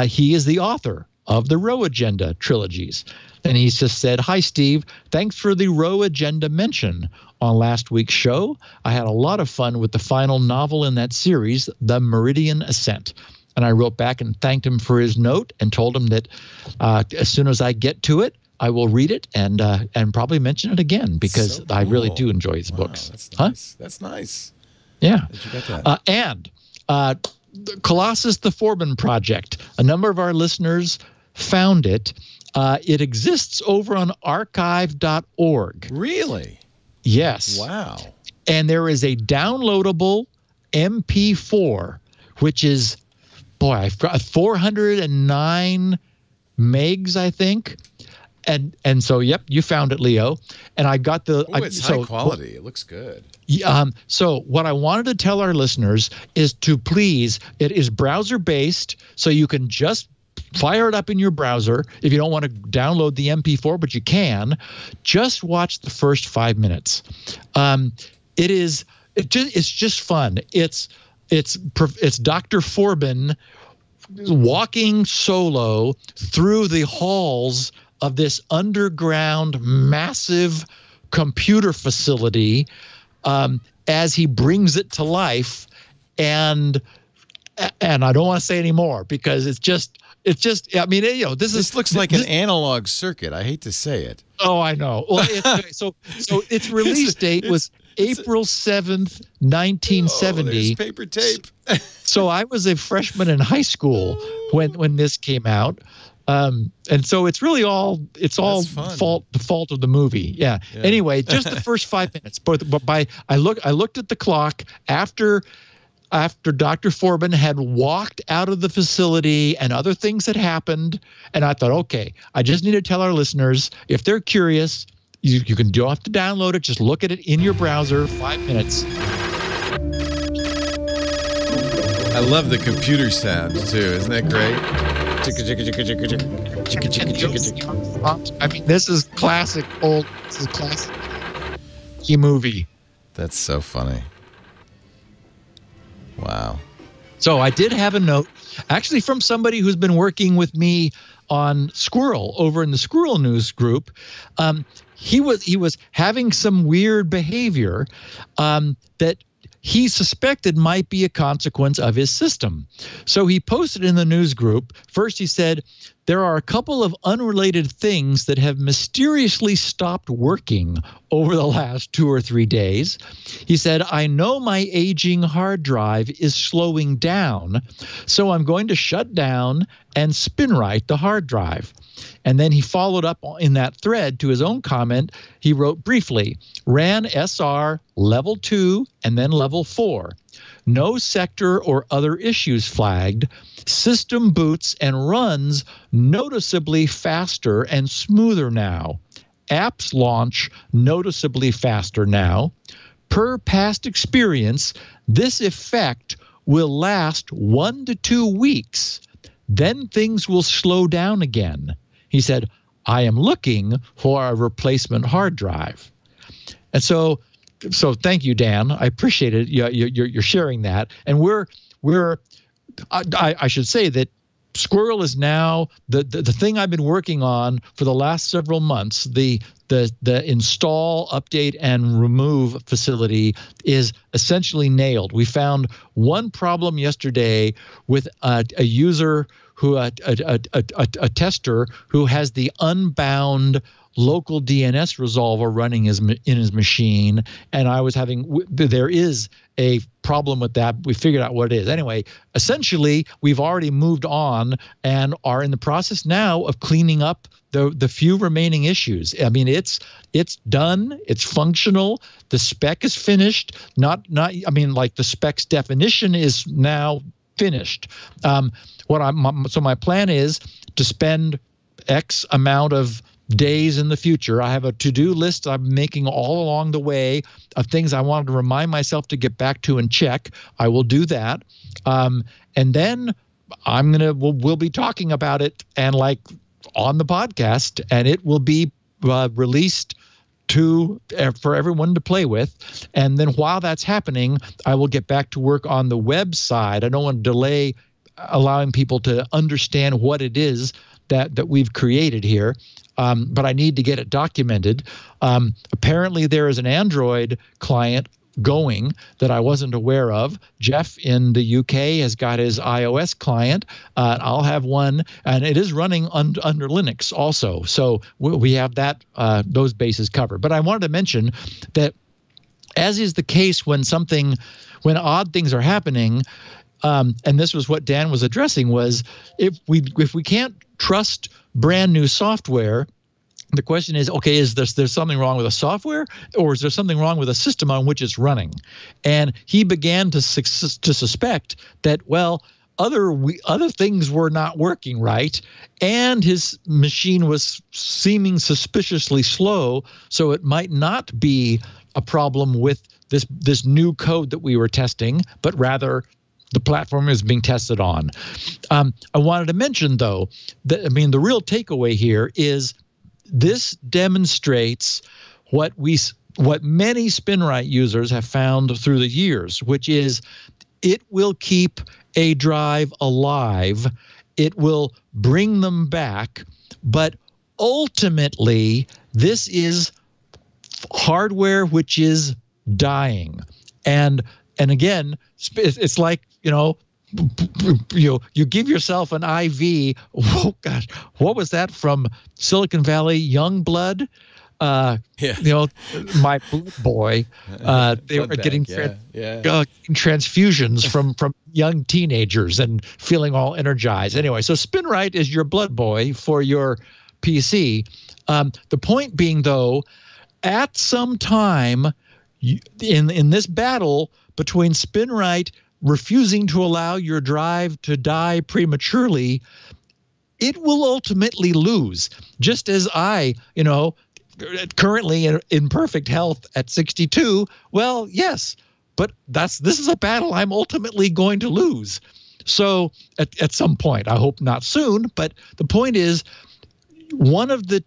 He is the author of the Row Agenda trilogies. And he just said, "Hi, Steve. Thanks for the Row Agenda mention on last week's show. I had a lot of fun with the final novel in that series, The Meridian Ascent." And I wrote back and thanked him for his note and told him that as soon as I get to it, I will read it and probably mention it again because So cool. I really do enjoy his books. That's nice. That's nice. Yeah. That you got that. The Colossus the Forbin Project. A number of our listeners found it. It exists over on archive.org. Really? Yes. Wow. And there is a downloadable MP4, which is, boy, I've got 409 megs, I think. And so, yep, you found it, Leo. And I got the. It's high quality. It looks good. So what I wanted to tell our listeners is to please, it is browser based, so you can just fire it up in your browser if you don't want to download the MP4, but you can. Just watch the first 5 minutes. It's just fun. It's Dr. Forbin walking solo through the halls of this underground massive computer facility as he brings it to life, and I don't want to say any more because it's just. I mean, this looks like an analog circuit. I hate to say it. Oh, I know. Well, so its release date was April 7th, 1970. There's paper tape. So I was a freshman in high school when this came out. And so it's really the fault of the movie. Yeah. Anyway, just the first 5 minutes. But I looked at the clock after Dr. Forbin had walked out of the facility and other things had happened, and I thought, okay, I just need to tell our listeners, if they're curious, you don't have to download it. Just look at it in your browser. 5 minutes. I love the computer sound too. Isn't that great? I mean, this is classic movie. That's so funny. Wow. So I did have a note, actually from somebody who's been working with me on Squirrel over in the Squirrel News group. He was having some weird behavior that he suspected might be a consequence of his system. So he posted in the news group. First, he said, "There are a couple of unrelated things that have mysteriously stopped working over the last 2 or 3 days." He said, "I know my aging hard drive is slowing down, so I'm going to shut down and Spinrite the hard drive." And then he followed up in that thread to his own comment. He wrote briefly, "Ran SR level 2 and then level 4. No sector or other issues flagged. System boots and runs noticeably faster and smoother now. Apps launch noticeably faster now. Per past experience, this effect will last 1 to 2 weeks. Then things will slow down again." He said, "I am looking for a replacement hard drive." And so thank you, Dan. I appreciate it. You're sharing that. And I should say that Squirrel is now the thing I've been working on for the last several months. The install, update, and remove facility is essentially nailed. We found one problem yesterday with a user who a tester who has the unbound local DNS resolver running in his machine, and there is a problem with that. We figured out what it is. Anyway, essentially, we've already moved on and are in the process now of cleaning up the few remaining issues. I mean, it's done. It's functional. The spec is finished. The spec's definition is now finished. So my plan is to spend X amount of days in the future. I have a to-do list I'm making all along the way of things I wanted to remind myself to get back to and check. I will do that. And then we'll be talking about it and on the podcast, and it will be released for everyone to play with. And then while that's happening, I will get back to work on the web side. I don't want to delay allowing people to understand what it is that we've created here. But I need to get it documented. Apparently there is an Android client going that I wasn't aware of. Jeff in the UK has got his iOS client. I'll have one, and it is running under Linux also. So we have that those bases covered. But I wanted to mention that, as is the case when odd things are happening, and this was what Dan was addressing, was if we can't trust brand new software, the question is, okay, is there something wrong with the software, or is there something wrong with the system on which it's running? And he began to suspect that, well, other things were not working right, and his machine was seeming suspiciously slow, so it might not be a problem with this new code that we were testing, but rather the platform is being tested on. I wanted to mention, though, that the real takeaway here is this demonstrates what many Spinrite users have found through the years, which is it will keep a drive alive, it will bring them back, but ultimately this is hardware which is dying. And again, it's like, you give yourself an IV. Oh gosh, what was that from Silicon Valley? Youngblood, my blood boy. They were getting transfusions from young teenagers and feeling all energized. Anyway, so Spinrite is your blood boy for your PC. The point being, though, at some time in this battle between Spinrite refusing to allow your drive to die prematurely, it will ultimately lose. Just as I, currently in perfect health at 62, well, yes, but this is a battle I'm ultimately going to lose. So at some point, I hope not soon, but the point is, one of the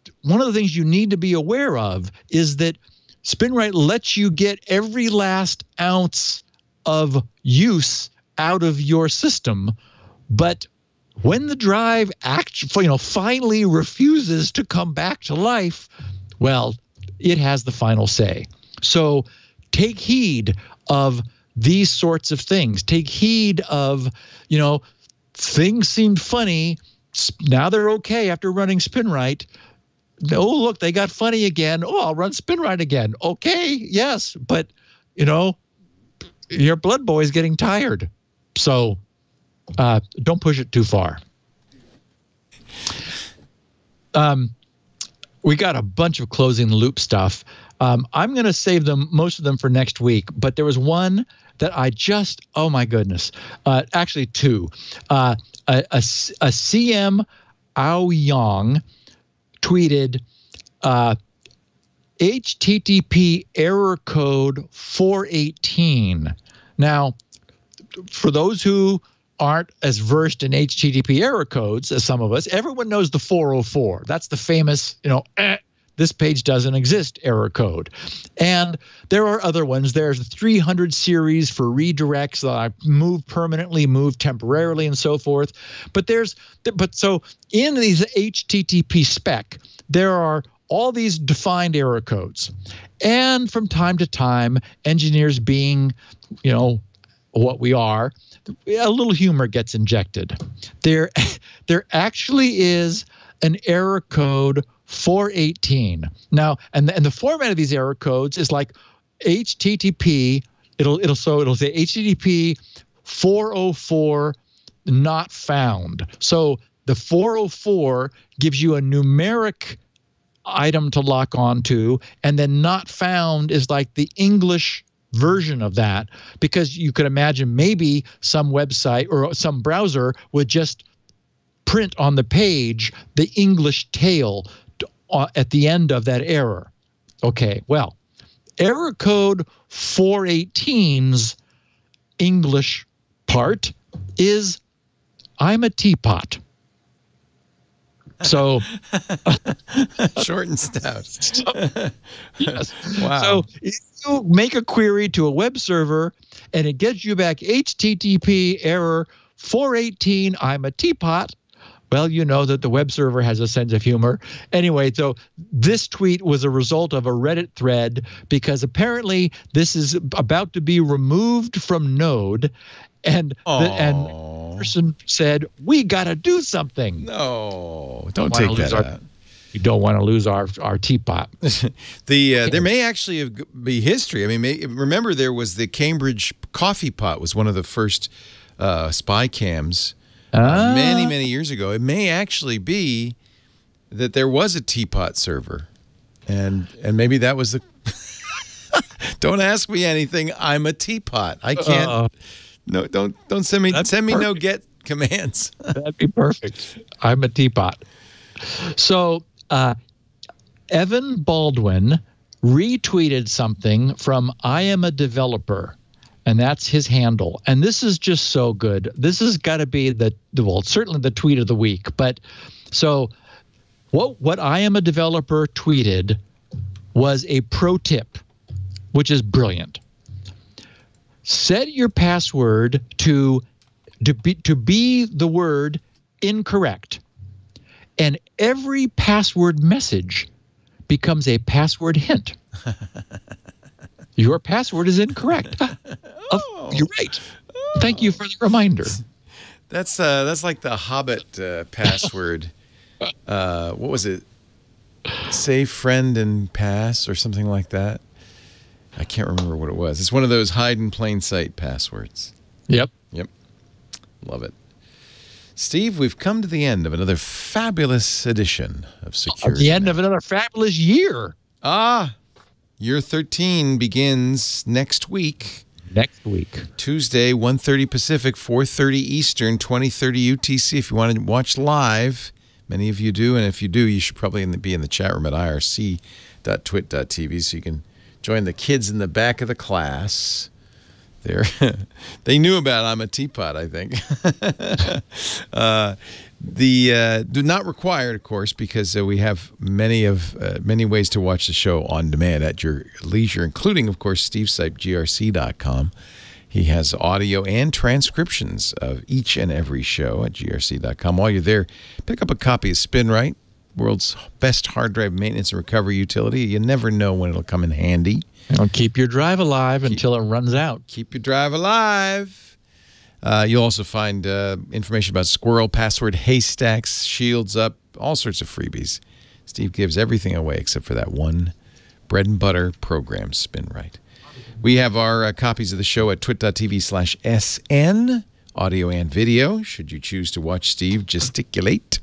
things you need to be aware of is that Spinrite lets you get every last ounce of use out of your system, but when the drive finally refuses to come back to life, well, it has the final say. So take heed of these sorts of things. Take heed of, things seemed funny, now they're okay after running Spinrite. Oh, look, they got funny again. Oh, I'll run Spinrite again. Okay, yes, but your blood boy is getting tired. So don't push it too far. We got a bunch of closing the loop stuff. I'm going to save most of them for next week, but there was one that I just, oh my goodness, actually two. A CM Aoyong tweeted HTTP error code 418. Now, for those who aren't as versed in HTTP error codes as some of us, everyone knows the 404. That's the famous, this page doesn't exist error code. And there are other ones. There's the 300 series for redirects that move permanently, move temporarily, and so forth. But so in these HTTP spec, there are all these defined error codes. And from time to time, engineers being, what we are, a little humor gets injected. There actually is an error code 418. Now, and the format of these error codes is like HTTP. It'll say HTTP 404 not found. So the 404 gives you a numeric item to lock onto, and then not found is like the English version of that, because you could imagine maybe some website or some browser would just print on the page the English tail at the end of that error. Okay, well, error code 418's English part is I'm a teapot. So short and stout. yes. Wow. So if you make a query to a web server and it gets you back HTTP error 418, I'm a teapot, well, you know that the web server has a sense of humor. Anyway, so this tweet was a result of a Reddit thread because apparently this is about to be removed from Node. And the person said, we got to do something. No, don't take that out. You don't want to lose our teapot. There may actually be history. I mean, remember there was the Cambridge coffee pot was one of the first spy cams many years ago. It may actually be that there was a teapot server, and maybe that was the. Don't ask me anything. I'm a teapot. I can't. No, don't send me no get commands. That'd be perfect. I'm a teapot. So Evan Baldwin retweeted something from I Am a Developer, and that's his handle. And this is just so good. This has got to be certainly the tweet of the week. But so what I Am a Developer tweeted was a pro tip, which is brilliant. Set your password to be the word incorrect, and every password message becomes a password hint. Your password is incorrect. You're right. Thank you for the reminder. That's like the Hobbit password. What was it? Save friend and pass or something like that. I can't remember what it was. It's one of those hide in plain sight passwords. Yep. Love it. Steve, we've come to the end of another fabulous edition of Security. The end of another fabulous year. Year 13 begins next week. Tuesday, 1:30 Pacific, 4:30 Eastern, 20:30 UTC. If you want to watch live, many of you do. And if you do, you should probably be in the chat room at irc.twit.tv so you can join the kids in the back of the class. They knew about I'm a teapot, I think. Do not required, of course, because we have many ways to watch the show on demand at your leisure, including, of course, Steve's site, grc.com. He has audio and transcriptions of each and every show at grc.com. While you're there, pick up a copy of Spinrite, world's best hard drive maintenance and recovery utility. You never know when it'll come in handy. It'll keep your drive alive until it runs out. Keep your drive alive. You'll also find information about Squirrel, password haystacks, Shields Up, all sorts of freebies. Steve gives everything away except for that one bread and butter program, Spinrite. We have our copies of the show at twit.tv/SN, audio and video, should you choose to watch Steve gesticulate.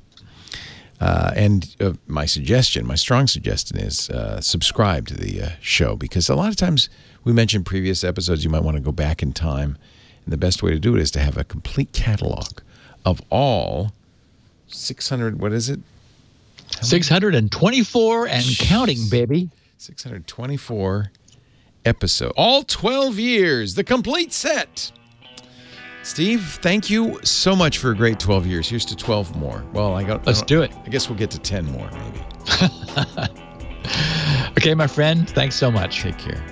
And my strong suggestion is subscribe to the show, because a lot of times we mentioned previous episodes, you might want to go back in time. And the best way to do it is to have a complete catalog of all 600, what is it? 624 and counting, baby. 624 episodes. All 12 years, the complete set. Steve, thank you so much for a great 12 years. Here's to 12 more. Well, let's do it. I guess we'll get to 10 more, maybe. Okay, my friend. Thanks so much. Take care.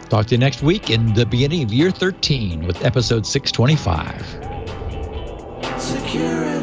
Talk to you next week in the beginning of year 13 with episode 625. Security.